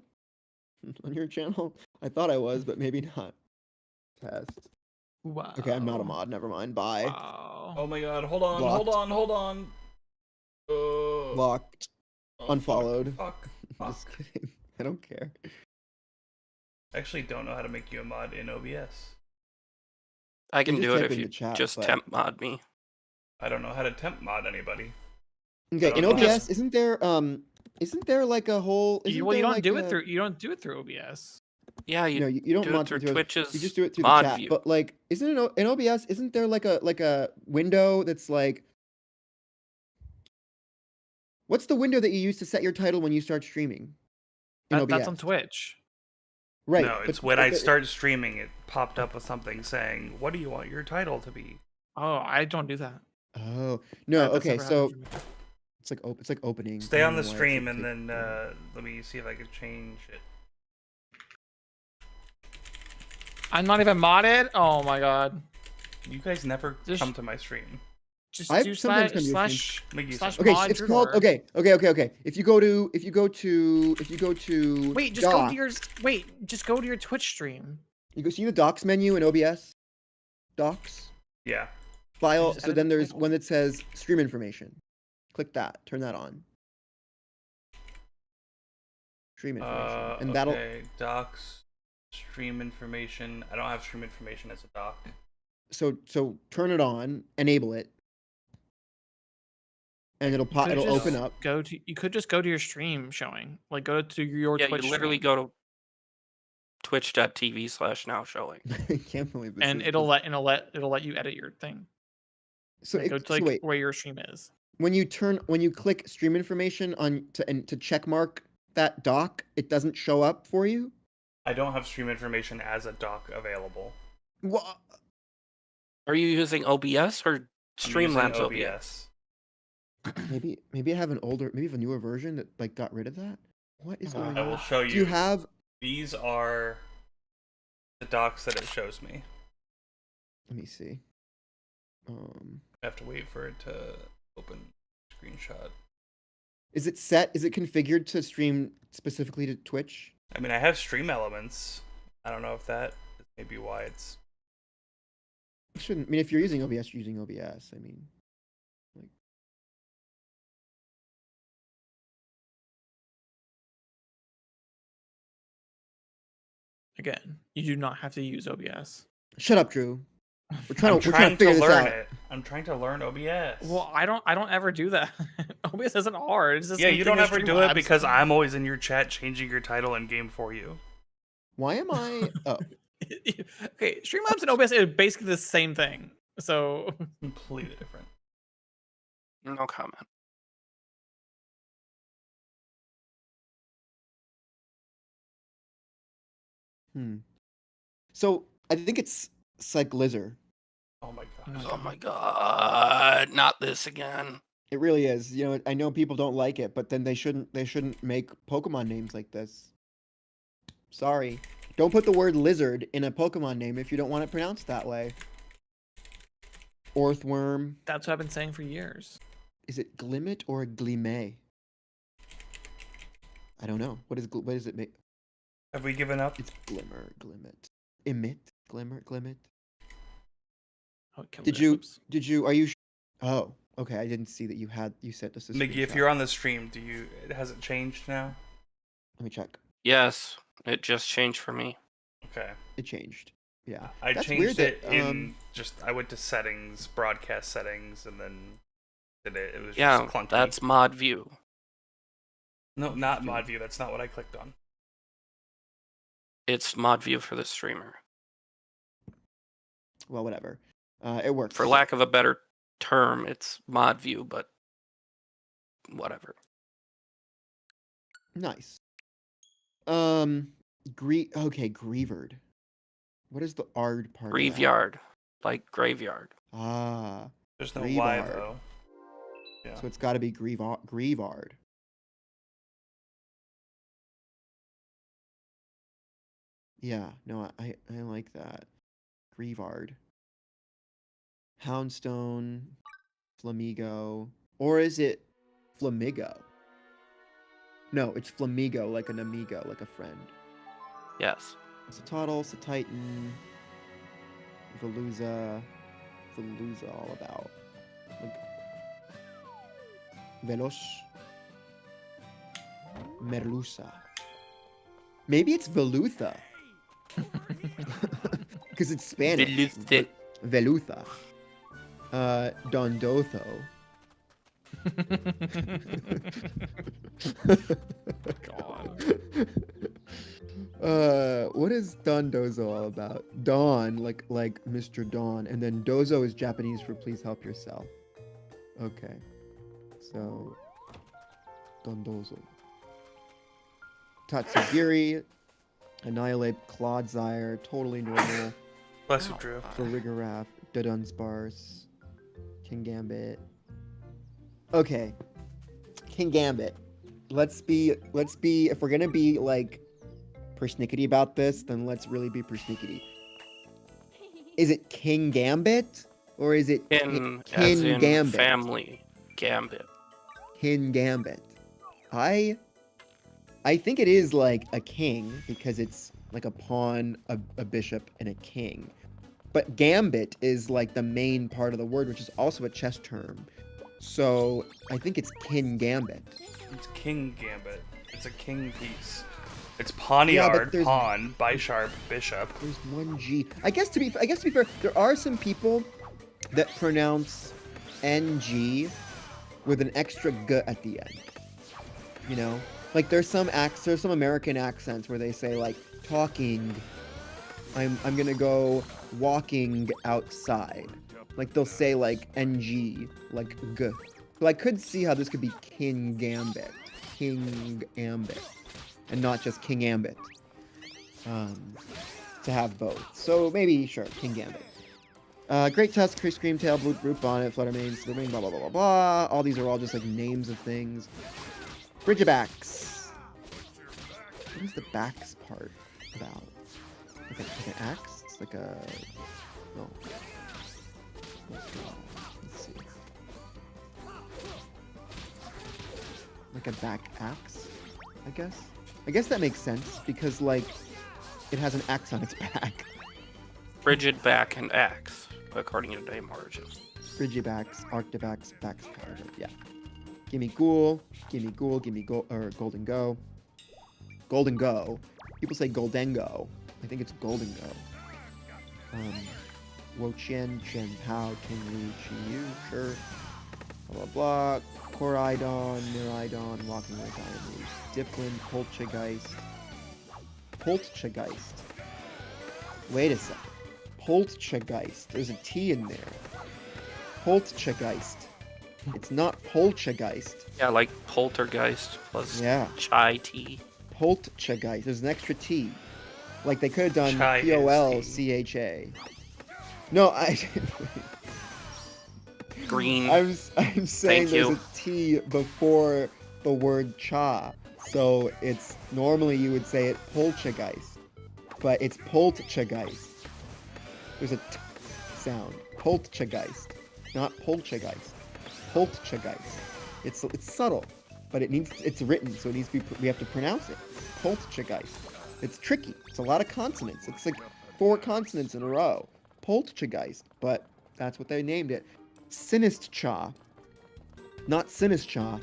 [SPEAKER 1] on your channel? I thought I was, but maybe not. Test.
[SPEAKER 2] Wow.
[SPEAKER 1] Okay, I'm not a mod. Never mind. Bye.
[SPEAKER 2] Wow.
[SPEAKER 3] Oh my god, hold on.
[SPEAKER 1] Blocked. Unfollowed.
[SPEAKER 3] Fuck.
[SPEAKER 1] Just kidding. I don't care.
[SPEAKER 3] I actually don't know how to make you a mod in OBS.
[SPEAKER 4] I can
[SPEAKER 1] just
[SPEAKER 4] do it
[SPEAKER 1] type
[SPEAKER 4] if
[SPEAKER 1] in
[SPEAKER 4] you
[SPEAKER 1] the chat,
[SPEAKER 4] just
[SPEAKER 1] but-
[SPEAKER 4] temp mod me.
[SPEAKER 3] I don't know how to temp mod anybody.
[SPEAKER 1] Okay, in
[SPEAKER 3] don't know.
[SPEAKER 1] OBS, isn't there like a whole?
[SPEAKER 2] You don't do it through OBS.
[SPEAKER 4] Yeah, you,
[SPEAKER 1] No, you don't
[SPEAKER 4] do
[SPEAKER 1] mod
[SPEAKER 4] it through
[SPEAKER 1] through
[SPEAKER 4] Twitch's
[SPEAKER 1] You just do it through the
[SPEAKER 4] mod
[SPEAKER 1] chat.
[SPEAKER 4] view.
[SPEAKER 1] But like, isn't it in OBS? Isn't there like a window that's like? What's the window that you use to set your title when you start streaming? In OBS.
[SPEAKER 2] That's on Twitch.
[SPEAKER 1] Right.
[SPEAKER 3] No, it's when I start streaming, it popped up with something saying, "What do you want your title to be?"
[SPEAKER 2] Oh, I don't do that.
[SPEAKER 1] Oh no.
[SPEAKER 2] That's
[SPEAKER 1] Okay,
[SPEAKER 2] never
[SPEAKER 1] so
[SPEAKER 2] happened to me.
[SPEAKER 1] it's like opening.
[SPEAKER 3] Stay
[SPEAKER 1] I
[SPEAKER 3] on
[SPEAKER 1] don't
[SPEAKER 3] the
[SPEAKER 1] know why
[SPEAKER 3] stream
[SPEAKER 1] it's
[SPEAKER 3] and
[SPEAKER 1] like
[SPEAKER 3] then let me see if I can change it.
[SPEAKER 2] I'm not even modded. Oh my god.
[SPEAKER 3] You guys never
[SPEAKER 2] Just-
[SPEAKER 3] come to my stream.
[SPEAKER 2] Just
[SPEAKER 1] I've
[SPEAKER 2] do
[SPEAKER 1] sometimes
[SPEAKER 2] slash
[SPEAKER 1] come to your
[SPEAKER 2] slash
[SPEAKER 3] Make you
[SPEAKER 2] slash
[SPEAKER 1] Okay,
[SPEAKER 2] mod
[SPEAKER 1] it's
[SPEAKER 2] your
[SPEAKER 1] called
[SPEAKER 2] door.
[SPEAKER 1] okay. If you go to
[SPEAKER 2] Wait, just
[SPEAKER 1] doc,
[SPEAKER 2] just go to your Twitch stream.
[SPEAKER 1] you go see the docs menu in OBS. Docs
[SPEAKER 3] Yeah.
[SPEAKER 1] file.
[SPEAKER 2] Just
[SPEAKER 1] So
[SPEAKER 2] edit
[SPEAKER 1] then
[SPEAKER 2] the
[SPEAKER 1] there's
[SPEAKER 2] title.
[SPEAKER 1] one that says stream information. Click that. Turn that on. Stream information, and that'll.
[SPEAKER 3] Okay. Docs, stream information. I don't have stream information as a doc.
[SPEAKER 1] So turn it on. Enable it. And it'll pop.
[SPEAKER 2] Could
[SPEAKER 1] It'll
[SPEAKER 2] just
[SPEAKER 1] open up.
[SPEAKER 2] You could just go to your stream showing. Like go to your
[SPEAKER 4] Yeah,
[SPEAKER 2] Twitch
[SPEAKER 4] you literally
[SPEAKER 2] stream,
[SPEAKER 4] go to twitch.tv/now showing.
[SPEAKER 1] I can't believe this.
[SPEAKER 2] and it'll let you edit your thing.
[SPEAKER 1] So,
[SPEAKER 2] Like, go to like
[SPEAKER 1] wait.
[SPEAKER 2] where your stream is.
[SPEAKER 1] When you click stream information on to check mark that doc, it doesn't show up for you.
[SPEAKER 3] I don't have stream information as a doc available.
[SPEAKER 1] What?
[SPEAKER 4] Are you using OBS or
[SPEAKER 3] I'm
[SPEAKER 4] Streamlabs
[SPEAKER 3] using
[SPEAKER 4] OBS?
[SPEAKER 1] Maybe I have maybe a newer version that like got rid of that. What is going
[SPEAKER 3] I will
[SPEAKER 1] on?
[SPEAKER 3] show
[SPEAKER 1] Do you
[SPEAKER 3] you.
[SPEAKER 1] have?
[SPEAKER 3] These are the docs that it shows me.
[SPEAKER 1] Let me see.
[SPEAKER 3] I have to wait for it to open screenshot.
[SPEAKER 1] Is it set? Is it configured to stream specifically to Twitch?
[SPEAKER 3] I mean, I have stream elements. I don't know if that is maybe why it's.
[SPEAKER 1] It shouldn't. I mean, if you're using OBS, you're using OBS. I mean, like.
[SPEAKER 2] Again, you do not have to use OBS.
[SPEAKER 1] Shut up, Drew. We're trying
[SPEAKER 3] I'm
[SPEAKER 1] to
[SPEAKER 3] trying
[SPEAKER 1] figure
[SPEAKER 3] to
[SPEAKER 1] this
[SPEAKER 3] learn
[SPEAKER 1] out.
[SPEAKER 3] it. I'm trying to learn OBS.
[SPEAKER 2] Well, I don't ever do that. OBS isn't hard. It's just
[SPEAKER 3] Yeah, you
[SPEAKER 2] something
[SPEAKER 3] don't
[SPEAKER 2] in
[SPEAKER 3] ever do it
[SPEAKER 2] Streamlabs.
[SPEAKER 3] because I'm always in your chat changing your title in game for you.
[SPEAKER 1] Why am I? Oh,
[SPEAKER 2] Okay, Streamlabs and OBS are basically the same thing. So
[SPEAKER 3] Completely different.
[SPEAKER 4] No comment.
[SPEAKER 1] so I think it's Cyclizzer.
[SPEAKER 3] Oh my gosh.
[SPEAKER 4] Oh my god, not this again.
[SPEAKER 1] It really is. You know, I know people don't like it, but then they shouldn't make Pokemon names like this. Sorry. Don't put the word lizard in a Pokemon name if you don't want it pronounced that way. Orthworm.
[SPEAKER 2] that's what I've been saying for years.
[SPEAKER 1] Is it Glimmet or Glimmet? I don't know. What does it make?
[SPEAKER 3] Have we given up?
[SPEAKER 1] It's Glimmer, Glimmet. Emit, Glimmer, Glimmet.
[SPEAKER 2] Oh, it killed
[SPEAKER 1] Did
[SPEAKER 2] it.
[SPEAKER 1] you
[SPEAKER 2] Oops.
[SPEAKER 1] are you Oh, okay. I didn't see that you sent us a
[SPEAKER 3] Miggy, if
[SPEAKER 1] screenshot.
[SPEAKER 3] you're on the stream, has it changed now?
[SPEAKER 1] Let me check.
[SPEAKER 4] Yes, it just changed for me.
[SPEAKER 3] Okay.
[SPEAKER 1] It changed. Yeah.
[SPEAKER 3] I
[SPEAKER 1] That's
[SPEAKER 3] changed
[SPEAKER 1] weird
[SPEAKER 3] it
[SPEAKER 1] that,
[SPEAKER 3] in I went to settings, broadcast settings, and then did it. It was
[SPEAKER 4] Yeah,
[SPEAKER 3] just clunky.
[SPEAKER 4] that's mod view.
[SPEAKER 3] No, not mod view. That's not what I clicked on.
[SPEAKER 4] It's mod view for the streamer.
[SPEAKER 1] Well, whatever. It works.
[SPEAKER 4] For lack of a better term, it's mod view, but whatever.
[SPEAKER 1] Nice. Grievered. What is the ard part? Of that?
[SPEAKER 4] Graveyard, like graveyard.
[SPEAKER 1] Ah,
[SPEAKER 3] There's no Y
[SPEAKER 1] Grievard.
[SPEAKER 3] though. Yeah.
[SPEAKER 1] so it's got to be Grievard. Yeah, no, I like that. Grievard. Houndstone, Flamigo, or is it Flamigo? No, it's Flamigo, like an amigo, like a friend.
[SPEAKER 4] Yes.
[SPEAKER 1] Satotl, Satitan, Veluza all about. Like, Veloz, Merluza. Maybe it's Velutha. Because it's Spanish.
[SPEAKER 4] Velutha.
[SPEAKER 1] Velutha. Dondotho.
[SPEAKER 2] God.
[SPEAKER 1] What is Dondozo all about? Don, like Mr. Don, and then Dozo is Japanese for please help yourself. Okay. So Dondozo. Tatsugiri, Annihilate, Clodsire, totally normal.
[SPEAKER 3] Bless you, Drew.
[SPEAKER 1] Farigiraf, Dudunsparce, King Gambit. Okay. King Gambit. Let's be if we're gonna be like persnickety about this, then let's really be persnickety. Is it King Gambit? Or is it
[SPEAKER 4] In
[SPEAKER 1] Kin
[SPEAKER 4] as in
[SPEAKER 1] Gambit?
[SPEAKER 4] family Gambit.
[SPEAKER 1] Kin Gambit. I think it is like a king because it's like a pawn, a bishop, and a king. But gambit is like the main part of the word, which is also a chess term. So I think it's Kin Gambit.
[SPEAKER 3] It's King Gambit. It's a king piece. It's Poniard,
[SPEAKER 1] there's-
[SPEAKER 3] pawn, Bisharp, bishop.
[SPEAKER 1] There's one G. I guess to be fair, there are some people that pronounce NG with an extra G at the end. You know? Like there's some American accents where they say like talking. I'm gonna go walking outside. Like they'll say like NG, like G. So I could see how this could be King Gambit. King Gambit. And not just King Ambit. To have both. So maybe, sure, King Gambit. Great Tusk, Screamtail, Brute Bonnet, Fluttermane, Slithering, blah, blah, blah, blah, blah. All these are all just like names of things. Frigibax. What is the backs part about? Like an axe? It's like a... No. Let's see. like a back axe, I guess. I guess that makes sense because like it has an axe on its back.
[SPEAKER 4] Frigid back and axe, according to name origin.
[SPEAKER 1] Frigibax, Arctibax, Bax powder. Yeah. Gimme ghoul, gimme ghoul, gimme gold or golden go. Golden go. People say goldengo. I think it's golden go. Wo Qian, Chen Pao, King Li, Qi Yu, sure. Blah blah blah. Coridon, Miridon, Walking Red Diamonds, Diplin, Poltergeist. Poltergeist. Wait a second. Poltergeist. There's a T in there. Poltergeist. It's not poltergeist.
[SPEAKER 4] Yeah, like poltergeist plus
[SPEAKER 1] Yeah.
[SPEAKER 4] chai tea.
[SPEAKER 1] Poltergeist. There's an extra T. Like they could have done
[SPEAKER 3] Chai is
[SPEAKER 1] Polcha. No,
[SPEAKER 4] Green.
[SPEAKER 1] I'm saying
[SPEAKER 4] Thank
[SPEAKER 1] there's
[SPEAKER 4] you.
[SPEAKER 1] a T before the word cha. So it's normally you would say it poltergeist, but it's poltergeist. There's a T sound. Poltergeist, not poltergeist. Poltergeist. It's subtle, but it's written, so it needs to be. We have to pronounce it. Poltergeist. It's tricky. It's a lot of consonants. It's like 4 consonants in a row. Poltergeist, but that's what they named it. Sinistcha. Not Sinistcha.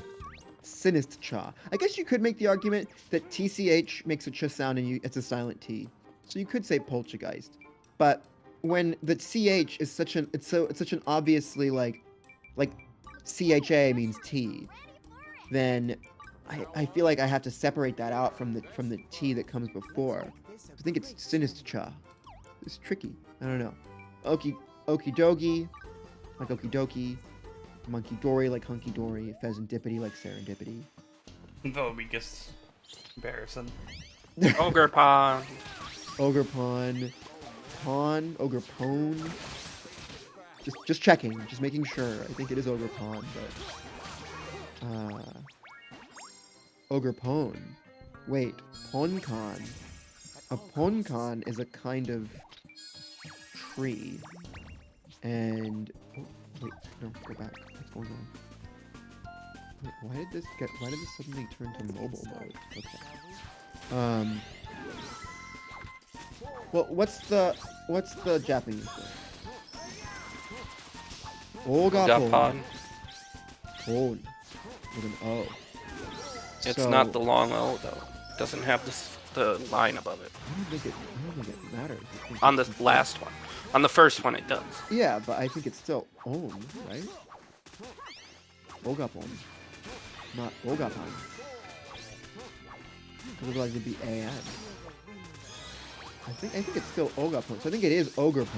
[SPEAKER 1] Sinistcha. I guess you could make the argument that TCH makes a ch sound and it's a silent T. So you could say poltergeist. But when the CH is such an obviously like CHA means T, then I feel like I have to separate that out from the T that comes before. I think it's Sinistcha. It's tricky. I don't know. Okie dokie, like okie dokie. Monkey dory like hunky dory. Pheasantipity like serendipity.
[SPEAKER 3] The weakest comparison.
[SPEAKER 4] Ogre pond.
[SPEAKER 1] Ogre pawn. Pawn. Ogre pone. Just checking. Just making sure. I think it is ogre pawn, but ogre pone. Wait, poncon. A poncon is a kind of tree. And oh, wait, no, go back. What's going on? Wait, why did this suddenly turn to mobile mode? Okay. Well, what's the Japanese word? Ogapon.
[SPEAKER 4] Gapon.
[SPEAKER 1] Pon. With an O.
[SPEAKER 4] It's
[SPEAKER 1] So-
[SPEAKER 4] not the long O though. It doesn't have the line above it.
[SPEAKER 1] I don't think it matters. I think
[SPEAKER 4] On the
[SPEAKER 1] it's-
[SPEAKER 4] last one. On the first one, it does.
[SPEAKER 1] Yeah, but I think it's still on, right? Ogapon. Not Ogapon. Otherwise it'd be AN. I think it's still Ogapon. So I think it is Ogrepon.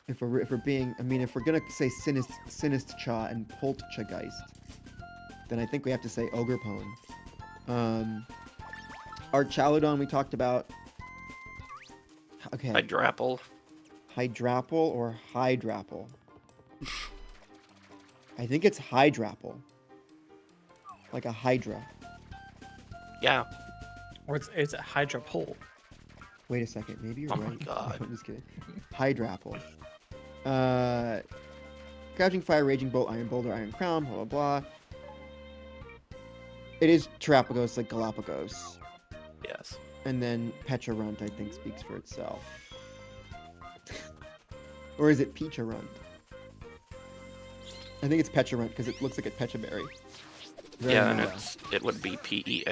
[SPEAKER 1] If we're being, I mean, if we're gonna say Sinistcha and Poltergeist, then I think we have to say Ogrepon. Our Chaludon we talked about. Okay.
[SPEAKER 4] Hydrapple.
[SPEAKER 1] Hydrapple or Hydrapple? I think it's Hydrapple. Like a Hydra.
[SPEAKER 4] Yeah.
[SPEAKER 2] Or it's a Hydra pole.
[SPEAKER 1] Wait a second, maybe you're
[SPEAKER 4] Oh my
[SPEAKER 1] right.
[SPEAKER 4] God.
[SPEAKER 1] I'm just kidding. Hydrapple. Crouching Fire, Raging Bolt, Iron Boulder, Iron Crown, blah blah blah. It is Terapagos like Galapagos.
[SPEAKER 4] Yes.
[SPEAKER 1] And then Pecharunt, I think, speaks for itself. Or is it Pecharunt? I think it's Pecharunt because it looks like a Pechaberry. Very
[SPEAKER 4] Yeah, and
[SPEAKER 1] mellow.
[SPEAKER 4] it would be PEACH.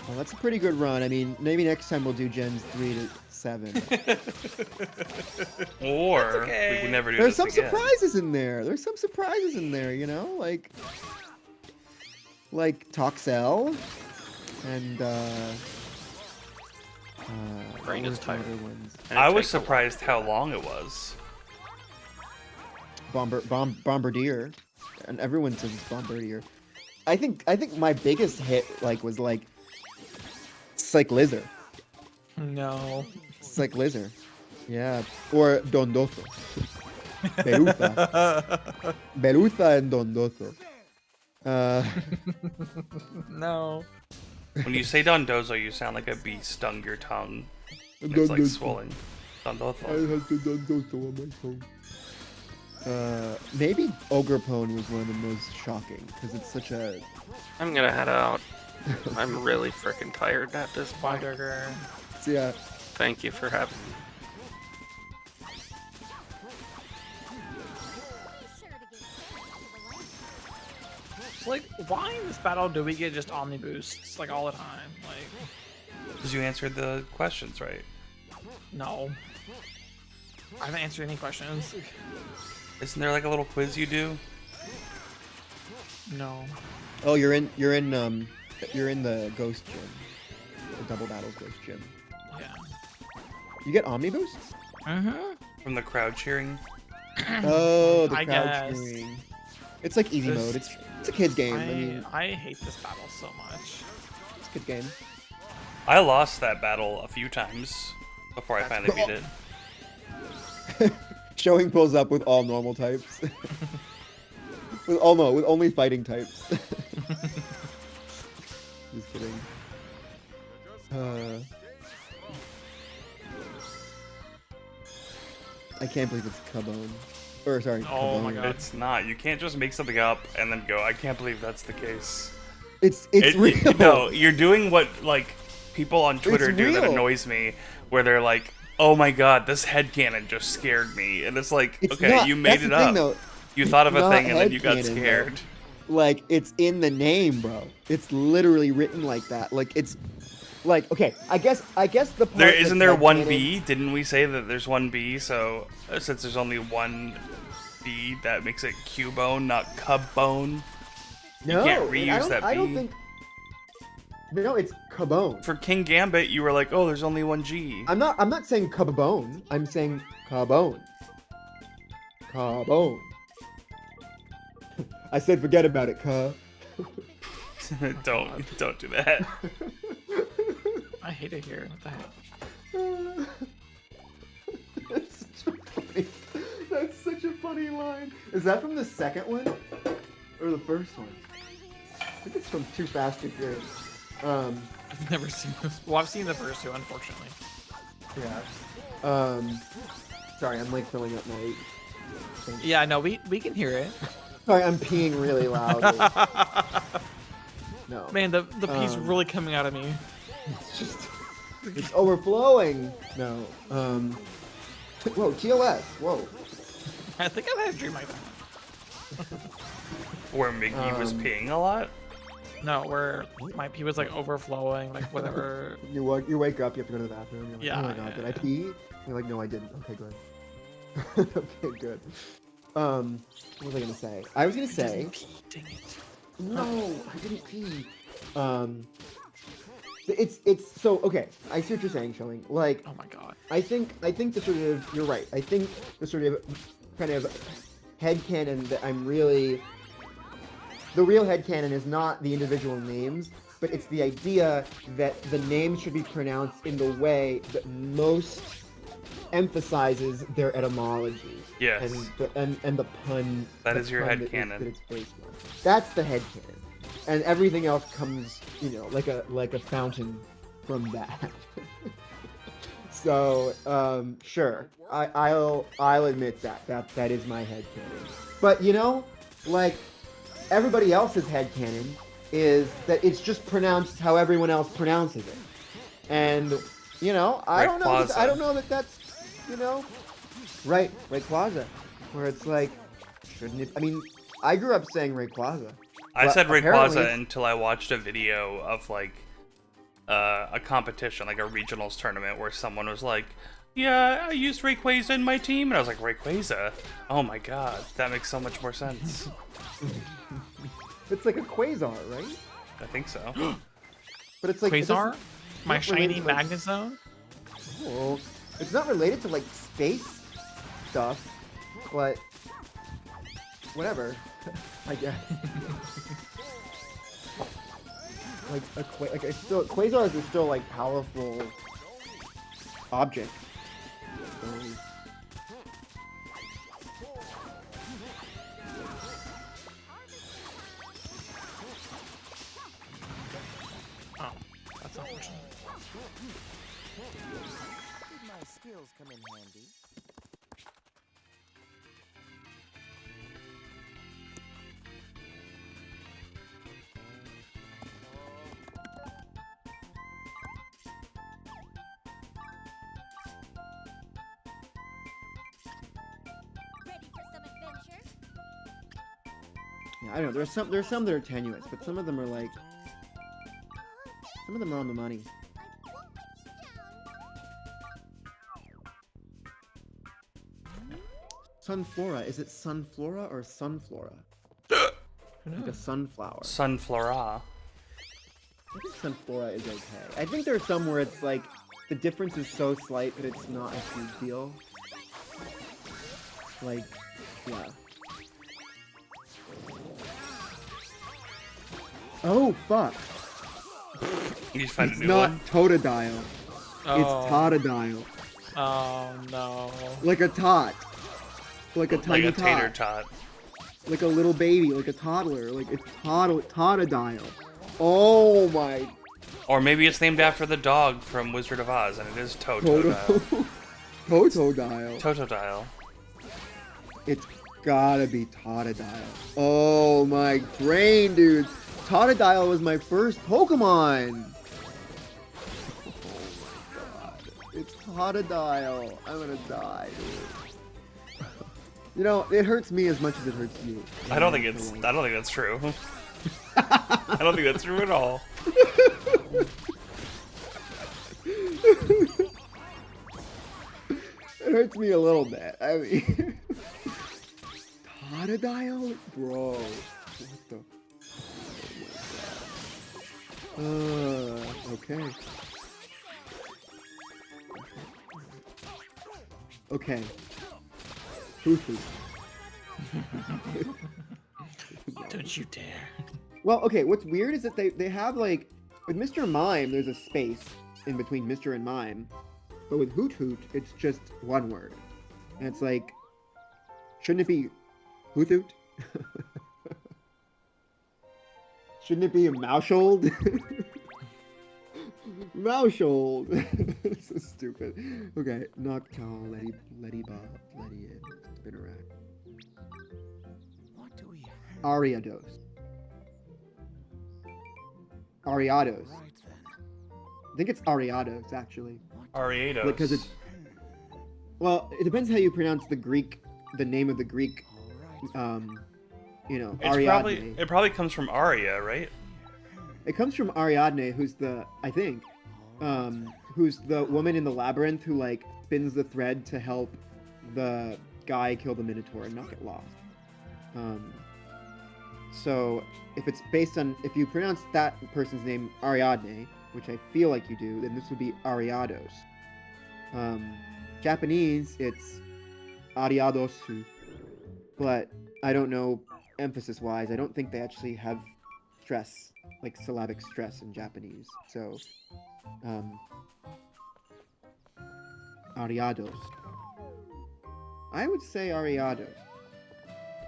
[SPEAKER 1] Well, that's a pretty good run. I mean, maybe next time we'll do gens 3 to 7.
[SPEAKER 3] Or
[SPEAKER 2] okay.
[SPEAKER 3] we would never do
[SPEAKER 1] There's
[SPEAKER 3] this
[SPEAKER 1] some
[SPEAKER 3] again.
[SPEAKER 1] surprises in there. There's some surprises in there, you know? Like Toxel and
[SPEAKER 4] Brain
[SPEAKER 1] what
[SPEAKER 4] is
[SPEAKER 1] were some
[SPEAKER 4] tired.
[SPEAKER 1] other ones?
[SPEAKER 4] And it
[SPEAKER 3] I was
[SPEAKER 4] takes a while.
[SPEAKER 3] surprised how long it was.
[SPEAKER 1] Bombardier, and everyone says it's Bombardier. I think my biggest hit was Cyclizar.
[SPEAKER 2] No.
[SPEAKER 1] Cyclizar. Yeah. Or Dondoso. Beruza. Beruza and Dondoso.
[SPEAKER 2] No.
[SPEAKER 3] When you say Dondozo, you sound like a bee stung your tongue. It's like swollen. Dondozo.
[SPEAKER 1] have the Dondoso on my phone. Maybe Ogrepone was one of the most shocking because it's such a.
[SPEAKER 4] I'm gonna head out. I'm really freaking tired at this
[SPEAKER 2] Bye,
[SPEAKER 4] point.
[SPEAKER 2] Durger.
[SPEAKER 1] So yeah.
[SPEAKER 4] Thank you for having me.
[SPEAKER 2] So, like, why in this battle do we get just Omni boosts like all the time? Like,
[SPEAKER 3] Because you answered the questions right.
[SPEAKER 2] no. I haven't answered any questions.
[SPEAKER 3] Isn't there like a little quiz you do?
[SPEAKER 2] No.
[SPEAKER 1] Oh, you're in the ghost gym, the double battles ghost gym.
[SPEAKER 2] Yeah.
[SPEAKER 1] You get Omni boosts?
[SPEAKER 2] Mm-hmm.
[SPEAKER 3] From the crowd cheering?
[SPEAKER 1] Oh, the
[SPEAKER 2] I
[SPEAKER 1] crowd
[SPEAKER 2] guess.
[SPEAKER 1] cheering. It's like easy mode. It's a kid's game. I mean,
[SPEAKER 2] I hate this battle so much.
[SPEAKER 1] it's a kid game.
[SPEAKER 3] I lost that battle a few times before I finally beat it.
[SPEAKER 1] Showing pulls up with all normal types. with only fighting types. Just kidding. I can't believe it's Cabone. Or sorry,
[SPEAKER 2] Oh my
[SPEAKER 1] Cabone.
[SPEAKER 2] God.
[SPEAKER 3] It's not. You can't just make something up and then go, I can't believe that's the case.
[SPEAKER 1] It's real.
[SPEAKER 3] No, you're doing what like people on Twitter do that
[SPEAKER 1] real.
[SPEAKER 3] annoys me, where they're like, "Oh my god, this headcanon just scared me," and it's like,
[SPEAKER 1] It's
[SPEAKER 3] okay,
[SPEAKER 1] not-
[SPEAKER 3] you made
[SPEAKER 1] that's
[SPEAKER 3] it
[SPEAKER 1] the
[SPEAKER 3] up.
[SPEAKER 1] thing, though.
[SPEAKER 3] You thought of a
[SPEAKER 1] Not
[SPEAKER 3] thing and then you got
[SPEAKER 1] headcanon, though.
[SPEAKER 3] scared.
[SPEAKER 1] Like, it's in the name, bro. It's literally written like that. Like, it's like, okay, I guess the part
[SPEAKER 3] There isn't there
[SPEAKER 1] that's
[SPEAKER 3] one
[SPEAKER 1] headcanon-
[SPEAKER 3] B? Didn't we say that there's one B? So since there's only one B, that makes it Cubone, not Cubbone.
[SPEAKER 1] No,
[SPEAKER 3] can't reuse that
[SPEAKER 1] I don't
[SPEAKER 3] B.
[SPEAKER 1] think. No, it's Cabone.
[SPEAKER 3] For King Gambit, you were like, oh, there's only one G.
[SPEAKER 1] I'm not saying Cabone. I'm saying Cabone. Cabone. I said forget about it, Ca.
[SPEAKER 3] don't do that.
[SPEAKER 2] I hate it here. What the heck?
[SPEAKER 1] That's such a funny line. Is that from the second one? Or the first one? I think it's from Too Fast, Too Furious.
[SPEAKER 2] I've never seen this. Well, I've seen the first two, unfortunately.
[SPEAKER 1] Yeah. Sorry, I'm like filling up my thing.
[SPEAKER 2] Yeah, no, we can hear it.
[SPEAKER 1] Sorry, I'm peeing really loudly. No.
[SPEAKER 2] Man, the pee's really coming out of me.
[SPEAKER 1] It's just, it's overflowing. No. Whoa, TLS. Whoa.
[SPEAKER 2] I think I've had a dream like that.
[SPEAKER 3] Where Miggy was peeing a lot?
[SPEAKER 2] No, where my pee was like overflowing, like whatever.
[SPEAKER 1] You wake up, you have to go to the bathroom. You're like,
[SPEAKER 2] Yeah,
[SPEAKER 1] oh my god,
[SPEAKER 2] yeah,
[SPEAKER 1] did I
[SPEAKER 2] yeah.
[SPEAKER 1] pee? You're like, no, I didn't. Okay, good. Okay, good. What was I gonna say? I was gonna say.
[SPEAKER 2] Dang it.
[SPEAKER 1] No, I didn't pee. It's so okay. I see what you're saying, Showing. Like,
[SPEAKER 2] Oh my god.
[SPEAKER 1] I think the sort of you're right. I think the sort of kind of headcanon that I'm really the real headcanon is not the individual names, but it's the idea that the names should be pronounced in the way that most emphasizes their etymology.
[SPEAKER 3] Yes.
[SPEAKER 1] And the pun.
[SPEAKER 3] That
[SPEAKER 1] the
[SPEAKER 3] is your
[SPEAKER 1] pun
[SPEAKER 3] headcanon.
[SPEAKER 1] that it's based on. That's the headcanon. And everything else comes, like a fountain from that. So, sure, I'll admit that is my headcanon. But like everybody else's headcanon is that it's just pronounced how everyone else pronounces it. And I don't know that that's Rayquaza, where it's like, shouldn't it? I mean, I grew up saying Rayquaza.
[SPEAKER 3] I
[SPEAKER 1] But
[SPEAKER 3] said
[SPEAKER 1] apparently-
[SPEAKER 3] Rayquaza until I watched a video of like a competition, like a regionals tournament, where someone was like, "Yeah, I used Rayquaza in my team," and I was like, "Rayquaza? Oh my god, that makes so much more sense."
[SPEAKER 1] It's like a quasar, right?
[SPEAKER 3] I think so.
[SPEAKER 1] But it's like
[SPEAKER 2] Quasar? My
[SPEAKER 1] not related
[SPEAKER 2] shiny
[SPEAKER 1] to, like-
[SPEAKER 2] magnet zone?
[SPEAKER 1] Well, it's not related to like space stuff, but whatever, I guess. Like it's still quasars are still like powerful objects.
[SPEAKER 2] Oh, that's unfortunate.
[SPEAKER 5] Did my skills come in handy?
[SPEAKER 1] Yeah, I don't know. There's some that are tenuous, but some of them are like, some of them are on the money. Sunflora. Is it Sunflora or Sunflora? Like a sunflower.
[SPEAKER 3] Sunflora.
[SPEAKER 1] I think Sunflora is okay. I think there's some where it's like the difference is so slight that it's not a huge deal. Like, yeah. Oh fuck!
[SPEAKER 3] You just find
[SPEAKER 1] It's
[SPEAKER 3] a new
[SPEAKER 1] not
[SPEAKER 3] one.
[SPEAKER 1] Totodile.
[SPEAKER 2] Oh.
[SPEAKER 1] It's Totodile.
[SPEAKER 2] Oh no.
[SPEAKER 1] Like a tot. Like a tiny
[SPEAKER 3] Like a tater
[SPEAKER 1] tot.
[SPEAKER 3] tot.
[SPEAKER 1] Like a little baby. Like a toddler. Like it's Totodile. Oh my.
[SPEAKER 3] Or maybe it's named after the dog from Wizard of Oz, and it is Totodile.
[SPEAKER 1] Totodile.
[SPEAKER 3] Totodile.
[SPEAKER 1] It's gotta be Totodile. Oh my brain, dude. Totodile was my first Pokemon. Oh my god. It's Totodile. I'm gonna die, dude. You know, it hurts me as much as it hurts you.
[SPEAKER 3] I don't think that's true. I don't think that's true at all.
[SPEAKER 1] It hurts me a little bit. I mean, Totodile? Bro. What the? Oh my god. Okay. Okay. Fufu.
[SPEAKER 2] Don't you dare.
[SPEAKER 1] Well, okay, what's weird is that they have, like, with Mr. Mime, there's a space in between Mr. and Mime, but with Hoot Hoot, it's just one word. And it's like, shouldn't it be Hoot Hoot? Shouldn't it be a Moushold? Moushold! So stupid. Okay, Noctowl, Letty Bob, Letty in, Spinnerack.
[SPEAKER 5] What do we have?
[SPEAKER 1] Ariados. Ariados.
[SPEAKER 5] Right then.
[SPEAKER 1] I think it's Ariados, actually.
[SPEAKER 3] Ariados.
[SPEAKER 1] Because it's... Well, it depends how you pronounce the Greek, the name of the Greek,
[SPEAKER 5] All right.
[SPEAKER 1] you know,
[SPEAKER 3] It's
[SPEAKER 1] Ariadne.
[SPEAKER 3] it probably comes from Aria, right?
[SPEAKER 1] It comes from Ariadne, who's the, I think, who's the woman in the labyrinth who, like, spins the thread to help the guy kill the Minotaur and not get lost. So, if it's based on, if you pronounce that person's name Ariadne, which I feel like you do, then this would be Ariados. Japanese, it's Ariadosu. But I don't know, emphasis-wise, I don't think they actually have stress, like syllabic stress in Japanese. So, Ariados. I would say Ariados.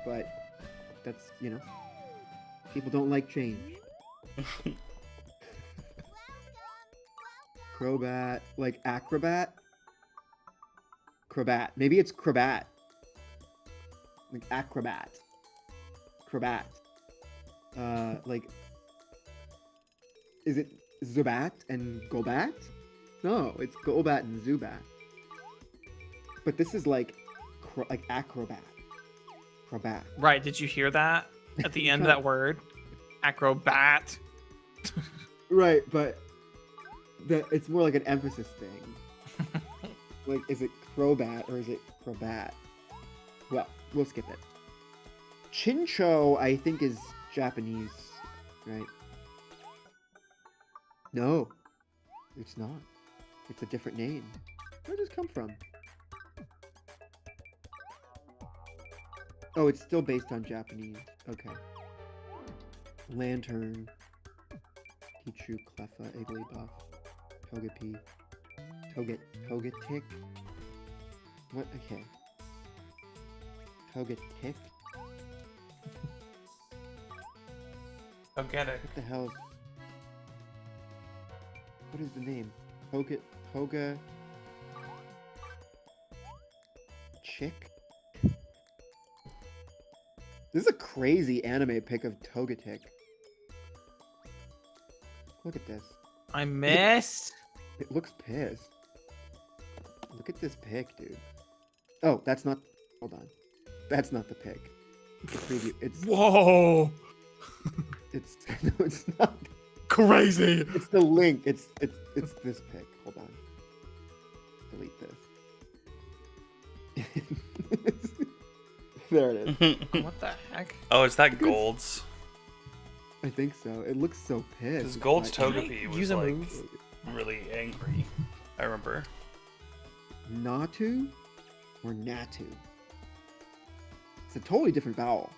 [SPEAKER 1] But that's, you know, people don't like change. Crobat, like acrobat? Crobat. Maybe it's Crobat. Like acrobat. Crobat. Like, is it Zubat and Golbat? No, it's Golbat and Zubat. But this is like, like acrobat. Crobat.
[SPEAKER 2] Right, did you hear that? At the end of that word? Acrobat.
[SPEAKER 1] Right, but it's more like an emphasis thing. Like, is it Crobat or is it Crobat? Well, we'll skip it. Chinchou, I think, is Japanese, right? No, it's not. It's a different name. Where does this come from? Oh, it's still based on Japanese. Okay. Lantern. Pichu, Cleffa, Igglybuff, Togepi, Togetic. What? Okay. Togetic?
[SPEAKER 3] Don't get it.
[SPEAKER 1] What the hell? What is the name? Toga... Chick? This is a crazy anime pic of Togetic. Look at this.
[SPEAKER 2] I missed.
[SPEAKER 1] It looks pissed. Look at this pic, dude. Oh, that's not... Hold on. That's not the pic. The preview. It's
[SPEAKER 5] Whoa!
[SPEAKER 1] it's no, it's not.
[SPEAKER 5] Crazy!
[SPEAKER 1] It's the link. It's this pic. Hold on. Delete this. There it is.
[SPEAKER 2] What the heck?
[SPEAKER 3] Oh, is that Gold's?
[SPEAKER 1] I think so. It looks so pissed.
[SPEAKER 3] Because
[SPEAKER 1] It's
[SPEAKER 3] Gold's
[SPEAKER 1] like-
[SPEAKER 3] Togepi was
[SPEAKER 2] use a
[SPEAKER 3] like
[SPEAKER 2] move?
[SPEAKER 3] really angry. I remember.
[SPEAKER 1] Natu or Natu? It's a totally different vowel.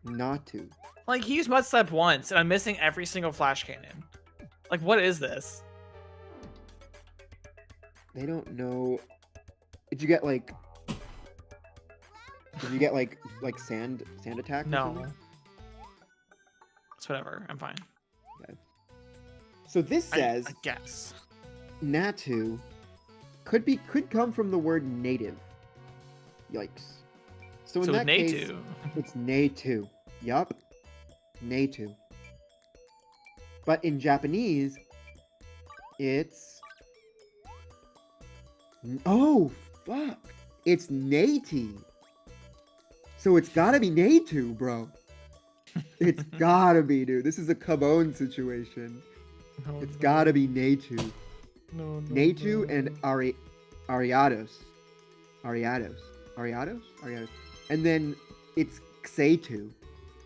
[SPEAKER 1] Natu.
[SPEAKER 2] Like, he used Mud Step once, and I'm missing every single Flash Cannon. Like, what is this?
[SPEAKER 1] They don't know. Did you get like? Did you get like sand attack? or
[SPEAKER 2] No.
[SPEAKER 1] something?
[SPEAKER 2] It's whatever. I'm fine.
[SPEAKER 1] So this says
[SPEAKER 2] I guess.
[SPEAKER 1] Natu could come from the word native. Yikes. So in
[SPEAKER 2] So
[SPEAKER 1] that case,
[SPEAKER 2] Natu.
[SPEAKER 1] it's Natu. Yup. Natu. But in Japanese, it's oh fuck. It's Nati. So it's gotta be Natu, bro. It's gotta be, dude. This is a Cabone situation. It's gotta be Natu.
[SPEAKER 2] No,
[SPEAKER 1] Natu and Ariados. Ariados? And then it's Xetu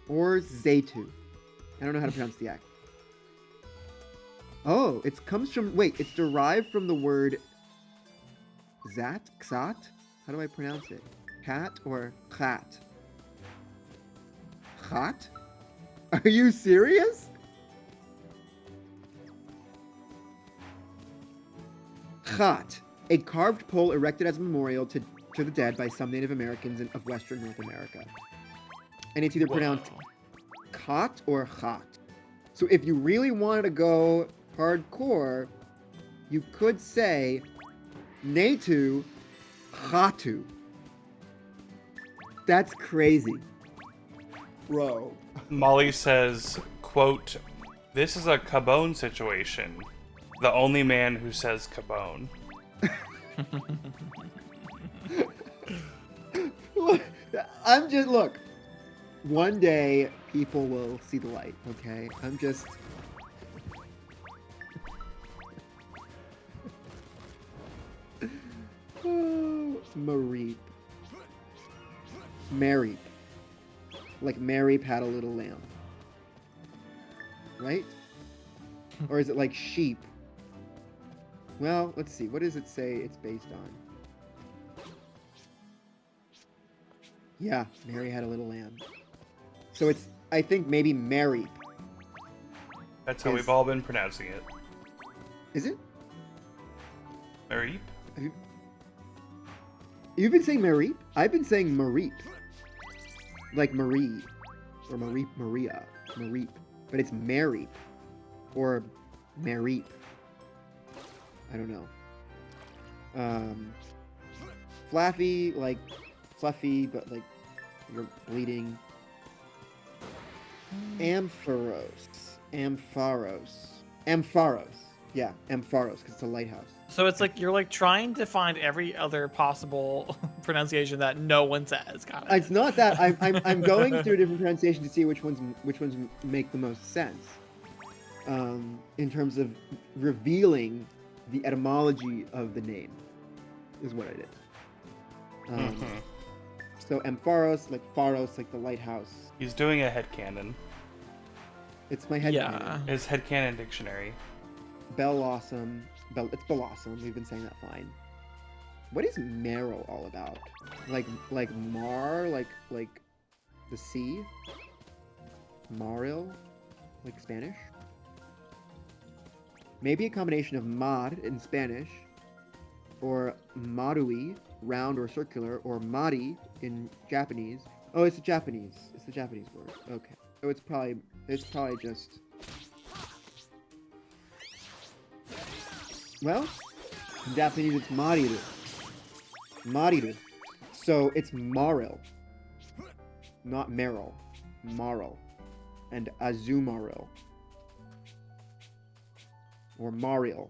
[SPEAKER 1] or Zetu. I don't know how to pronounce the act. Oh, it comes from, wait, it's derived from the word Xat? How do I pronounce it? Cat or Khat? Khat? Are you serious? Khat, a carved pole erected as a memorial to the dead by some Native Americans of Western North America. And it's either pronounced Khat or Khat. So if you really wanted to go hardcore, you could say Natu Khatu. That's crazy. Bro.
[SPEAKER 3] Molly says, quote, "This is a Cabone situation. The only man who says Cabone."
[SPEAKER 1] I'm just, look, one day people will see the light, okay? I'm just... Oh, Mareep. Mareep. Like Mary had a little lamb. Right? Or is it like sheep? Well, let's see. What does it say it's based on? Yeah, Mary had a little lamb. So it's, I think maybe Mary.
[SPEAKER 3] That's how
[SPEAKER 1] Is-
[SPEAKER 3] we've all been pronouncing it.
[SPEAKER 1] Is it?
[SPEAKER 3] Mareep?
[SPEAKER 1] You've been saying Mareep? I've been saying Mareep. Like Marie. Or Mareep, Maria. Mareep. But it's Mary. Or Mareep. I don't know. Flaffy, like fluffy, but like you're bleeding. Ampharos. Ampharos. Yeah, Ampharos, because it's a lighthouse.
[SPEAKER 2] So it's like you're like trying to find every other possible pronunciation that no one says. Got it.
[SPEAKER 1] It's not that I'm going through different pronunciations to see which ones make the most sense. In terms of revealing the etymology of the name, is what I did. So Ampharos, like Pharos, like the lighthouse.
[SPEAKER 3] He's doing a headcanon.
[SPEAKER 1] It's my head.
[SPEAKER 2] Yeah.
[SPEAKER 3] His headcanon dictionary.
[SPEAKER 1] Bellossom. It's Bellossom. We've been saying that fine. What is Marrow all about? Like mar, like the sea. Maril, like Spanish. Maybe a combination of mod in Spanish, or marui, round or circular, or mari in Japanese. Oh, it's the Japanese. It's the Japanese word. Okay. So it's probably just. Well, in Japanese it's mariru. Mariru. So it's maril. Not Meryl. Maril. And Azumaril. Or Maril.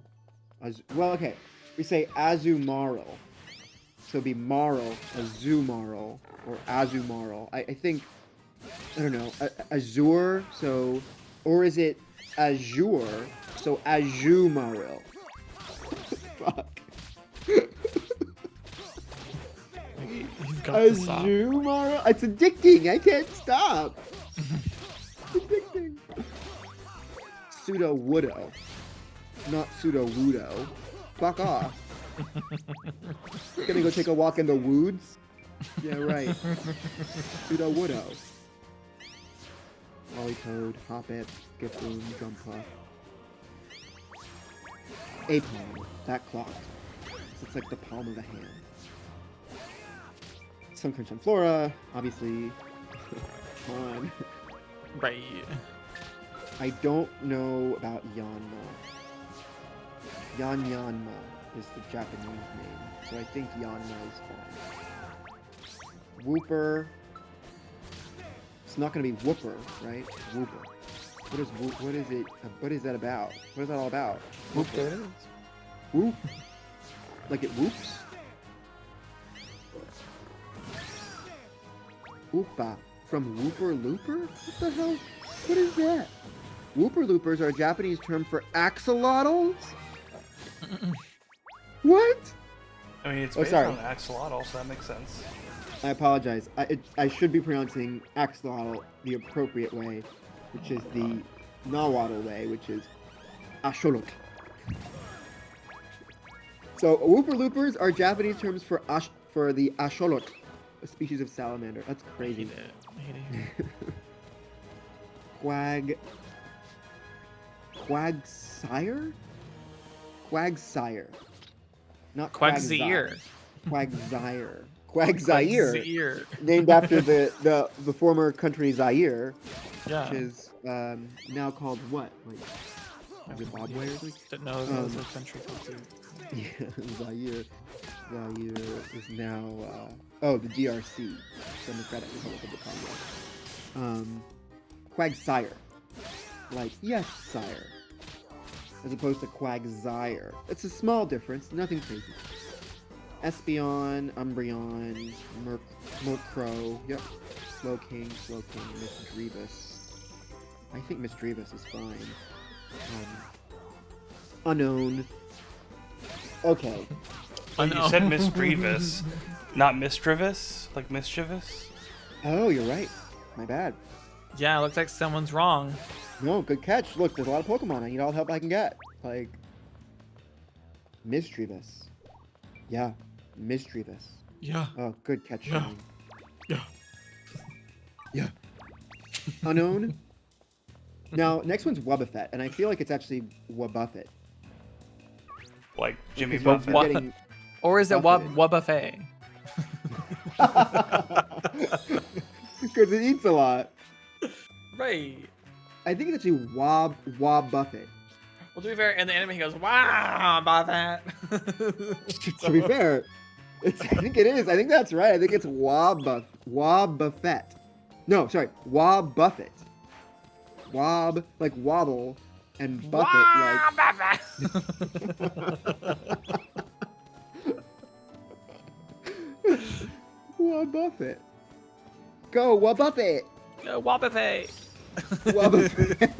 [SPEAKER 1] Well, okay. We say Azumaril. So it'd be Marl, Azumarl, or Azumarl. I think, I don't know, Azure, so, or is it Azure, so Azumaril? Fuck.
[SPEAKER 2] You've got to stop.
[SPEAKER 1] Azumaril? It's addicting, I can't stop. It's addicting. Pseudo-Woodo, not Pseudo-Wudo. Fuck off. Gonna go take a walk in the woods? Yeah, right. Pseudo-Woodo. Lollytoad, Hoppip, Gifloon, Drumpluff. Apom, that clock. It's like the palm of a hand. Suncrunch on Flora, obviously. Come on.
[SPEAKER 2] Right.
[SPEAKER 1] I don't know about Yanma. Yanma is the Japanese name, so I think Yanma is fine. Wooper. It's not gonna be Whooper, right? Wooper. What is what is it? What is that about? What is that all about?
[SPEAKER 2] Whoop, there it is.
[SPEAKER 1] Whoop. Like it whoops. Oopa. From Whooper Looper? What the hell? What is that? Whooper Loopers are a Japanese term for axolotls? What?
[SPEAKER 3] I mean, it's
[SPEAKER 1] Oh,
[SPEAKER 3] based
[SPEAKER 1] sorry.
[SPEAKER 3] on axolotl, so that makes sense.
[SPEAKER 1] I apologize. I should be pronouncing axolotl the appropriate way, which is the Nahuatl way, which is axolotl. So, Whooper Loopers are Japanese terms for the axolotl, a species of salamander. That's
[SPEAKER 2] I
[SPEAKER 1] crazy.
[SPEAKER 2] hate it. I hate it.
[SPEAKER 1] Quagsire? Quagsire. Not
[SPEAKER 2] Quagsire.
[SPEAKER 1] Quagsire. Quagsire.
[SPEAKER 2] Quagsire.
[SPEAKER 1] Named after the former country Zaire,
[SPEAKER 2] Yeah.
[SPEAKER 1] which is now called what? Like Zimbabwe or something?
[SPEAKER 2] Didn't know there was a country called Zaire.
[SPEAKER 1] Yeah, Zaire. Zaire is now the DRC, Democratic Republic of the Congo. Quagsire. Like, yes, sire. As opposed to Quagsire. It's a small difference, nothing crazy. Espeon, Umbreon, Murkrow, yep. Slowking, Misdreavus. I think Misdreavus is fine. Unknown. Okay.
[SPEAKER 3] But you said misdreavus, not misdreavus, like mischievous.
[SPEAKER 1] Oh, you're right. My bad.
[SPEAKER 2] Yeah, it looks like someone's wrong.
[SPEAKER 1] No, good catch. Look, there's a lot of Pokemon. I need all the help I can get. Like, Misdreavus. Yeah, Misdreavus.
[SPEAKER 2] Yeah.
[SPEAKER 1] Oh, good catch,
[SPEAKER 2] Yeah.
[SPEAKER 1] Shine.
[SPEAKER 2] Yeah.
[SPEAKER 1] Yeah. Unknown. Now, next one's Wobbuffet, and I feel like it's actually Wobbuffet.
[SPEAKER 3] Like Jimmy
[SPEAKER 1] Because
[SPEAKER 3] Buffett.
[SPEAKER 2] What?
[SPEAKER 1] getting-
[SPEAKER 2] Or is it
[SPEAKER 1] Buffet.
[SPEAKER 2] Wobbuffet?
[SPEAKER 1] Because it eats a lot.
[SPEAKER 2] Right.
[SPEAKER 1] I think it's actually Wobbuffet.
[SPEAKER 2] Well, to be fair, in the anime he goes, wow, about that.
[SPEAKER 1] To be fair, I think it is. I think that's right. I think it's Wobbuffet. No, sorry, Wobbuffet. Wob, like wobble, and Buffett, like... Wobbuffet. Go, Wobbuffet!
[SPEAKER 2] Go, Wobbuffet.
[SPEAKER 1] Wobbuffet.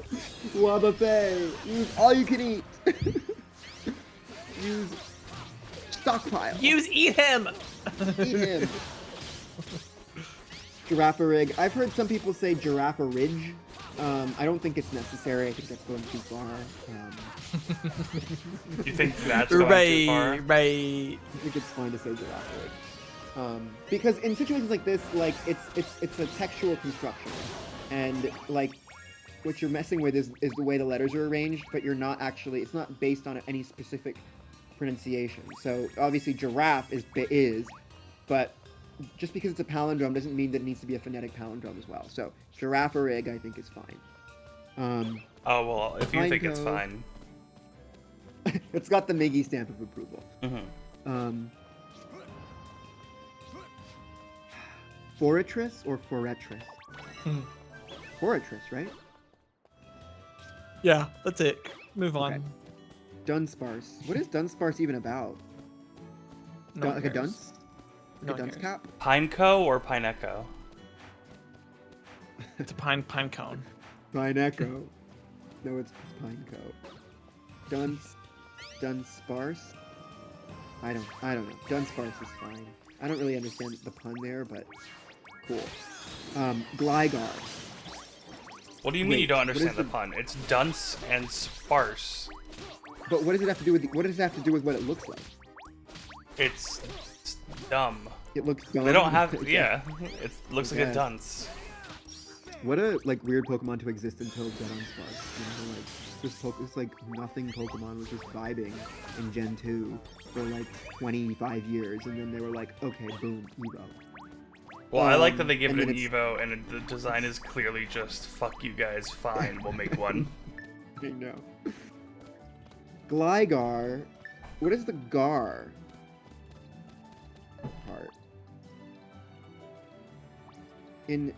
[SPEAKER 1] Wobbuffet. Use all you can eat. Use stockpile.
[SPEAKER 2] Eat him.
[SPEAKER 1] Eat him. Giraffe-rig. I've heard some people say Giraffe-ridge. I don't think it's necessary. I think that's going too far.
[SPEAKER 3] You think that's going too far?
[SPEAKER 2] Right.
[SPEAKER 1] I think it's fine to say Giraffe-rig. Because in situations like this, like it's a textual construction, and like what you're messing with is the way the letters are arranged, but you're not actually. It's not based on any specific pronunciation. So obviously giraffe is, but just because it's a palindrome doesn't mean that it needs to be a phonetic palindrome as well. So Giraffe-rig, I think, is fine.
[SPEAKER 3] Oh well, if you think it's
[SPEAKER 1] Pineco.
[SPEAKER 3] fine.
[SPEAKER 1] It's got the Miggy stamp of approval.
[SPEAKER 3] Mm-hmm.
[SPEAKER 1] Foratress or Foretris? Foratress, right?
[SPEAKER 2] Yeah, that's it. Move on.
[SPEAKER 1] Okay. Dunsparce. What is Dunsparce even about?
[SPEAKER 2] No one
[SPEAKER 1] Like a
[SPEAKER 2] cares.
[SPEAKER 1] dunce? Like a dunce
[SPEAKER 2] cares.
[SPEAKER 1] cap?
[SPEAKER 3] Pineco or Pineco?
[SPEAKER 2] It's a pine cone.
[SPEAKER 1] Pine Echo. No, it's Pineco. Dunce sparse? I don't know. Dunce sparse is fine. I don't really understand the pun there, but cool. Gligar.
[SPEAKER 3] What do you mean
[SPEAKER 1] Wait,
[SPEAKER 3] you don't
[SPEAKER 1] what is
[SPEAKER 3] understand the
[SPEAKER 1] the-
[SPEAKER 3] pun? It's dunce and sparse.
[SPEAKER 1] But what does it have to do with what does it have to do with what it looks like?
[SPEAKER 3] It's dumb.
[SPEAKER 1] It looks dumb.
[SPEAKER 3] They don't have.
[SPEAKER 1] It's
[SPEAKER 3] Yeah, it looks like a
[SPEAKER 1] guess.
[SPEAKER 3] dunce.
[SPEAKER 1] What a weird Pokemon to exist until Dunsparce. You know, this like nothing Pokemon was just vibing in Gen 2 for like 25 years, and then they were like, okay, boom, Evo.
[SPEAKER 3] Well, I like that they give
[SPEAKER 1] and
[SPEAKER 3] it an
[SPEAKER 1] then it's-
[SPEAKER 3] Evo, and the design is clearly just fuck you guys. Fine, we'll make one.
[SPEAKER 1] I know. Gligar. What is the Gar part? In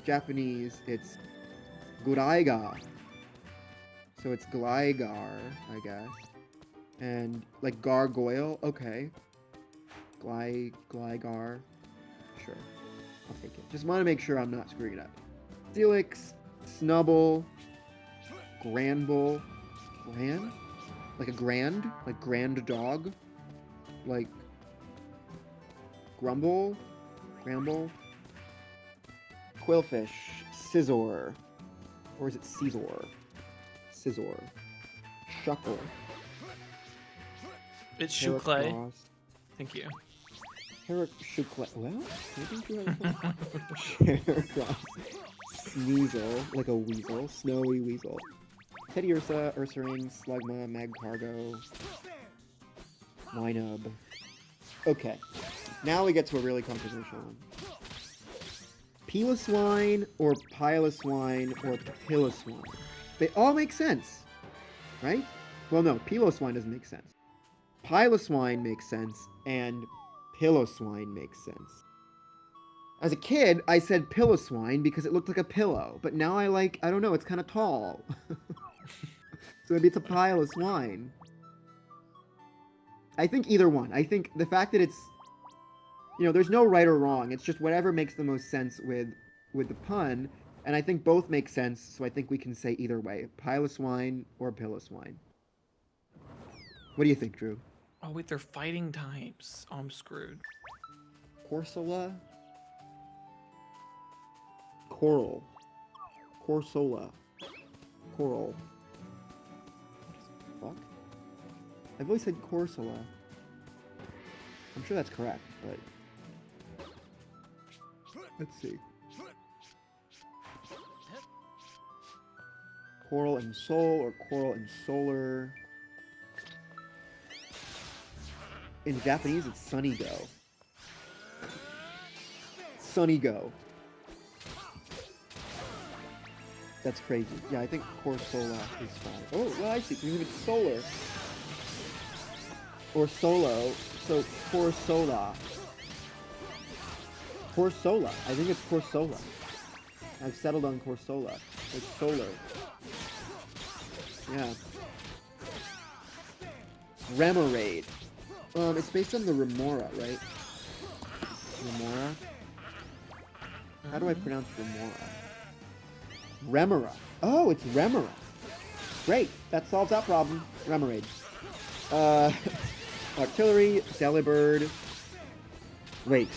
[SPEAKER 1] Japanese, it's Guraiga. So it's Gligar, I guess. And like gargoyle, okay. Gligar. Sure. I'll take it. Just want to make sure I'm not screwing it up. Steelix, Snubble, Granbull. Grand? Like a grand? Like grand dog? Like Grumble? Gramble? Quillfish, Scizor. Or is it Caesar? Scizor. Shuckle.
[SPEAKER 2] It's shoe clay.
[SPEAKER 1] Heracross.
[SPEAKER 2] Thank you.
[SPEAKER 1] Heracross. Well, maybe you have a Heracross. Sneasel, like a weasel. Snowy weasel. Teddiursa, Ursaring, Slugma, Magcargo, Winub. Okay, now we get to a really controversial one. Piloswine or Piloswine or Piloswine. They all make sense, right? Well, no, Piloswine doesn't make sense. Piloswine makes sense, and Piloswine makes sense. As a kid, I said Piloswine because it looked like a pillow, but now I don't know, it's kind of tall. So maybe it's a pile of swine. I think either one. I think the fact that it's, there's no right or wrong. It's just whatever makes the most sense with the pun. And I think both make sense, so I think we can say either way. Pile of swine or pill of swine. What do you think, Drew?
[SPEAKER 2] Oh wait, they're fighting types. Oh, I'm screwed.
[SPEAKER 1] Corsola? Coral. Corsola. Coral. Fuck? I've always said Corsola. I'm sure that's correct, but... Let's see. Coral and Soul or Coral and Solar. In Japanese, it's Sunny Go. Sunny Go. That's crazy. Yeah, I think Corsola is fine. Oh, well, I see. Because if it's solar or solo, so Corsola. Corsola. I think it's Corsola. I've settled on Corsola. It's solar. Yeah. Remoraid. It's based on the Remora, right? Remora? How do I pronounce Remora? Remora. Oh, it's Remora. Great. That solves that problem. Remoraid. Artillery, Delibird. Wait.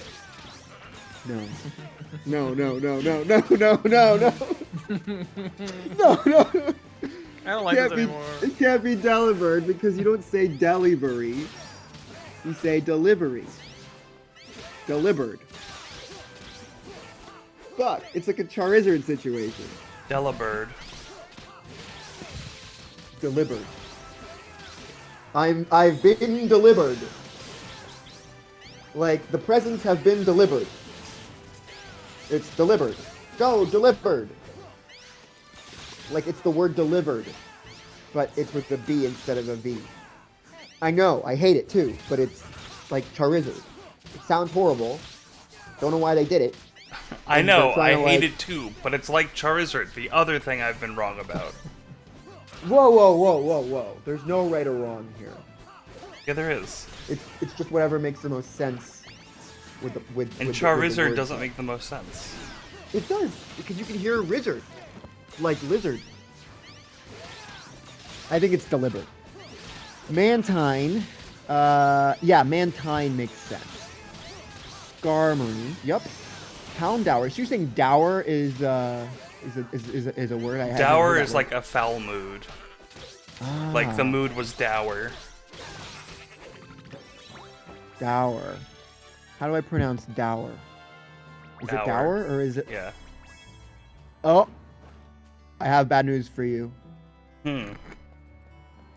[SPEAKER 1] No. No, no, no, no, no, no, no, no. No, no.
[SPEAKER 2] I don't like this anymore.
[SPEAKER 1] It can't be Delibird because you don't say delivery. You say delivery. Delibird. Fuck, it's like a Charizard situation.
[SPEAKER 3] Delibird.
[SPEAKER 1] Delivered. I've been delivered. Like, the presents have been delivered. It's delivered. Go, delivered. Like, it's the word delivered, but it's with a B instead of a V. I know, I hate it too, but it's like Charizard. It sounds horrible. Don't know why they did it.
[SPEAKER 3] I
[SPEAKER 1] And
[SPEAKER 3] know,
[SPEAKER 1] they're trying
[SPEAKER 3] I
[SPEAKER 1] to,
[SPEAKER 3] hate
[SPEAKER 1] like-
[SPEAKER 3] it too, but it's like Charizard, the other thing I've been wrong about.
[SPEAKER 1] Whoa, whoa, whoa, whoa, whoa. There's no right or wrong here.
[SPEAKER 3] Yeah, there is.
[SPEAKER 1] It's just whatever makes the most sense with the with.
[SPEAKER 3] And
[SPEAKER 1] with
[SPEAKER 3] Charizard
[SPEAKER 1] the words.
[SPEAKER 3] doesn't make the most sense.
[SPEAKER 1] It does because you can hear Rizzard, like lizard. I think it's deliberate. Mantine, yeah, Mantine makes sense. Skarmory, yep. Houndour. So you're saying dour is a word I have.
[SPEAKER 3] Dour is like a foul mood. Like the mood was dour.
[SPEAKER 1] Dour. How do I pronounce dour? Is it
[SPEAKER 3] Dour.
[SPEAKER 1] dour or is it?
[SPEAKER 3] Yeah.
[SPEAKER 1] Oh, I have bad news for you.
[SPEAKER 3] Hmm.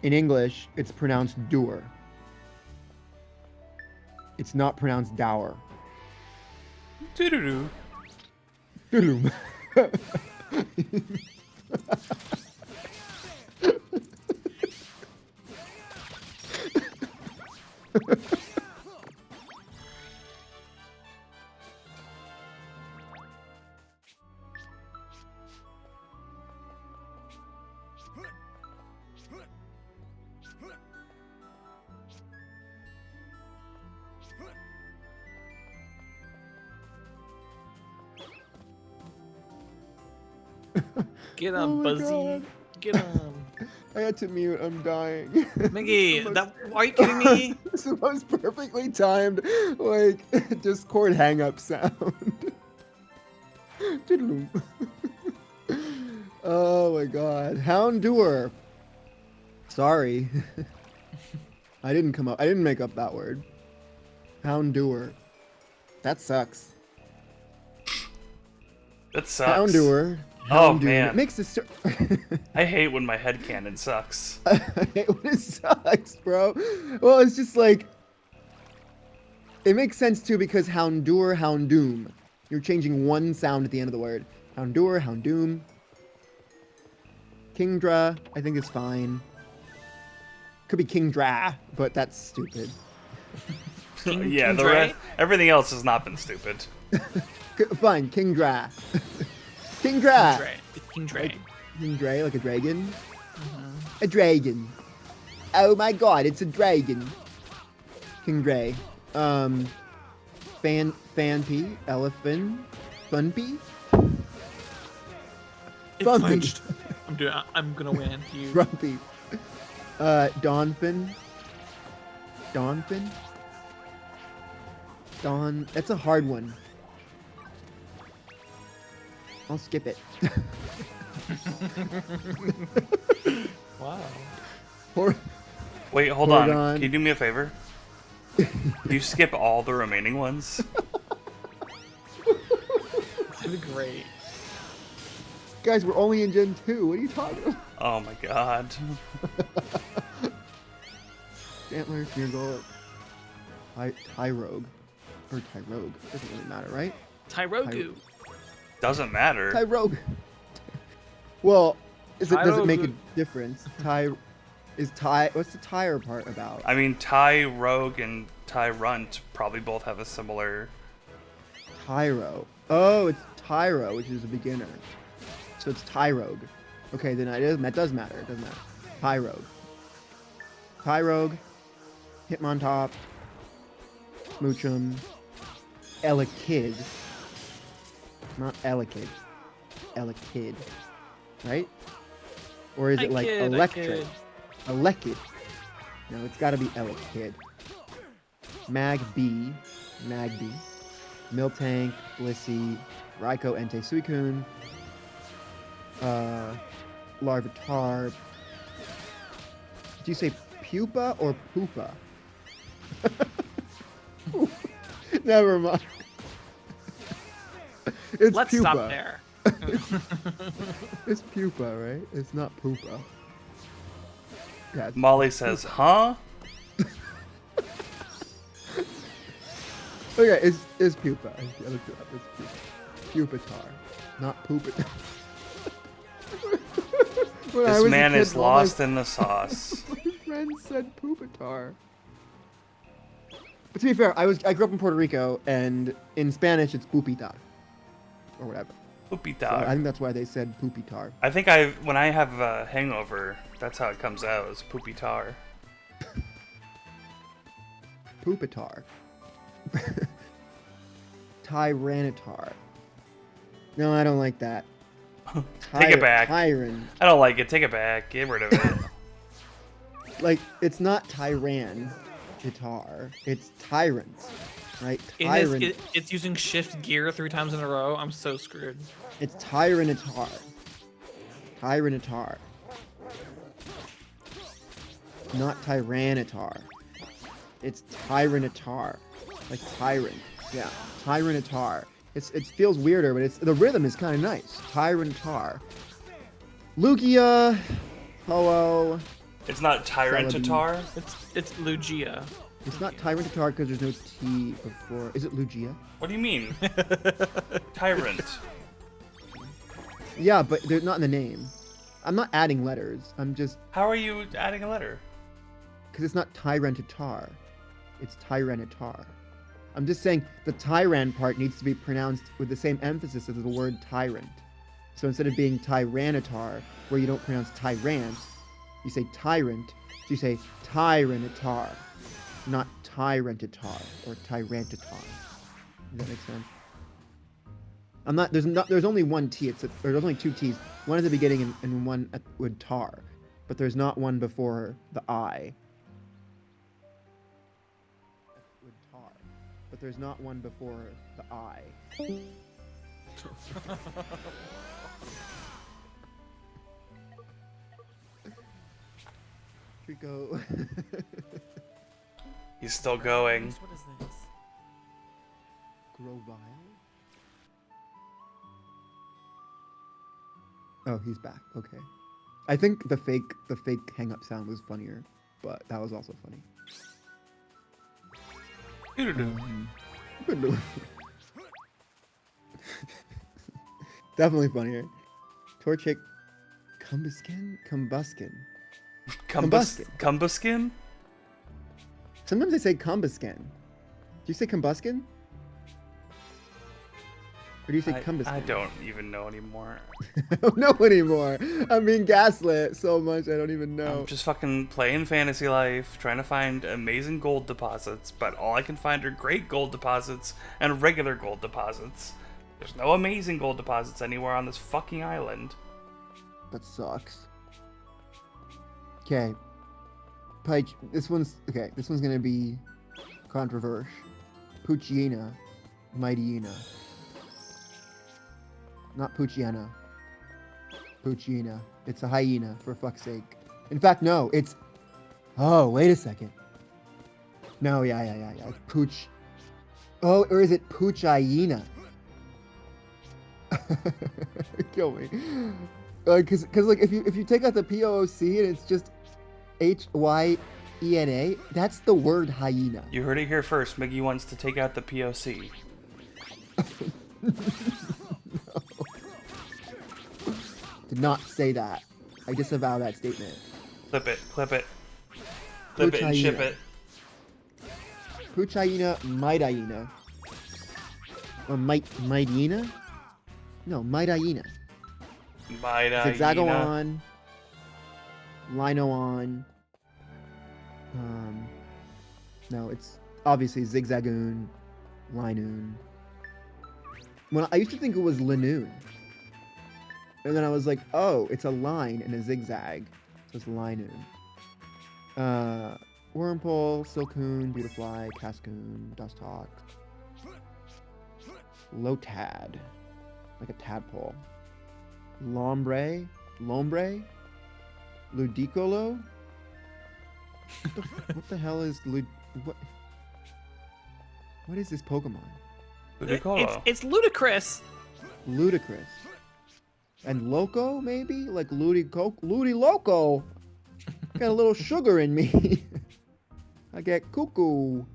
[SPEAKER 1] In English, it's pronounced dour. It's not pronounced dour.
[SPEAKER 3] Doo-doo-doo.
[SPEAKER 1] Doodle.
[SPEAKER 2] Get
[SPEAKER 1] Oh
[SPEAKER 2] him,
[SPEAKER 1] my
[SPEAKER 2] Buzzy.
[SPEAKER 1] God.
[SPEAKER 2] Get him.
[SPEAKER 1] I had to mute. I'm dying.
[SPEAKER 2] Mickey,
[SPEAKER 1] So much-
[SPEAKER 2] that, are you kidding me?
[SPEAKER 1] It's the most perfectly timed, like, Discord hang-up sound. Toodaloo. Oh my god. Houndour. Sorry. I didn't make up that word. Houndour. That sucks.
[SPEAKER 3] That sucks.
[SPEAKER 1] Houndour.
[SPEAKER 3] Oh,
[SPEAKER 1] Houndour.
[SPEAKER 3] man.
[SPEAKER 1] It makes this.
[SPEAKER 3] I hate when my headcanon sucks.
[SPEAKER 1] I hate when it sucks, bro. Well, it's just like. It makes sense too because Houndour, Houndoom. You're changing one sound at the end of the word. Houndour, Houndoom. Kingdra, I think is fine. Could be Kingdra, but that's stupid.
[SPEAKER 3] Yeah,
[SPEAKER 2] King
[SPEAKER 3] the
[SPEAKER 2] Dre?
[SPEAKER 3] rest, everything else has not been stupid.
[SPEAKER 1] Fine, Kingdra. Kingdra.
[SPEAKER 2] Dre. It's King Dre.
[SPEAKER 1] Like, Kingdra, like a dragon. A dragon. Oh my god, it's a dragon. Kingdra. Fanpy, Elephant, Funpy.
[SPEAKER 2] It's
[SPEAKER 1] Bumpy.
[SPEAKER 2] punched. I'm gonna win. You.
[SPEAKER 1] Grumpy. Donphin. Donphin? That's a hard one. I'll skip it.
[SPEAKER 2] Wow.
[SPEAKER 1] Or,
[SPEAKER 3] Wait, hold on.
[SPEAKER 1] Porygon.
[SPEAKER 3] Can you do me a favor? Can you skip all the remaining ones?
[SPEAKER 2] That'd be great.
[SPEAKER 1] guys, we're only in Gen 2. What are you talking about?
[SPEAKER 3] Oh my god.
[SPEAKER 1] Antler, Smeargle, Tyrogue. Or Tyrogue. Doesn't really matter, right?
[SPEAKER 2] Tyrogu.
[SPEAKER 3] Doesn't matter.
[SPEAKER 1] Tyrogue. Well, does it make a
[SPEAKER 2] Tyrogue.
[SPEAKER 1] difference? What's the tire part about?
[SPEAKER 3] I mean, Ty Rogue and Ty Runt probably both have a similar.
[SPEAKER 1] Tyro. Oh, it's Tyro, which is a beginner. So it's Tyrogue. Okay, then that does matter. It does matter. Tyrogue. Tyrogue. Hitmontop. Smoochum. Elekid. Not Elekid. Elekid. Right? Or is it like electric? Elekid. No, it's gotta be Elekid. Magby. Miltank, Blissey, Raikou, Entei, Suicune, Larvitar. Do you say pupa or poopa? Never mind. It's
[SPEAKER 2] Let's
[SPEAKER 1] pupa.
[SPEAKER 2] stop there.
[SPEAKER 1] It's pupa, right? It's not poopa. Yeah, it's
[SPEAKER 3] Molly says, huh?
[SPEAKER 1] okay, it's pupa. I looked it up. It's pupa. Pupitar, not pupa. When I
[SPEAKER 3] This
[SPEAKER 1] was a
[SPEAKER 3] man
[SPEAKER 1] kid,
[SPEAKER 3] is
[SPEAKER 1] all
[SPEAKER 3] lost in the sauce.
[SPEAKER 1] My friend said pupitar. But to be fair, I grew up in Puerto Rico, and in Spanish it's pupita, or whatever.
[SPEAKER 3] Poopy
[SPEAKER 1] So
[SPEAKER 3] dog.
[SPEAKER 1] I think that's why they said pupitar.
[SPEAKER 3] I think when I have a hangover, that's how it comes out, is poopy tar.
[SPEAKER 1] Pupitar. Tyranitar. No, I don't like that.
[SPEAKER 3] Take it back.
[SPEAKER 1] Tyran.
[SPEAKER 3] I don't like it. Take it back. Get rid of it.
[SPEAKER 1] Like, it's not Tyran guitar. It's Tyrants, right? Tyrant.
[SPEAKER 2] It's using shift gear 3 times in a row. I'm so screwed.
[SPEAKER 1] It's Tyranitar. Tyranitar. Not Tyranitar. It's Tyranitar. Like Tyrant. Yeah. Tyranitar. It feels weirder, but the rhythm is kind of nice. Tyranitar. Lugia. Ho-Oh.
[SPEAKER 3] It's not Tyrant Tatar.
[SPEAKER 2] It's Lugia.
[SPEAKER 1] It's not Tyranitar because there's no T before. Is it Lugia?
[SPEAKER 3] What do you mean? Tyrant.
[SPEAKER 1] Yeah, but they're not in the name. I'm not adding letters. I'm just...
[SPEAKER 3] How are you adding a letter?
[SPEAKER 1] Because it's not Tyranitar. It's Tyranitar. I'm just saying the Tyran part needs to be pronounced with the same emphasis as the word tyrant. So instead of being Tyranitar, where you don't pronounce tyrant, you say tyrant, so you say Tyranitar, not Tyranitar or Tyrantitar. Does that make sense? There's only one T, there's only 2 T's. One at the beginning and one with tar. But there's not one before the I. With tar. But there's not one before the I. Trico.
[SPEAKER 3] He's still going.
[SPEAKER 2] What is this?
[SPEAKER 1] Grovile? Oh, he's back. Okay. I think the fake hang up sound was funnier, but that was also funny. Definitely funnier. Torchic Combuskin?
[SPEAKER 3] Combuskin?
[SPEAKER 1] Sometimes I say Combuskin. Do you say Combuskin? Or do you say Combuskin?
[SPEAKER 3] I don't even know anymore.
[SPEAKER 1] I don't know anymore. I'm being gaslit so much I don't even know.
[SPEAKER 3] I'm just fucking playing Fantasy Life, trying to find amazing gold deposits, but all I can find are great gold deposits and regular gold deposits. There's no amazing gold deposits anywhere on this fucking island.
[SPEAKER 1] That sucks. Okay. This one's gonna be controversial. Pucciina. Mightyena. Not Pucciana. Pucciina. It's a hyena, for fuck's sake. In fact, no, it's... Oh, wait a second. No, yeah. Pooch... Oh, or is it Pucciina? Kill me. Cause like, if you take out the P-O-O-C and it's just H-Y-E-N-A, that's the word hyena.
[SPEAKER 3] You heard it here first. Miggy wants to take out the POC.
[SPEAKER 1] Did not say that. I disavow that statement.
[SPEAKER 3] Clip it. Clip it and ship it.
[SPEAKER 1] Pucciina, Mightyena. Or Mightyena? No, Mightyena. Zigzagoon. Linoon. No, it's obviously Zigzagoon, Linoon. When I used to think it was Linoon. And then I was like, oh, it's a line and a zigzag. So it's Linoon. Wurmple, Silcoon, Beautifly, Cascoon, Dusthawk. Lotad. Like a tadpole. Lombre? Ludicolo? What the hell is what is this Pokemon?
[SPEAKER 3] Ludicolo.
[SPEAKER 2] It's ludicrous.
[SPEAKER 1] Ludicrous. And Loco, maybe? Like Ludi Loco. Got a little sugar in me. I get cuckoo.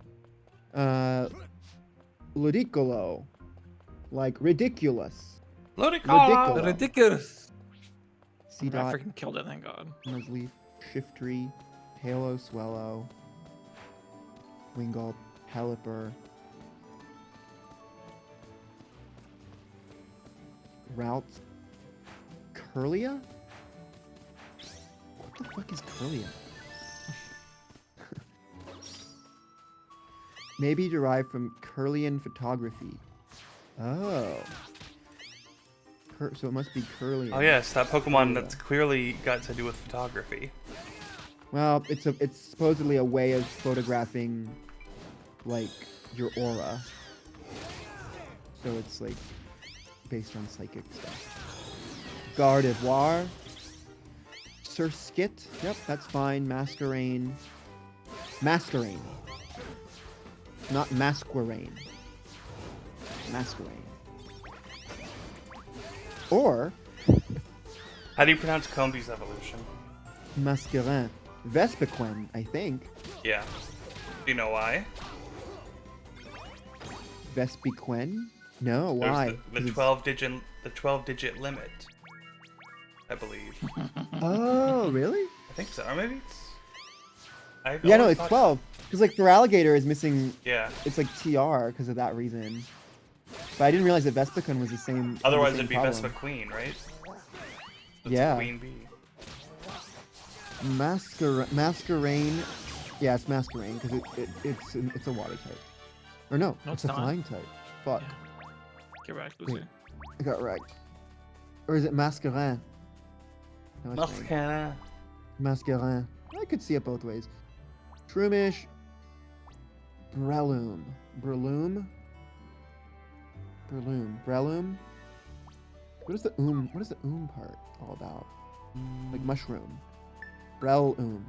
[SPEAKER 1] Ludicolo. Like ridiculous.
[SPEAKER 3] Ludicolo.
[SPEAKER 2] Ridiculous. I
[SPEAKER 1] C-Dot.
[SPEAKER 2] freaking killed it, thank God.
[SPEAKER 1] Nuzleaf. Shiftry. Halo Swellow. Wingull. Pelipper. Route. Curlia? What the fuck is Curlia? may be derived from Curlian photography. Oh. So it must be Curlian.
[SPEAKER 3] Oh yes, that Pokemon
[SPEAKER 1] Yeah.
[SPEAKER 3] that's clearly got to do with photography.
[SPEAKER 1] Well, it's supposedly a way of photographing, like, your aura. So it's like based on psychic stuff. Gardevoir. Surskit. Yep, that's fine. Masquerain. Masquerain. Not Masquerain. Masquerain. Or
[SPEAKER 3] How do you pronounce Combee's evolution?
[SPEAKER 1] Masquerain. Vespiquen, I think.
[SPEAKER 3] Yeah. Do you know why?
[SPEAKER 1] Vespiquen? No,
[SPEAKER 3] There's
[SPEAKER 1] why?
[SPEAKER 3] the 12-digit limit, I believe.
[SPEAKER 1] Oh, really?
[SPEAKER 3] I think so. Or maybe it's. I've
[SPEAKER 1] Yeah, no,
[SPEAKER 3] always
[SPEAKER 1] it's
[SPEAKER 3] thought-
[SPEAKER 1] 12. Because, like, Feraligatr is missing.
[SPEAKER 3] Yeah.
[SPEAKER 1] It's like TR because of that reason. But I didn't realize that Vespiquen was the same. had the
[SPEAKER 3] Otherwise,
[SPEAKER 1] same
[SPEAKER 3] it'd be
[SPEAKER 1] problem.
[SPEAKER 3] Vespa Queen, right? It's
[SPEAKER 1] Yeah.
[SPEAKER 3] Queen Bee.
[SPEAKER 1] Masquerain. Yeah, it's Masquerain because it's a water type. Or no,
[SPEAKER 2] No,
[SPEAKER 1] it's
[SPEAKER 2] it's
[SPEAKER 1] a
[SPEAKER 2] not.
[SPEAKER 1] flying type. Fuck,
[SPEAKER 2] Get back, Lucy.
[SPEAKER 1] Wait. I got it right. Or is it Masquerain? No, it's right.
[SPEAKER 3] Mascara.
[SPEAKER 1] Masquerain. I could see it both ways. Shroomish. Breloom. Breloom. Breloom. What is the part all about? Like mushroom. Breloom.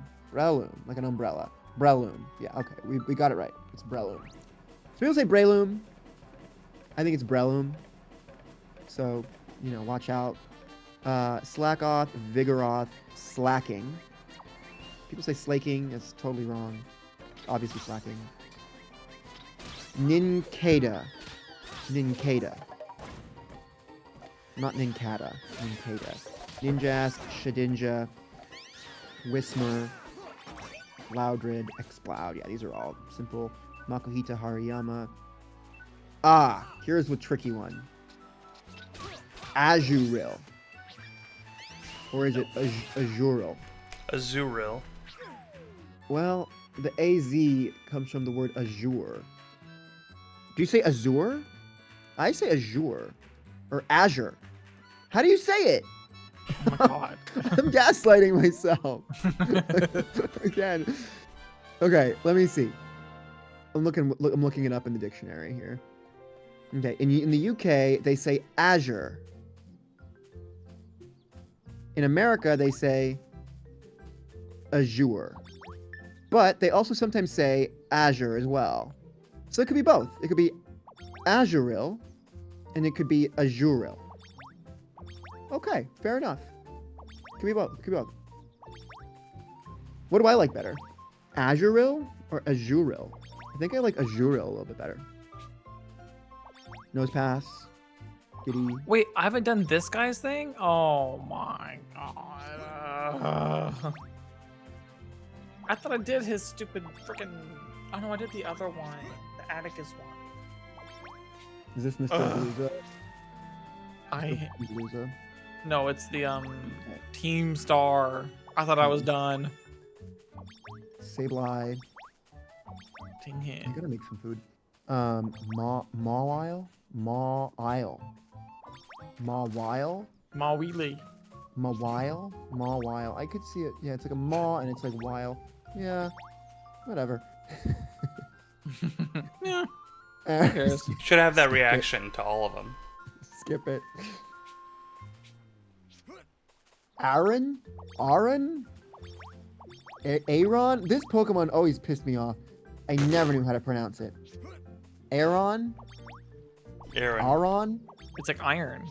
[SPEAKER 1] Like an umbrella. Breloom. Yeah, okay. We got it right. It's Breloom. So people say Breloom. I think it's Breloom. So, watch out. Slackoth, Vigoroth, Slacking. People say slaking. That's totally wrong. Obviously slacking. Nincada. Not Nincada. Nincada. Ninjask, Shedinja, Whismer, Loudred, Exploud. Yeah, these are all simple. Makuhita, Hariyama. Ah, here's the tricky one. Azuril. Or is it Azuril?
[SPEAKER 3] Azuril.
[SPEAKER 1] Well, the AZ comes from the word azure. Do you say azure? I say azure. Or azure. How do you say it?
[SPEAKER 2] Oh my god.
[SPEAKER 1] I'm gaslighting myself. Again. Okay, let me see. I'm looking it up in the dictionary here. Okay, in the UK, they say azure. In America, they say azure. But they also sometimes say azure as well. So it could be both. It could be azuril, and it could be azuril. Okay, fair enough. Could be both. What do I like better? Azuril or Azuril? I think I like Azuril a little bit better. Nose pass. Giddy.
[SPEAKER 2] Wait, I haven't done this guy's thing? Oh my god. I thought I did his stupid freaking. Oh no, I did the other one. The Atticus one.
[SPEAKER 1] Is this Mr. Bluza? Mr. Bluza?
[SPEAKER 2] No, it's the Team Star. I thought I was done.
[SPEAKER 1] Sableye.
[SPEAKER 2] Dang
[SPEAKER 1] I'm
[SPEAKER 2] it.
[SPEAKER 1] gonna make some food. Mawile? Mawile. Mawile?
[SPEAKER 2] Mawili.
[SPEAKER 1] Mawile. I could see it. Yeah, it's like a maw and it's like wile. Yeah. Whatever.
[SPEAKER 2] Yeah. Who cares?
[SPEAKER 3] Should have that reaction to all of them.
[SPEAKER 1] Skip it. Aaron? Aaron? Aaron? This Pokemon always pissed me off. I never knew how to pronounce it. Aaron?
[SPEAKER 3] Aaron.
[SPEAKER 1] Aaron?
[SPEAKER 2] It's like iron.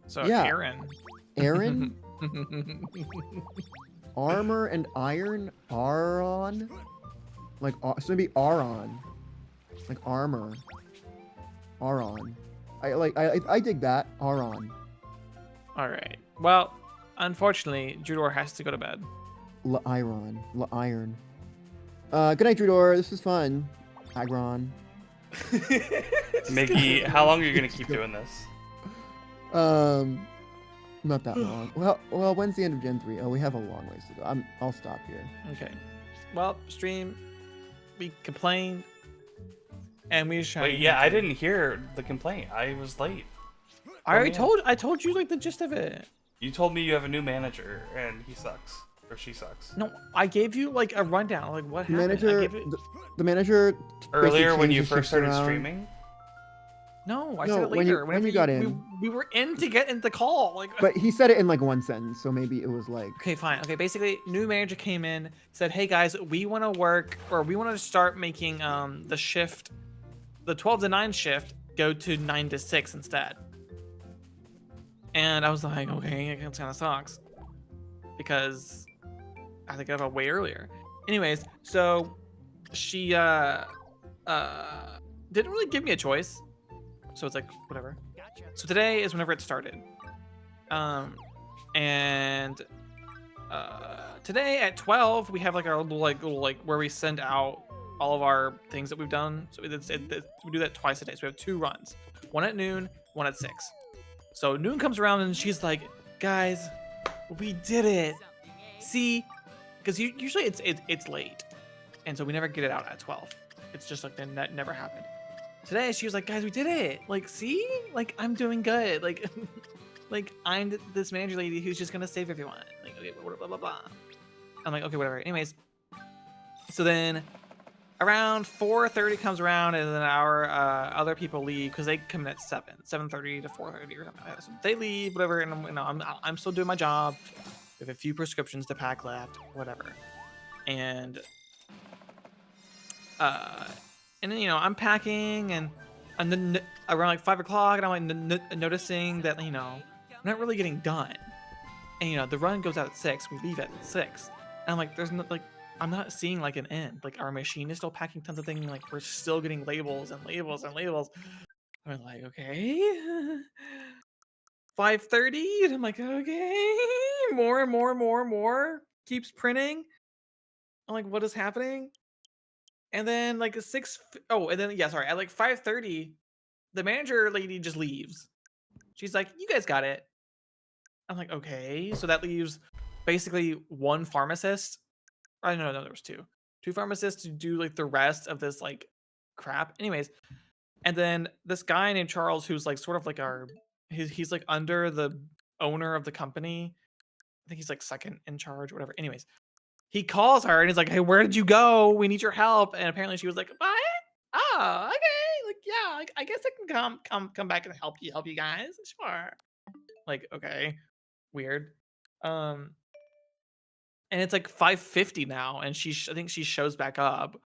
[SPEAKER 2] So
[SPEAKER 1] Yeah.
[SPEAKER 2] Aaron.
[SPEAKER 1] Aaron? Armor and iron? Aron? Like, so maybe Aron. Like armor. Aron. I dig that. Aron.
[SPEAKER 2] All right. Well, unfortunately, Judor has to go to bed.
[SPEAKER 1] Iron. Good night, Drudor. This was fun. Agron.
[SPEAKER 3] Mickey, how long are you gonna keep doing this?
[SPEAKER 1] Not that long. Well, when's the end of Gen 3? Oh, we have a long ways to go. I'll stop here.
[SPEAKER 2] Okay. Well, stream. We complained. and we just
[SPEAKER 3] Wait, yeah, I didn't hear the complaint. I was late.
[SPEAKER 2] I already told you like the gist of it.
[SPEAKER 3] You told me you have a new manager and he sucks or she sucks.
[SPEAKER 2] No, I gave you like a rundown, like what
[SPEAKER 1] The
[SPEAKER 2] happened.
[SPEAKER 1] manager, the manager
[SPEAKER 3] Earlier
[SPEAKER 1] basically
[SPEAKER 3] when you
[SPEAKER 1] changed the
[SPEAKER 3] first
[SPEAKER 1] shifts
[SPEAKER 3] started
[SPEAKER 1] around.
[SPEAKER 3] streaming.
[SPEAKER 2] No, I
[SPEAKER 1] No,
[SPEAKER 2] said it
[SPEAKER 1] when you-
[SPEAKER 2] later.
[SPEAKER 1] when
[SPEAKER 2] Whenever
[SPEAKER 1] you got in.
[SPEAKER 2] we were in to get into the call. Like,
[SPEAKER 1] But he said it in like one sentence, so maybe it was like.
[SPEAKER 2] okay, fine. Okay, basically, new manager came in, said, "Hey guys, we want to work, or we want to start making the shift, the 12 to 9 shift, go to 9 to 6 instead." And I was like, okay, it kind of sucks because I think I got way earlier. Anyways, so she didn't really give me a choice, so it's like whatever. So today is whenever it started, and today at 12 we have like our little where we send out all of our things that we've done. So we do that twice a day. So we have 2 runs, one at noon, one at 6. So noon comes around and she's like, "Guys, we did it." See, because usually it's late, and so we never get it out at 12. It's just like that never happened. Today she was like, "Guys, we did it. Like, see, like I'm doing good. Like, like I'm this manager lady who's just gonna save everyone. Like, okay, blah blah blah blah." I'm like, okay, whatever. Anyways, so then around 4:30 comes around, and then our other people leave because they come in at 7:30 to 4:30 or something like that. So they leave, whatever, and I'm still doing my job. We have a few prescriptions to pack left, whatever, and then I'm packing, and then around like 5 o'clock, and I'm like noticing that I'm not really getting done, and the run goes out at 6. We leave at 6, and I'm like, there's no like. I'm not seeing like an end. Like our machine is still packing tons of things. Like we're still getting labels and labels and labels. I'm like, okay. 5:30, and I'm like, okay, more and more and more and more. Keeps printing. I'm like, what is happening? And then like at 6. Oh, and then sorry. At like 5:30, the manager lady just leaves. She's like, you guys got it. I'm like, okay. So that leaves basically one pharmacist. I know there was 2 pharmacists to do like the rest of this like crap. Anyways, and then this guy named Charles, who's like sort of like he's like under the owner of the company. I think he's like second in charge or whatever. Anyways, he calls her and he's like, "Hey, where did you go? We need your help." And apparently she was like, "What? Oh, okay. Like, yeah, I guess I can come back and help you guys. Sure." Like, okay, weird. And it's like 5:50 now, and I think she shows back up,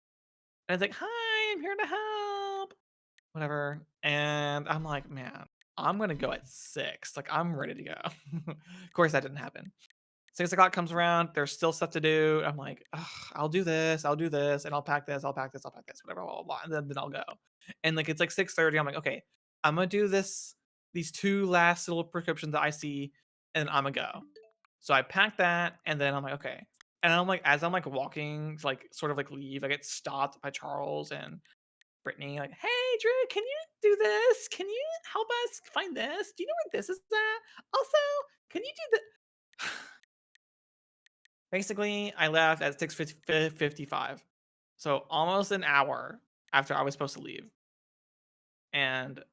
[SPEAKER 2] and it's like, "Hi, I'm here to help," whatever. And I'm like, man, I'm gonna go at 6. Like I'm ready to go. Of course, that didn't happen. 6 o'clock comes around. There's still stuff to do. I'm like, I'll do this, and I'll pack this, whatever, blah blah blah, and then I'll go. And like it's like 6:30. I'm like, okay, I'm gonna do these 2 last little prescriptions that I see, and I'm gonna go. So I packed that, and then I'm like, okay. And I'm like, as I'm like walking to like sort of like leave, I get stopped by Charles and Brittany, like, "Hey, Drew, can you do this? Can you help us find this? Do you know where this is at? Also, can you do the?" Basically, I left at 6:55, so almost an hour after I was supposed to leave, and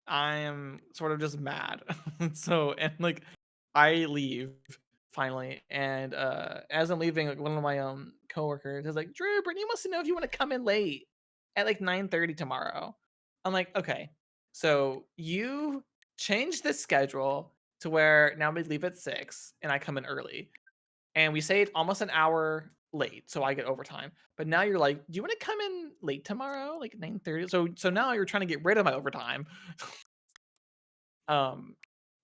[SPEAKER 2] I am sort of just mad. So, and like, I leave finally, and as I'm leaving, like one of my coworkers is like, "Drew, Brittany wants to know if you want to come in late at like 9:30 tomorrow." I'm like, okay, so you changed the schedule to where now we leave at 6 and I come in early, and we saved almost an hour late, so I get overtime. But now you're like, "Do you want to come in late tomorrow, like 9:30?" So now you're trying to get rid of my overtime.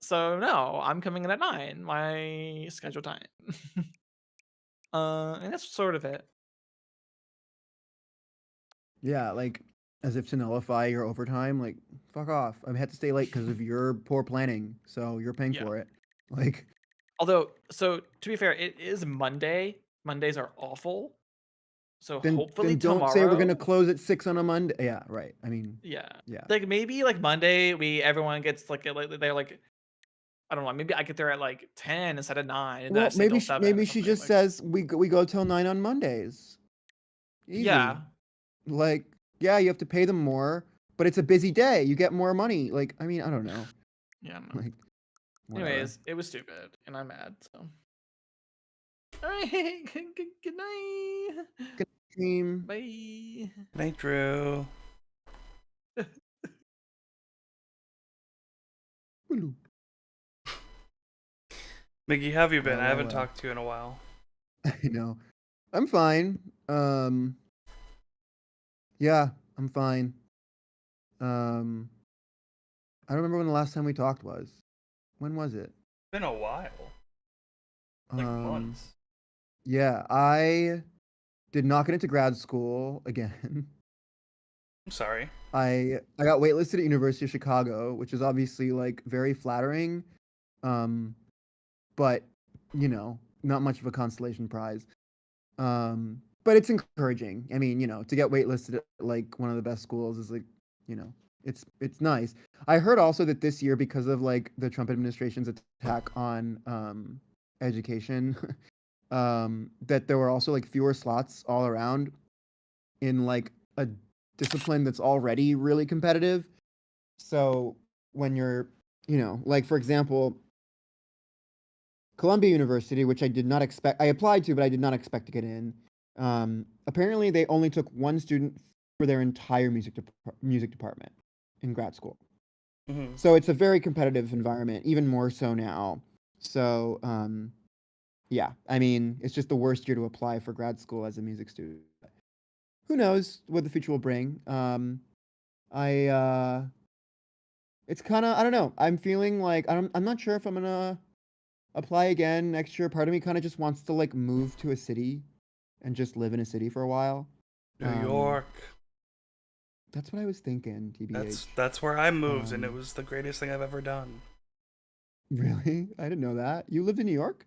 [SPEAKER 2] So no, I'm coming in at 9, my scheduled time. And that's sort of it.
[SPEAKER 1] Yeah, like as if to nullify your overtime. Like, fuck off. I had to stay late because of your poor planning, so you're paying
[SPEAKER 2] Yeah.
[SPEAKER 1] for it. Like,
[SPEAKER 2] Although, so to be fair, it is Monday. Mondays are awful. So hopefully
[SPEAKER 1] then don't
[SPEAKER 2] tomorrow.
[SPEAKER 1] say we're gonna close at 6 on a Monday. Yeah, right. I mean,
[SPEAKER 2] Yeah.
[SPEAKER 1] yeah.
[SPEAKER 2] Like maybe like Monday, everyone gets like they're like, I don't know. Maybe I get there at like 10 instead of 9. And then I
[SPEAKER 1] Well,
[SPEAKER 2] stay till
[SPEAKER 1] maybe
[SPEAKER 2] 7 or
[SPEAKER 1] maybe she
[SPEAKER 2] something,
[SPEAKER 1] just
[SPEAKER 2] like,
[SPEAKER 1] says we go till 9 on Mondays. Easy.
[SPEAKER 2] yeah.
[SPEAKER 1] Like, yeah, you have to pay them more, but it's a busy day. You get more money. Like, I mean, I don't know.
[SPEAKER 2] Yeah. No.
[SPEAKER 1] Like, whatever.
[SPEAKER 2] Anyways, it was stupid, and I'm mad. So. All right. Good night.
[SPEAKER 1] Good dream.
[SPEAKER 2] Bye.
[SPEAKER 3] Good night, Drew.
[SPEAKER 1] Hello.
[SPEAKER 3] Mickey, how have you been? I haven't
[SPEAKER 1] Well.
[SPEAKER 3] talked to you in a while.
[SPEAKER 1] I know. I'm fine. Yeah, I'm fine. I don't remember when the last time we talked was. When was it?
[SPEAKER 3] It's been a while. Like months.
[SPEAKER 1] Yeah, I did not get into grad school again.
[SPEAKER 3] I'm sorry.
[SPEAKER 1] I got waitlisted at University of Chicago, which is obviously like very flattering. But you know, not much of a consolation prize. But it's encouraging. I mean, you know, to get waitlisted at like one of the best schools is like, you know, it's nice. I heard also that this year, because of like the Trump administration's attack on education, that there were also like fewer slots all around in like a discipline that's already really competitive. So when you're, you know, like for example, Columbia University, which I did not expect, I applied to, but I did not expect to get in. Apparently, they only took one student for their entire music department in grad school.
[SPEAKER 3] Mm-hmm.
[SPEAKER 1] So it's a very competitive environment, even more so now. So, yeah, I mean, it's just the worst year to apply for grad school as a music student. Who knows what the future will bring? It's kind of, I don't know. I'm feeling like I'm not sure if I'm gonna apply again next year. Part of me kind of just wants to like move to a city and just live in a city for a while.
[SPEAKER 3] New York.
[SPEAKER 1] That's what I was thinking, TBH.
[SPEAKER 3] That's where I moved, and it was the greatest thing I've ever done.
[SPEAKER 1] Really? I didn't know that. You lived in New York?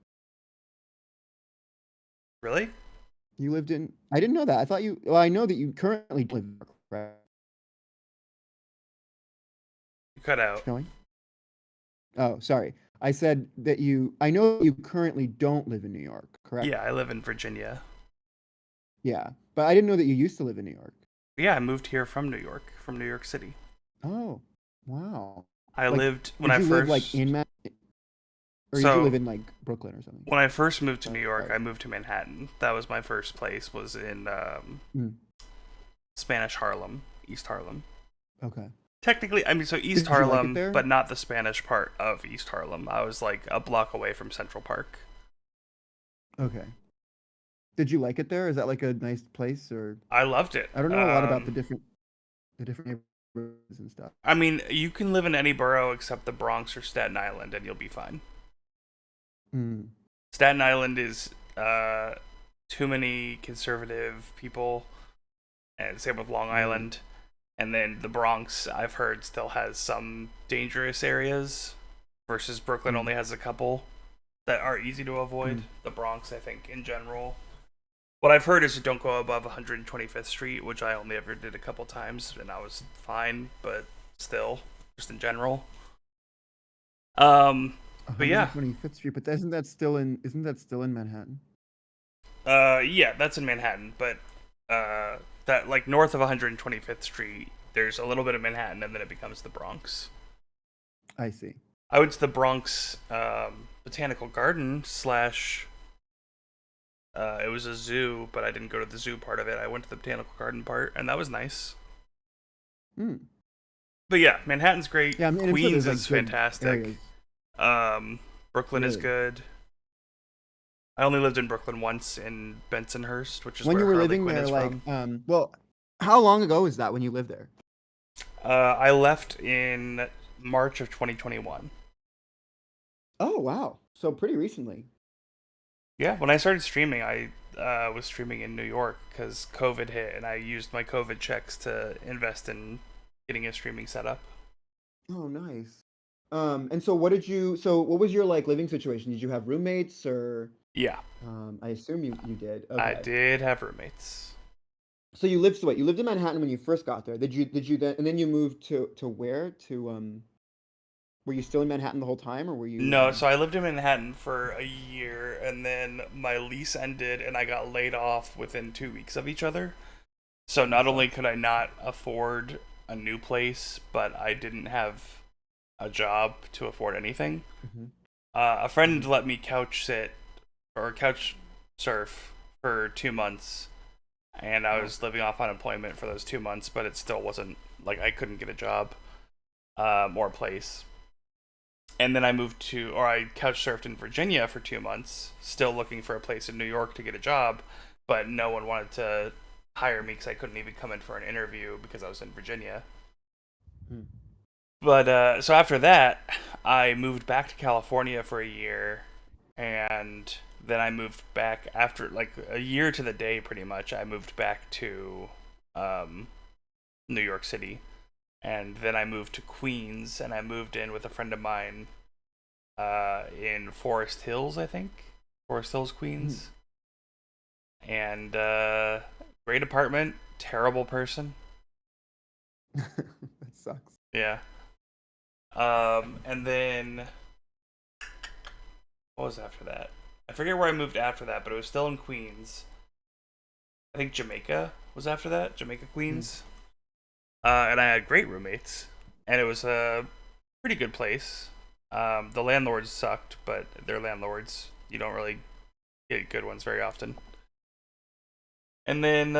[SPEAKER 3] Really?
[SPEAKER 1] You lived in... I didn't know that. I thought you... Well, I know that you currently live in New York, right?
[SPEAKER 3] You cut out.
[SPEAKER 1] Going? Oh, sorry. I said that you... I know you currently don't live in New York, correct?
[SPEAKER 3] Yeah, I live in Virginia.
[SPEAKER 1] Yeah, but I didn't know that you used to live in New York.
[SPEAKER 3] Yeah, I moved here from New York City.
[SPEAKER 1] Oh, wow.
[SPEAKER 3] I
[SPEAKER 1] like,
[SPEAKER 3] lived when I
[SPEAKER 1] did you
[SPEAKER 3] first...
[SPEAKER 1] live like in or
[SPEAKER 3] So,
[SPEAKER 1] did you live in like Brooklyn or something?
[SPEAKER 3] When I first moved to New York,
[SPEAKER 1] Right.
[SPEAKER 3] I moved to Manhattan. That was my first place, was in Spanish Harlem, East Harlem.
[SPEAKER 1] Okay.
[SPEAKER 3] Technically, I mean, so East
[SPEAKER 1] Did you like it
[SPEAKER 3] Harlem,
[SPEAKER 1] there?
[SPEAKER 3] but not the Spanish part of East Harlem. I was like a block away from Central Park.
[SPEAKER 1] Okay. Did you like it there? Is that like a nice place, or
[SPEAKER 3] I loved it.
[SPEAKER 1] I don't know a lot about the different neighborhoods and stuff.
[SPEAKER 3] I mean, you can live in any borough except the Bronx or Staten Island, and you'll be fine. Staten Island is too many conservative people, and same with Long Island. And then the Bronx, I've heard, still has some dangerous areas, versus Brooklyn only has a couple that are easy to avoid. The Bronx, I think, in general. What I've heard is you don't go above 125th Street, which I only ever did a couple times, and I was fine, but still, just in general. But yeah.
[SPEAKER 1] 125th Street, but isn't that still in Manhattan?
[SPEAKER 3] Yeah, that's in Manhattan, but that like north of 125th Street, there's a little bit of Manhattan, and then it becomes the Bronx.
[SPEAKER 1] I see.
[SPEAKER 3] I went to the Bronx Botanical Garden / it was a zoo, but I didn't go to the zoo part of it. I went to the Botanical Garden part, and that was nice. But yeah, Manhattan's great.
[SPEAKER 1] Yeah, I mean,
[SPEAKER 3] Queens
[SPEAKER 1] like,
[SPEAKER 3] is fantastic. Brooklyn is good. I only lived in Brooklyn once in Bensonhurst, which is
[SPEAKER 1] when
[SPEAKER 3] where
[SPEAKER 1] you were
[SPEAKER 3] Harley
[SPEAKER 1] living
[SPEAKER 3] Quinn
[SPEAKER 1] there,
[SPEAKER 3] is
[SPEAKER 1] like,
[SPEAKER 3] from.
[SPEAKER 1] well, how long ago was that when you lived there?
[SPEAKER 3] I left in March of 2021.
[SPEAKER 1] Oh wow, so pretty recently.
[SPEAKER 3] Yeah, when I started streaming, I was streaming in New York because COVID hit, and I used my COVID checks to invest in getting a streaming setup.
[SPEAKER 1] Oh, nice. And so what was your like living situation? Did you have roommates or?
[SPEAKER 3] Yeah.
[SPEAKER 1] I assume you did. Okay.
[SPEAKER 3] I did have roommates.
[SPEAKER 1] So you lived in Manhattan when you first got there. Did you then, and then you moved to where? Were you still in Manhattan the whole time, or were you?
[SPEAKER 3] No, so I lived in Manhattan for a year, and then my lease ended, and I got laid off within 2 weeks of each other. So not only could I not afford a new place, but I didn't have a job to afford anything.
[SPEAKER 1] Mm-hmm.
[SPEAKER 3] A friend let me couch sit or couch surf for 2 months, and I was living off unemployment for those 2 months, but it still wasn't like I couldn't get a job or a place. And then I I couch surfed in Virginia for 2 months, still looking for a place in New York to get a job, but no one wanted to hire me because I couldn't even come in for an interview because I was in Virginia.
[SPEAKER 1] Hmm.
[SPEAKER 3] But so after that, I moved back to California for a year, and then I moved back after like a year to the day, pretty much. I moved back to New York City, and then I moved to Queens, and I moved in with a friend of mine in Forest Hills, I think, Forest Hills, Queens, and great apartment, terrible person.
[SPEAKER 1] That sucks.
[SPEAKER 3] Yeah. And then what was after that? I forget where I moved after that, but it was still in Queens. I think Jamaica was after that, Jamaica, Queens. And I had great roommates, and it was a pretty good place. The landlords sucked, but they're landlords. You don't really get good ones very often. And then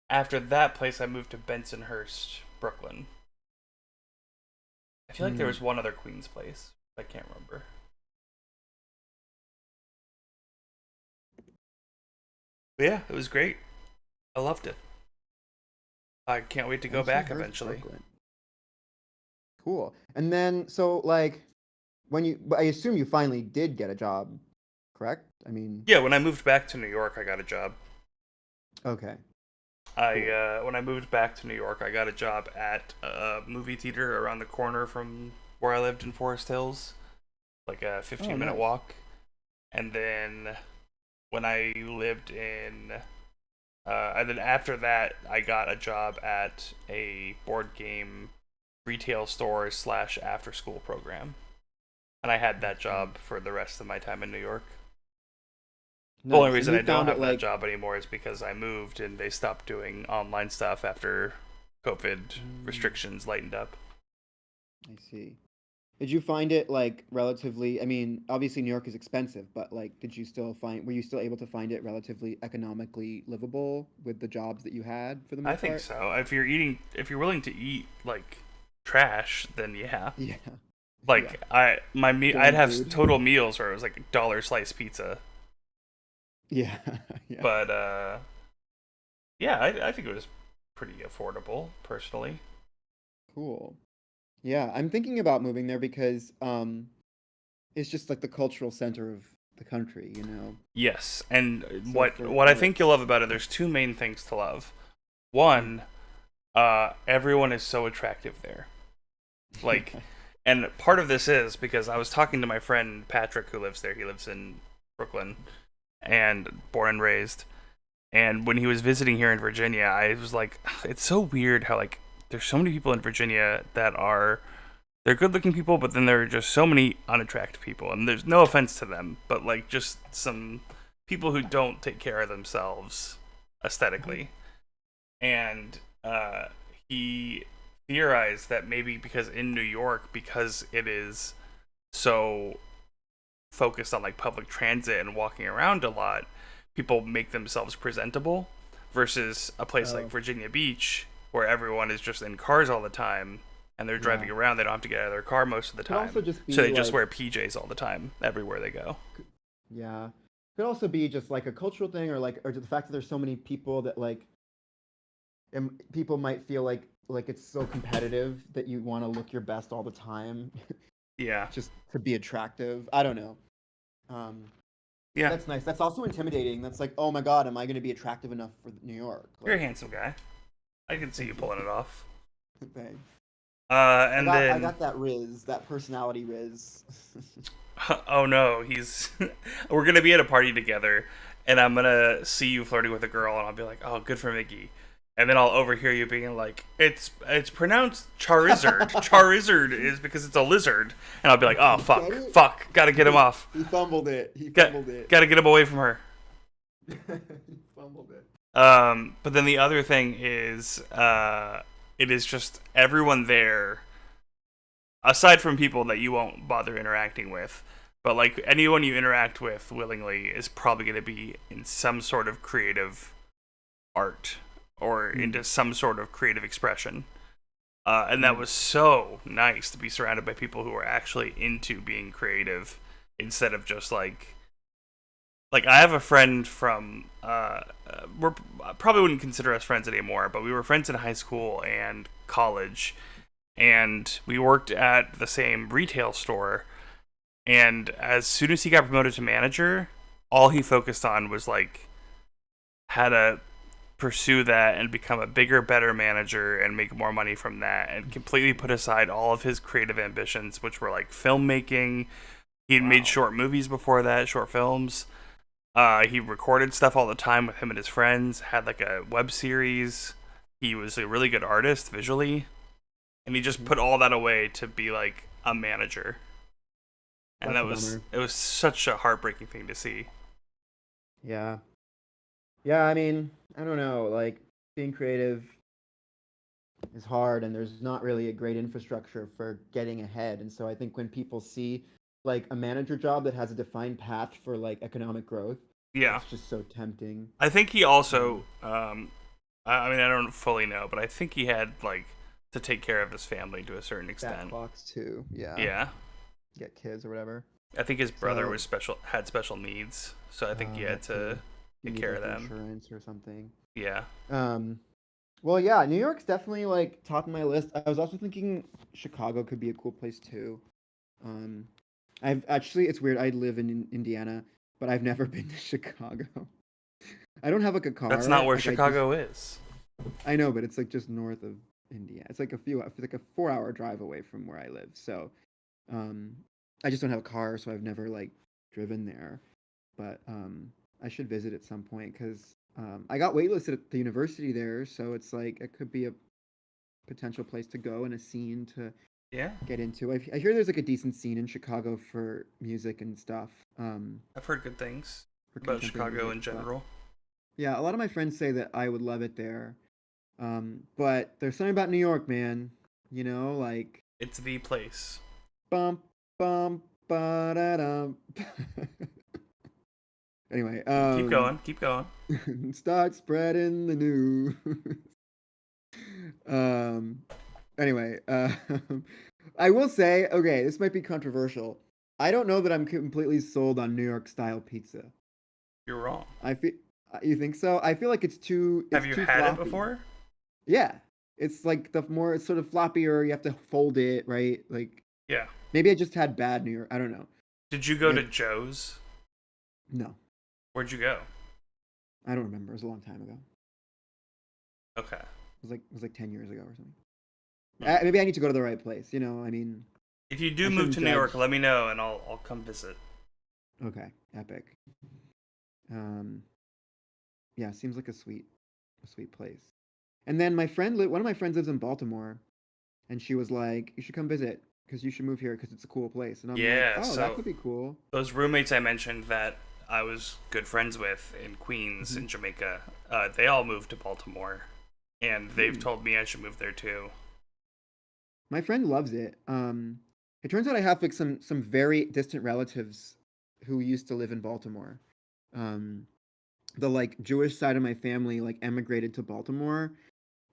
[SPEAKER 3] after that place, I moved to Bensonhurst, Brooklyn. I feel like there was one other Queens place. I can't remember. But yeah, it was great. I loved it. I can't wait to go back eventually.
[SPEAKER 1] Brooklyn. Cool. And then, so like, I assume you finally did get a job, correct? I mean,
[SPEAKER 3] Yeah, when I moved back to New York, I got a job.
[SPEAKER 1] okay.
[SPEAKER 3] When I moved back to New York, I got a job at a movie theater around the corner from where I lived in Forest Hills, like a 15-minute
[SPEAKER 1] nice.
[SPEAKER 3] walk. And then when I lived in, and then after that, I got a job at a board game retail store / after school program, and I had that job for the rest of my time in New York. The only reason I don't have that job anymore is because I moved and they stopped doing online stuff after COVID restrictions lightened up.
[SPEAKER 1] I see. Did you find it like relatively? I mean, obviously New York is expensive, but like, were you still able to find it relatively economically livable with the jobs that you had for the most
[SPEAKER 3] I think
[SPEAKER 1] part?
[SPEAKER 3] so. If you're willing to eat like trash, then yeah.
[SPEAKER 1] Yeah.
[SPEAKER 3] Like
[SPEAKER 1] Yeah.
[SPEAKER 3] I'd have
[SPEAKER 1] food.
[SPEAKER 3] total meals where it was like $1 slice pizza.
[SPEAKER 1] Yeah. Yeah.
[SPEAKER 3] But yeah, I think it was pretty affordable personally.
[SPEAKER 1] Cool. Yeah, I'm thinking about moving there because it's just like the cultural center of the country, you know.
[SPEAKER 3] Yes, and
[SPEAKER 1] So
[SPEAKER 3] what I think you'll love about it, there's two main things to love. One, everyone is so attractive there. Like, and part of this is because I was talking to my friend Patrick who lives there. He lives in Brooklyn and born and raised. And when he was visiting here in Virginia, I was like, it's so weird how like there's so many people in Virginia that they're good-looking people, but then there are just so many unattractive people. And there's no offense to them, but like just some people who don't take care of themselves aesthetically. And he theorized that maybe because in New York, because it is so focused on like public transit and walking around a lot, people make themselves presentable versus a place like Virginia Beach where everyone is just in cars all the time and they're driving around. They don't have to get out of their car most of the time.
[SPEAKER 1] also just be
[SPEAKER 3] So they just
[SPEAKER 1] like-
[SPEAKER 3] wear PJs all the time everywhere they go.
[SPEAKER 1] Yeah. Could also be just like a cultural thing, or just the fact that there's so many people that like, people might feel like it's so competitive that you want to look your best all the time,
[SPEAKER 3] Yeah.
[SPEAKER 1] just to be attractive. I don't know.
[SPEAKER 3] Yeah.
[SPEAKER 1] That's nice. That's also intimidating. That's like, oh my god, am I going to be attractive enough for New York?
[SPEAKER 3] You're a handsome guy. I can see you pulling it off.
[SPEAKER 1] Thanks.
[SPEAKER 3] And
[SPEAKER 1] I got that riz, that personality riz.
[SPEAKER 3] oh no, we're gonna be at a party together, and I'm gonna see you flirting with a girl, and I'll be like, oh, good for Mickey. And then I'll overhear you being like, it's pronounced Charizard. Charizard is because it's a lizard. And I'll be like, oh, fuck, gotta get him off.
[SPEAKER 1] He fumbled it.
[SPEAKER 3] Gotta get him away from her.
[SPEAKER 1] He fumbled it.
[SPEAKER 3] But then the other thing is, it is just everyone there, aside from people that you won't bother interacting with, but like anyone you interact with willingly is probably going to be in some sort of creative art or into some sort of creative expression. And that was so nice to be surrounded by people who are actually into being creative instead of just like I have a friend from we're probably wouldn't consider us friends anymore, but we were friends in high school and college, and we worked at the same retail store. And as soon as he got promoted to manager, all he focused on was like how to pursue that and become a bigger, better manager and make more money from that, and completely put aside all of his creative ambitions, which were like filmmaking. He'd made short movies before that, short films. He recorded stuff all the time with him and his friends, had like a web series. He was a really good artist visually, and he just put all that away to be like a manager. And it was such a heartbreaking thing to see.
[SPEAKER 1] Yeah. Yeah, I mean, I don't know, like, being creative is hard, and there's not really a great infrastructure for getting ahead. And so I think when people see, like, a manager job that has a defined path for, like, economic growth,
[SPEAKER 3] Yeah.
[SPEAKER 1] it's just so tempting.
[SPEAKER 3] I think he also, I mean, I don't fully know, but I think he had, like, to take care of his family to a certain extent.
[SPEAKER 1] Box too, yeah.
[SPEAKER 3] Yeah.
[SPEAKER 1] Get kids or whatever.
[SPEAKER 3] I think his brother
[SPEAKER 1] So-
[SPEAKER 3] had special needs, so I think he had
[SPEAKER 1] that
[SPEAKER 3] to
[SPEAKER 1] too. You
[SPEAKER 3] take
[SPEAKER 1] need,
[SPEAKER 3] care of
[SPEAKER 1] like,
[SPEAKER 3] them.
[SPEAKER 1] insurance or something.
[SPEAKER 3] Yeah.
[SPEAKER 1] Well, yeah, New York's definitely like top of my list. I was also thinking Chicago could be a cool place too. I've actually, it's weird. I live in Indiana, but I've never been to Chicago. I don't have like a car.
[SPEAKER 3] That's not where
[SPEAKER 1] like,
[SPEAKER 3] Chicago is.
[SPEAKER 1] I know, but it's like just north of Indiana. It's like a 4-hour drive away from where I live. So, I just don't have a car, so I've never like driven there. But I should visit at some point because I got waitlisted at the university there, so it's like it could be a potential place to go and a scene to
[SPEAKER 3] Yeah.
[SPEAKER 1] get into. I hear there's like a decent scene in Chicago for music and stuff.
[SPEAKER 3] I've heard good things
[SPEAKER 1] For
[SPEAKER 3] about
[SPEAKER 1] contemporary
[SPEAKER 3] Chicago in
[SPEAKER 1] music, but-
[SPEAKER 3] general.
[SPEAKER 1] Yeah, a lot of my friends say that I would love it there. But there's something about New York, man. You know, like
[SPEAKER 3] It's the place.
[SPEAKER 1] bum bum ba da dum. Anyway,
[SPEAKER 3] Keep going.
[SPEAKER 1] start spreading the news. Anyway, I will say, okay, this might be controversial. I don't know that I'm completely sold on New York style pizza.
[SPEAKER 3] You're wrong.
[SPEAKER 1] I feel you think so? I feel like it's too.
[SPEAKER 3] Have you
[SPEAKER 1] too
[SPEAKER 3] had
[SPEAKER 1] floppy.
[SPEAKER 3] it before?
[SPEAKER 1] Yeah, it's like it's sort of floppier. You have to fold it, right? Like
[SPEAKER 3] Yeah.
[SPEAKER 1] maybe I just had bad New York. I don't know.
[SPEAKER 3] Did you go to
[SPEAKER 1] Maybe-
[SPEAKER 3] Joe's?
[SPEAKER 1] No,
[SPEAKER 3] Where'd you go?
[SPEAKER 1] I don't remember. It was a long time ago.
[SPEAKER 3] Okay.
[SPEAKER 1] It was like 10 years ago or something.
[SPEAKER 3] Hmm.
[SPEAKER 1] Maybe I need to go to the right place. You know, I mean,
[SPEAKER 3] If you do
[SPEAKER 1] I
[SPEAKER 3] move
[SPEAKER 1] shouldn't
[SPEAKER 3] to New York,
[SPEAKER 1] judge.
[SPEAKER 3] let me know and I'll come visit.
[SPEAKER 1] okay, epic. Yeah, seems like a sweet place. And then one of my friends lives in Baltimore, and she was like, "You should come visit because you should move here because it's a cool place." And I'm
[SPEAKER 3] Yeah,
[SPEAKER 1] like, "Oh,
[SPEAKER 3] so-
[SPEAKER 1] that could be cool."
[SPEAKER 3] Those roommates I mentioned that I was good friends with in Queens in Jamaica, they all moved to Baltimore, and they've told me I should move there too.
[SPEAKER 1] My friend loves it. It turns out I have like some very distant relatives who used to live in Baltimore. The like Jewish side of my family like emigrated to Baltimore,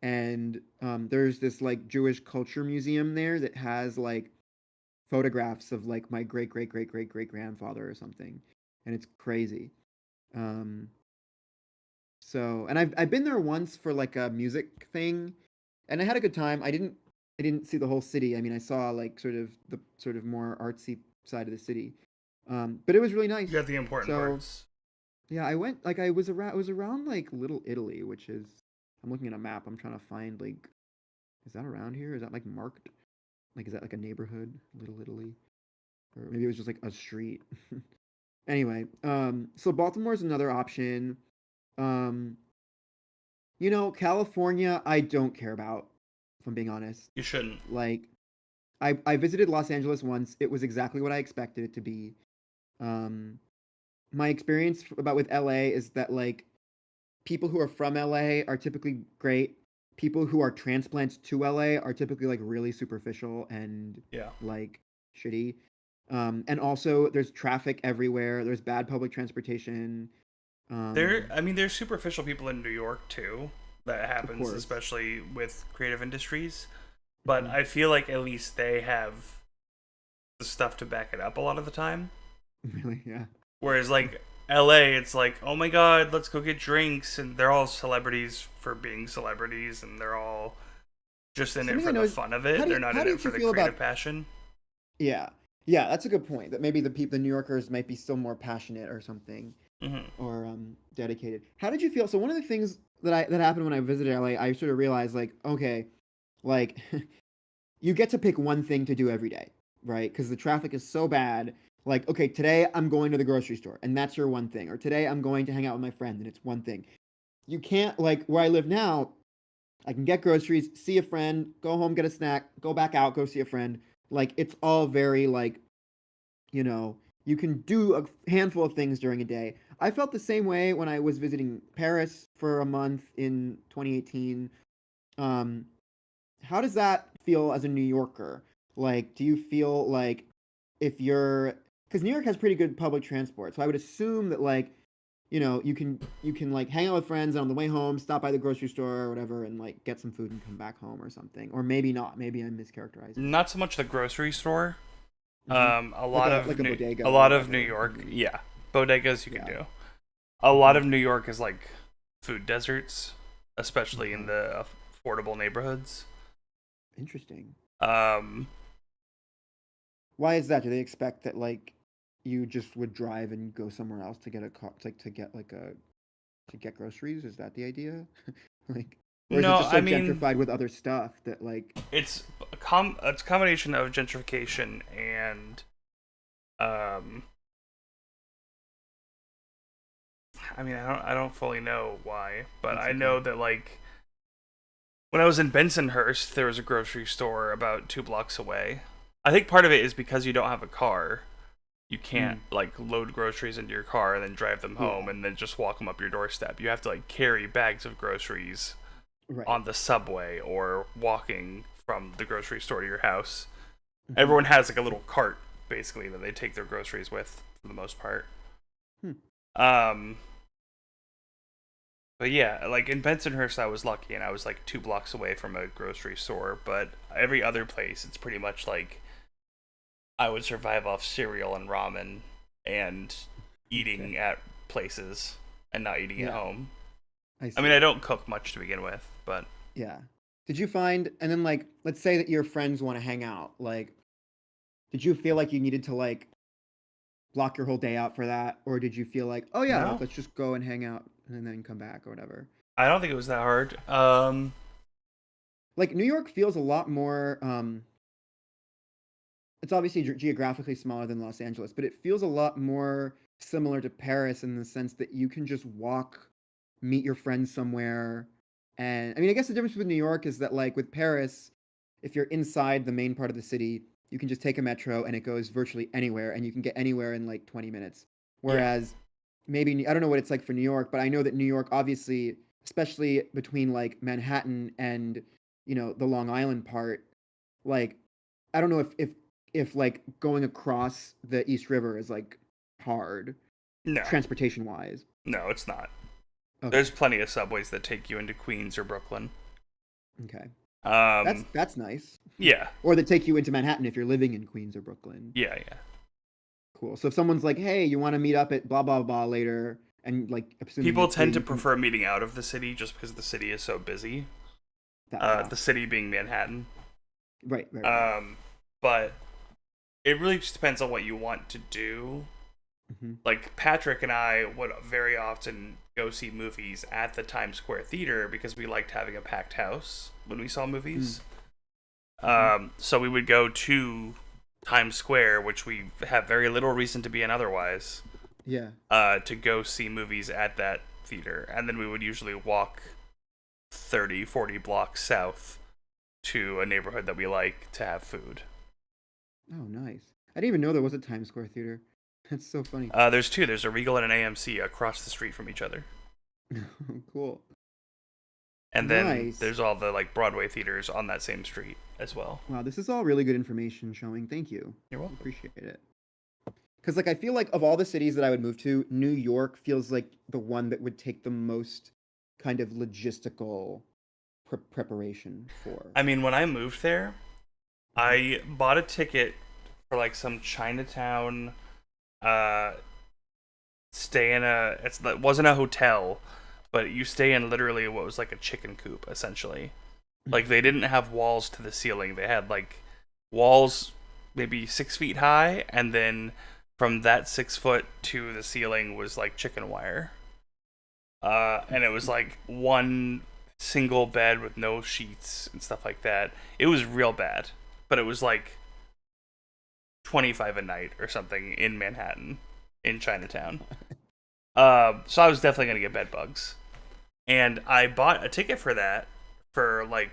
[SPEAKER 1] and there's this like Jewish culture museum there that has like photographs of like my great great great great great grandfather or something, and it's crazy. So, and I've been there once for like a music thing, and I had a good time. I didn't see the whole city. I mean, I saw like the sort of more artsy side of the city. But it was really nice.
[SPEAKER 3] You got the important
[SPEAKER 1] So-
[SPEAKER 3] parts.
[SPEAKER 1] Yeah, I went like I was around like Little Italy, which is I'm looking at a map. I'm trying to find like is that around here? Is that like marked? Like is that like a neighborhood, Little Italy? Or maybe it was just like a street. Anyway, so Baltimore's another option. You know, California I don't care about, if I'm being honest.
[SPEAKER 3] You shouldn't.
[SPEAKER 1] Like I visited Los Angeles once. It was exactly what I expected it to be. My experience with LA is that like people who are from LA are typically great. People who are transplants to LA are typically like really superficial and
[SPEAKER 3] Yeah.
[SPEAKER 1] like shitty. And also there's traffic everywhere. There's bad public transportation.
[SPEAKER 3] I mean, there's superficial people in New York too. That happens,
[SPEAKER 1] course.
[SPEAKER 3] especially with creative industries. But
[SPEAKER 1] Mhm.
[SPEAKER 3] I feel like at least they have the stuff to back it up a lot of the time.
[SPEAKER 1] Really, yeah.
[SPEAKER 3] Whereas like LA, it's like, oh my god, let's go get drinks, and they're all celebrities for being celebrities, and they're all just in it
[SPEAKER 1] Something
[SPEAKER 3] for
[SPEAKER 1] I know
[SPEAKER 3] the
[SPEAKER 1] is-
[SPEAKER 3] fun of it.
[SPEAKER 1] how do
[SPEAKER 3] They're
[SPEAKER 1] you-
[SPEAKER 3] not
[SPEAKER 1] how
[SPEAKER 3] in
[SPEAKER 1] did
[SPEAKER 3] it for
[SPEAKER 1] you
[SPEAKER 3] the
[SPEAKER 1] feel
[SPEAKER 3] creative
[SPEAKER 1] about-
[SPEAKER 3] passion.
[SPEAKER 1] Yeah. Yeah, that's a good point. That maybe the New Yorkers might be still more passionate or something, or dedicated. How did you feel? So one of the things that happened when I visited LA, I sort of realized like, okay, like you get to pick one thing to do every day, right? Because the traffic is so bad. Like, okay, today I'm going to the grocery store, and that's your one thing. Or today I'm going to hang out with my friend, and it's one thing. You can't, like, where I live now, I can get groceries, see a friend, go home, get a snack, go back out, go see a friend. Like, it's all very, like, you can do a handful of things during a day. I felt the same way when I was visiting Paris for a month in 2018. Um, how does that feel as a New Yorker? Like, do you feel like if you're, because New York has pretty good public transport, so I would assume that like, you can like hang out with friends and on the way home, stop by the grocery store or whatever, and like get some food and come back home or something, or maybe not. Maybe I'm mischaracterizing.
[SPEAKER 3] Not so much the grocery store.
[SPEAKER 1] Mhm.
[SPEAKER 3] A lot of
[SPEAKER 1] like a
[SPEAKER 3] New,
[SPEAKER 1] bodega
[SPEAKER 3] a
[SPEAKER 1] or
[SPEAKER 3] lot of
[SPEAKER 1] whatever.
[SPEAKER 3] New York, yeah, bodegas you can
[SPEAKER 1] Yeah.
[SPEAKER 3] do. A lot of New York is like food deserts, especially in
[SPEAKER 1] Okay.
[SPEAKER 3] the affordable neighborhoods.
[SPEAKER 1] Interesting.
[SPEAKER 3] Um,
[SPEAKER 1] Why is that? Do they expect that like you just would drive and go somewhere else to get a car, like to get groceries? Is that the idea? Like, or is it
[SPEAKER 3] no,
[SPEAKER 1] just so
[SPEAKER 3] I mean
[SPEAKER 1] gentrified with other stuff that like?
[SPEAKER 3] it's it's a combination of gentrification and um. I mean, I don't fully know why, but
[SPEAKER 1] That's
[SPEAKER 3] I
[SPEAKER 1] okay.
[SPEAKER 3] know that like when I was in Bensonhurst, there was a grocery store about 2 blocks away. I think part of it is because you don't have a car, you can't like load groceries into your car and then drive them home
[SPEAKER 1] Yeah.
[SPEAKER 3] and then just walk them up your doorstep. You have to like carry bags of groceries
[SPEAKER 1] Right.
[SPEAKER 3] on the subway or walking from the grocery store to your house.
[SPEAKER 1] Mhm.
[SPEAKER 3] Everyone has like a little cart basically that they take their groceries with for the most part.
[SPEAKER 1] Hmm.
[SPEAKER 3] But yeah, like in Bensonhurst, I was lucky and I was like 2 blocks away from a grocery store. But every other place, it's pretty much like I would survive off cereal and ramen and eating at places and not eating at
[SPEAKER 1] Yeah.
[SPEAKER 3] home.
[SPEAKER 1] I
[SPEAKER 3] I mean,
[SPEAKER 1] see.
[SPEAKER 3] I don't cook much to begin with, but
[SPEAKER 1] Yeah. Did you find, and then like, let's say that your friends want to hang out. Like, did you feel like you needed to like block your whole day out for that, or did you feel like, oh yeah, like
[SPEAKER 3] no,
[SPEAKER 1] let's just go and hang out and then come back or whatever?
[SPEAKER 3] I don't think it was that hard.
[SPEAKER 1] Like New York feels a lot more. It's obviously geographically smaller than Los Angeles, but it feels a lot more similar to Paris in the sense that you can just walk, meet your friends somewhere. And I mean, I guess the difference with New York is that, like, with Paris, if you're inside the main part of the city, you can just take a metro and it goes virtually anywhere, and you can get anywhere in like 20 minutes.
[SPEAKER 3] Yeah.
[SPEAKER 1] Whereas maybe, I don't know what it's like for New York, but I know that New York, obviously, especially between like Manhattan and, the Long Island part, like, I don't know if like going across the East River is like hard
[SPEAKER 3] no,
[SPEAKER 1] transportation wise.
[SPEAKER 3] no, it's not.
[SPEAKER 1] Okay.
[SPEAKER 3] There's plenty of subways that take you into Queens or Brooklyn.
[SPEAKER 1] Okay.
[SPEAKER 3] Um,
[SPEAKER 1] That's nice.
[SPEAKER 3] yeah,
[SPEAKER 1] Or that take you into Manhattan if you're living in Queens or Brooklyn.
[SPEAKER 3] yeah.
[SPEAKER 1] Cool. So if someone's like, "Hey, you want to meet up at blah blah blah later," and like assuming
[SPEAKER 3] People
[SPEAKER 1] you're free,
[SPEAKER 3] tend to
[SPEAKER 1] you can-
[SPEAKER 3] prefer meeting out of the city just because the city is so busy.
[SPEAKER 1] yeah.
[SPEAKER 3] The city being Manhattan.
[SPEAKER 1] Right.
[SPEAKER 3] But it really just depends on what you want to do.
[SPEAKER 1] Mhm.
[SPEAKER 3] Like Patrick and I would very often go see movies at the Times Square Theater because we liked having a packed house when we saw movies. So we would go to Times Square, which we have very little reason to be in otherwise,
[SPEAKER 1] Yeah.
[SPEAKER 3] to go see movies at that theater. And then we would usually walk 30, 40 blocks south to a neighborhood that we like to have food.
[SPEAKER 1] Oh, nice. I didn't even know there was a Times Square theater. That's so funny.
[SPEAKER 3] There's two. There's a Regal and an AMC across the street from each other.
[SPEAKER 1] Cool.
[SPEAKER 3] And then
[SPEAKER 1] Nice.
[SPEAKER 3] there's all the like Broadway theaters on that same street as well.
[SPEAKER 1] Wow, this is all really good information showing. Thank you.
[SPEAKER 3] You're
[SPEAKER 1] I
[SPEAKER 3] welcome.
[SPEAKER 1] appreciate it. Because like I feel like of all the cities that I would move to, New York feels like the one that would take the most kind of logistical preparation for.
[SPEAKER 3] I mean, when I moved there, I bought a ticket for like some Chinatown stay in it wasn't a hotel, but you stay in literally what was like a chicken coop essentially. Like they didn't have walls to the ceiling. They had like walls maybe 6 feet high, and then from that 6 foot to the ceiling was like chicken wire. And it was like one single bed with no sheets and stuff like that. It was real bad, but it was like 25 a night or something in Manhattan, in Chinatown. So I was definitely gonna get bed bugs, and I bought a ticket for that for like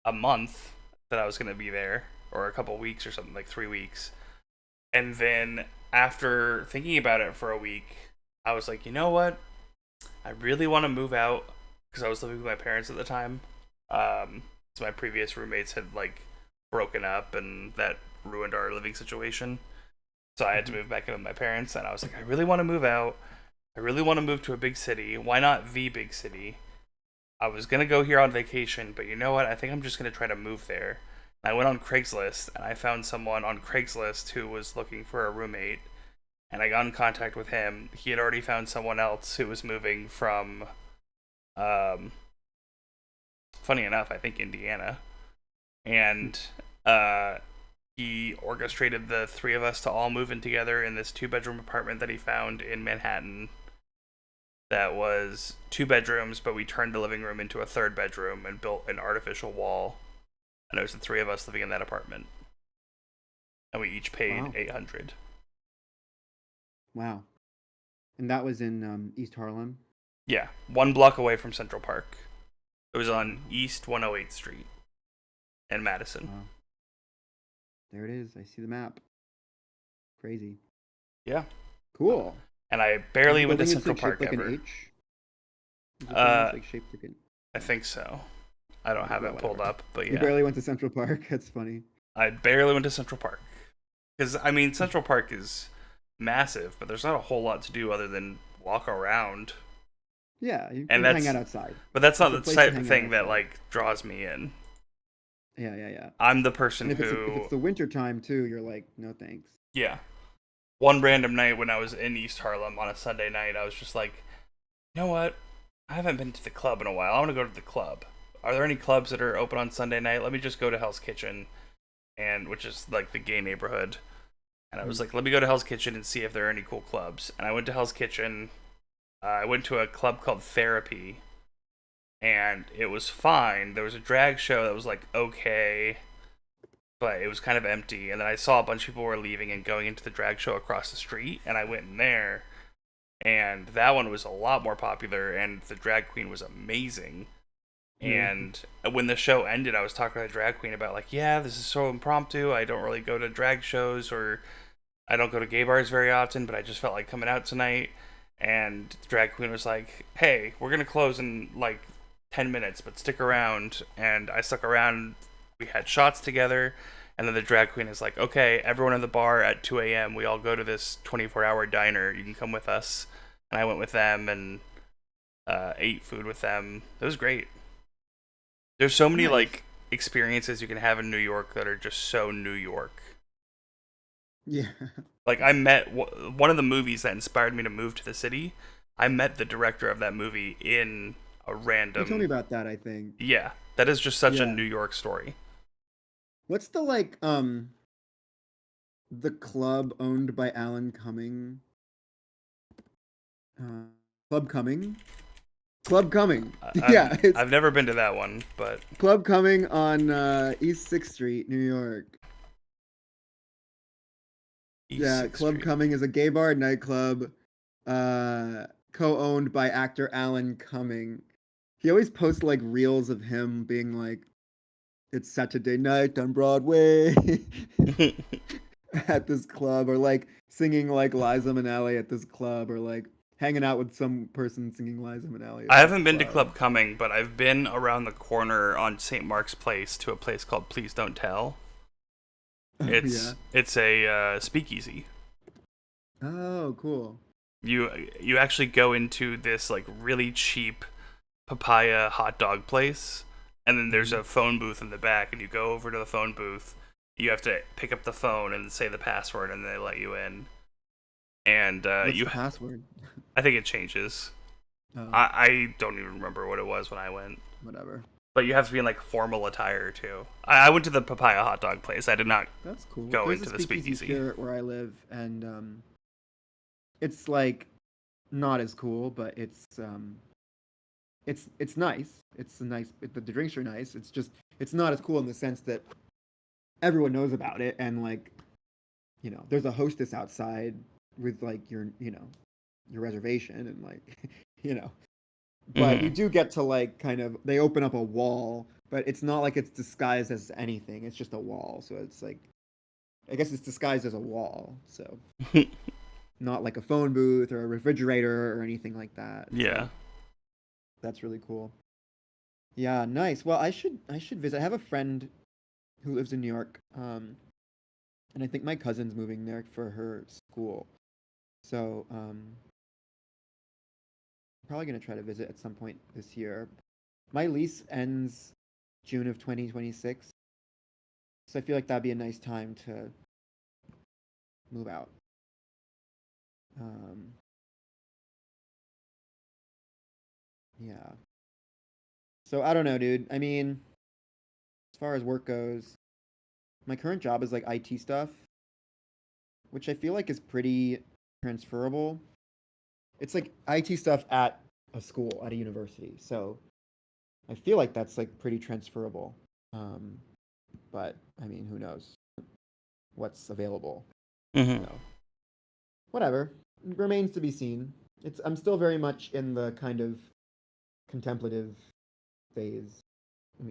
[SPEAKER 3] a month that I was gonna be there, or a couple weeks or something, like 3 weeks. And then after thinking about it for a week, I was like, you know what? I really want to move out because I was living with my parents at the time. So my previous roommates had like broken up, and that ruined our living situation. So I had to move back in with my parents, and I was like, I really want to move out. I really want to move to a big city. Why not the big city? I was gonna go here on vacation, but you know what? I think I'm just gonna try to move there. I went on Craigslist, and I found someone on Craigslist who was looking for a roommate, and I got in contact with him. He had already found someone else who was moving from, funny enough, I think Indiana, and he orchestrated the three of us to all move in together in this 2-bedroom apartment that he found in Manhattan. That was 2 bedrooms, but we turned the living room into a 3rd bedroom and built an artificial wall. And it was the 3 of us living in that apartment. And we each paid $800.
[SPEAKER 1] Wow. And that was in East Harlem?
[SPEAKER 3] Yeah, 1 block away from Central Park. It was on East 108th Street in Madison.
[SPEAKER 1] Wow. There it is. I see the map. Crazy.
[SPEAKER 3] Yeah.
[SPEAKER 1] Cool.
[SPEAKER 3] And I barely went to
[SPEAKER 1] Building is,
[SPEAKER 3] Central
[SPEAKER 1] like,
[SPEAKER 3] Park
[SPEAKER 1] shaped like
[SPEAKER 3] ever.
[SPEAKER 1] an H? Is it like shaped like an...
[SPEAKER 3] I think so. I don't have
[SPEAKER 1] Well,
[SPEAKER 3] it pulled
[SPEAKER 1] whatever.
[SPEAKER 3] up, but
[SPEAKER 1] You
[SPEAKER 3] yeah.
[SPEAKER 1] barely went to Central Park? That's funny.
[SPEAKER 3] I barely went to Central Park. Because, I mean, Central Park is massive, but there's not a whole lot to do other than walk around.
[SPEAKER 1] Yeah, you
[SPEAKER 3] And
[SPEAKER 1] can hang
[SPEAKER 3] that's-
[SPEAKER 1] out outside.
[SPEAKER 3] But that's not
[SPEAKER 1] It's a
[SPEAKER 3] the
[SPEAKER 1] place to
[SPEAKER 3] type
[SPEAKER 1] hang
[SPEAKER 3] of
[SPEAKER 1] out
[SPEAKER 3] thing that,
[SPEAKER 1] outside.
[SPEAKER 3] like, draws me in.
[SPEAKER 1] Yeah.
[SPEAKER 3] I'm the person
[SPEAKER 1] And if
[SPEAKER 3] who...
[SPEAKER 1] it's the winter time too, you're like, no thanks.
[SPEAKER 3] Yeah. One random night when I was in East Harlem on a Sunday night, I was just like, you know what? I haven't been to the club in a while. I want to go to the club. Are there any clubs that are open on Sunday night? Let me just go to Hell's Kitchen, and which is like the gay neighborhood. And I was like, let me go to Hell's Kitchen and see if there are any cool clubs. And I went to Hell's Kitchen. I went to a club called Therapy, and it was fine. There was a drag show that was like okay, but it was kind of empty. And then I saw a bunch of people were leaving and going into the drag show across the street, and I went in there, and that one was a lot more popular, and the drag queen was amazing. And when the show ended, I was talking to the drag queen about like, yeah, this is so impromptu. I don't really go to drag shows, or I don't go to gay bars very often, but I just felt like coming out tonight. And the drag queen was like, hey, we're going to close in like 10 minutes, but stick around. And I stuck around. We had shots together. And then the drag queen is like, okay, everyone in the bar at 2 a.m., we all go to this 24-hour diner. You can come with us. And I went with them and ate food with them. It was great. There's so many, like, experiences you can have in New York that are just so New York.
[SPEAKER 1] Yeah.
[SPEAKER 3] Like, I met one of the movies that inspired me to move to the city. I met the director of that movie in a random...
[SPEAKER 1] You told me about that, I think.
[SPEAKER 3] Yeah, that is just such a
[SPEAKER 1] Yeah.
[SPEAKER 3] New York story.
[SPEAKER 1] What's the, like, the club owned by Alan Cumming? Club Cumming? Club Cumming. Yeah, it's
[SPEAKER 3] I've never been to that one, but
[SPEAKER 1] Club Cumming on East 6th Street, New York.
[SPEAKER 3] East
[SPEAKER 1] Yeah,
[SPEAKER 3] 6th
[SPEAKER 1] Club
[SPEAKER 3] Street.
[SPEAKER 1] Cumming is a gay bar nightclub co-owned by actor Alan Cumming. He always posts like reels of him being like, it's Saturday night on Broadway at this club, or like singing like Liza Minnelli at this club, or like hanging out with some person singing Liza Minnelli.
[SPEAKER 3] I haven't been to Club Cumming, but I've been around the corner on St. Mark's Place to a place called Please Don't Tell. It's a speakeasy.
[SPEAKER 1] Oh, cool.
[SPEAKER 3] You actually go into this like really cheap papaya hot dog place, and then there's a phone booth in the back, and you go over to the phone booth. You have to pick up the phone and say the password, and they let you in. And
[SPEAKER 1] What's the password?
[SPEAKER 3] I think it changes.
[SPEAKER 1] Oh,
[SPEAKER 3] I don't even remember what it was when I went.
[SPEAKER 1] whatever.
[SPEAKER 3] But you have to be in like formal attire too. I went to the papaya hot dog place. I did not.
[SPEAKER 1] That's cool.
[SPEAKER 3] Go
[SPEAKER 1] There's
[SPEAKER 3] into
[SPEAKER 1] a
[SPEAKER 3] the
[SPEAKER 1] speakeasy
[SPEAKER 3] speakeasy.
[SPEAKER 1] here where I live, and it's like not as cool, but it's nice. It's a nice. The drinks are nice. It's not as cool in the sense that everyone knows about it, and like, there's a hostess outside with like your reservation and like, but you do get to like kind of, they open up a wall, but it's not like it's disguised as anything. It's just a wall, so it's like, I guess it's disguised as a wall, so not like a phone booth or a refrigerator or anything like that.
[SPEAKER 3] Yeah.
[SPEAKER 1] So that's really cool. Yeah, nice. Well, I should visit. I have a friend who lives in New York, and I think my cousin's moving there for her school. So, probably gonna try to visit at some point this year. My lease ends June of 2026, so I feel like that'd be a nice time to move out. Yeah. So I don't know, dude. I mean, as far as work goes, my current job is like IT stuff, which I feel like is pretty transferable. It's like IT stuff at a school, at a university. So I feel like that's like pretty transferable. But I mean, who knows what's available?
[SPEAKER 3] Mm-hmm.
[SPEAKER 1] Whatever. Remains to be seen. I'm still very much in the kind of contemplative phase.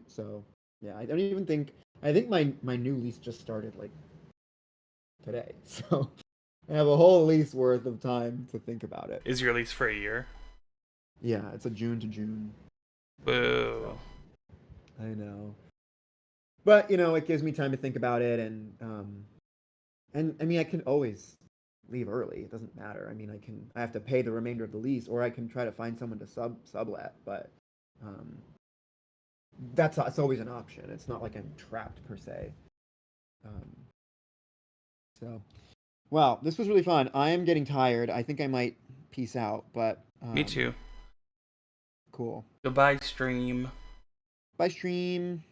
[SPEAKER 1] So yeah, I don't even think, I think my new lease just started like today. So I have a whole lease worth of time to think about it.
[SPEAKER 3] Is your lease for a year?
[SPEAKER 1] Yeah, it's a June to June.
[SPEAKER 3] Boo.
[SPEAKER 1] So, I know. But, it gives me time to think about it, and I mean, I can always leave early. It doesn't matter. I mean, I have to pay the remainder of the lease, or I can try to find someone to sublet, but it's always an option. It's not like I'm trapped per se. So, wow, this was really fun. I am getting tired. I think I might peace out, but
[SPEAKER 3] Me too.
[SPEAKER 1] Cool.
[SPEAKER 3] Goodbye, stream.
[SPEAKER 1] Bye, stream.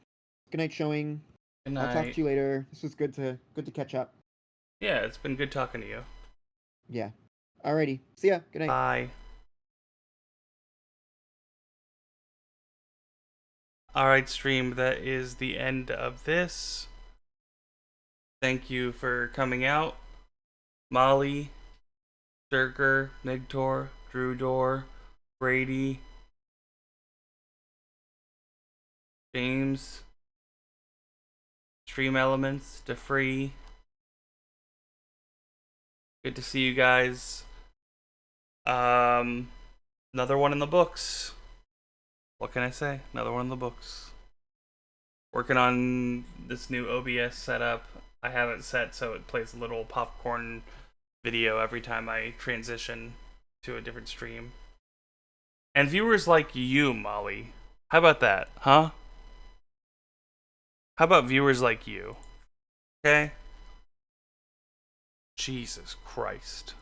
[SPEAKER 1] Good night, showing.
[SPEAKER 3] Good night.
[SPEAKER 1] I'll talk to you later. This was good to catch up.
[SPEAKER 3] Yeah, it's been good talking to you.
[SPEAKER 1] Yeah. Alrighty. See ya. Good night.
[SPEAKER 3] Bye. Alright, stream, that is the end of this. Thank you for coming out. Molly, Zerker, Nigtor, Drewdor, Brady, James, Stream Elements, DeFree. Good to see you guys. Another one in the books. What can I say? Another one in the books. Working on this new OBS setup. I have it set so it plays a little popcorn video every time I transition to a different stream. And viewers like you, Molly. How about that, huh? How about viewers like you? Okay? Jesus Christ.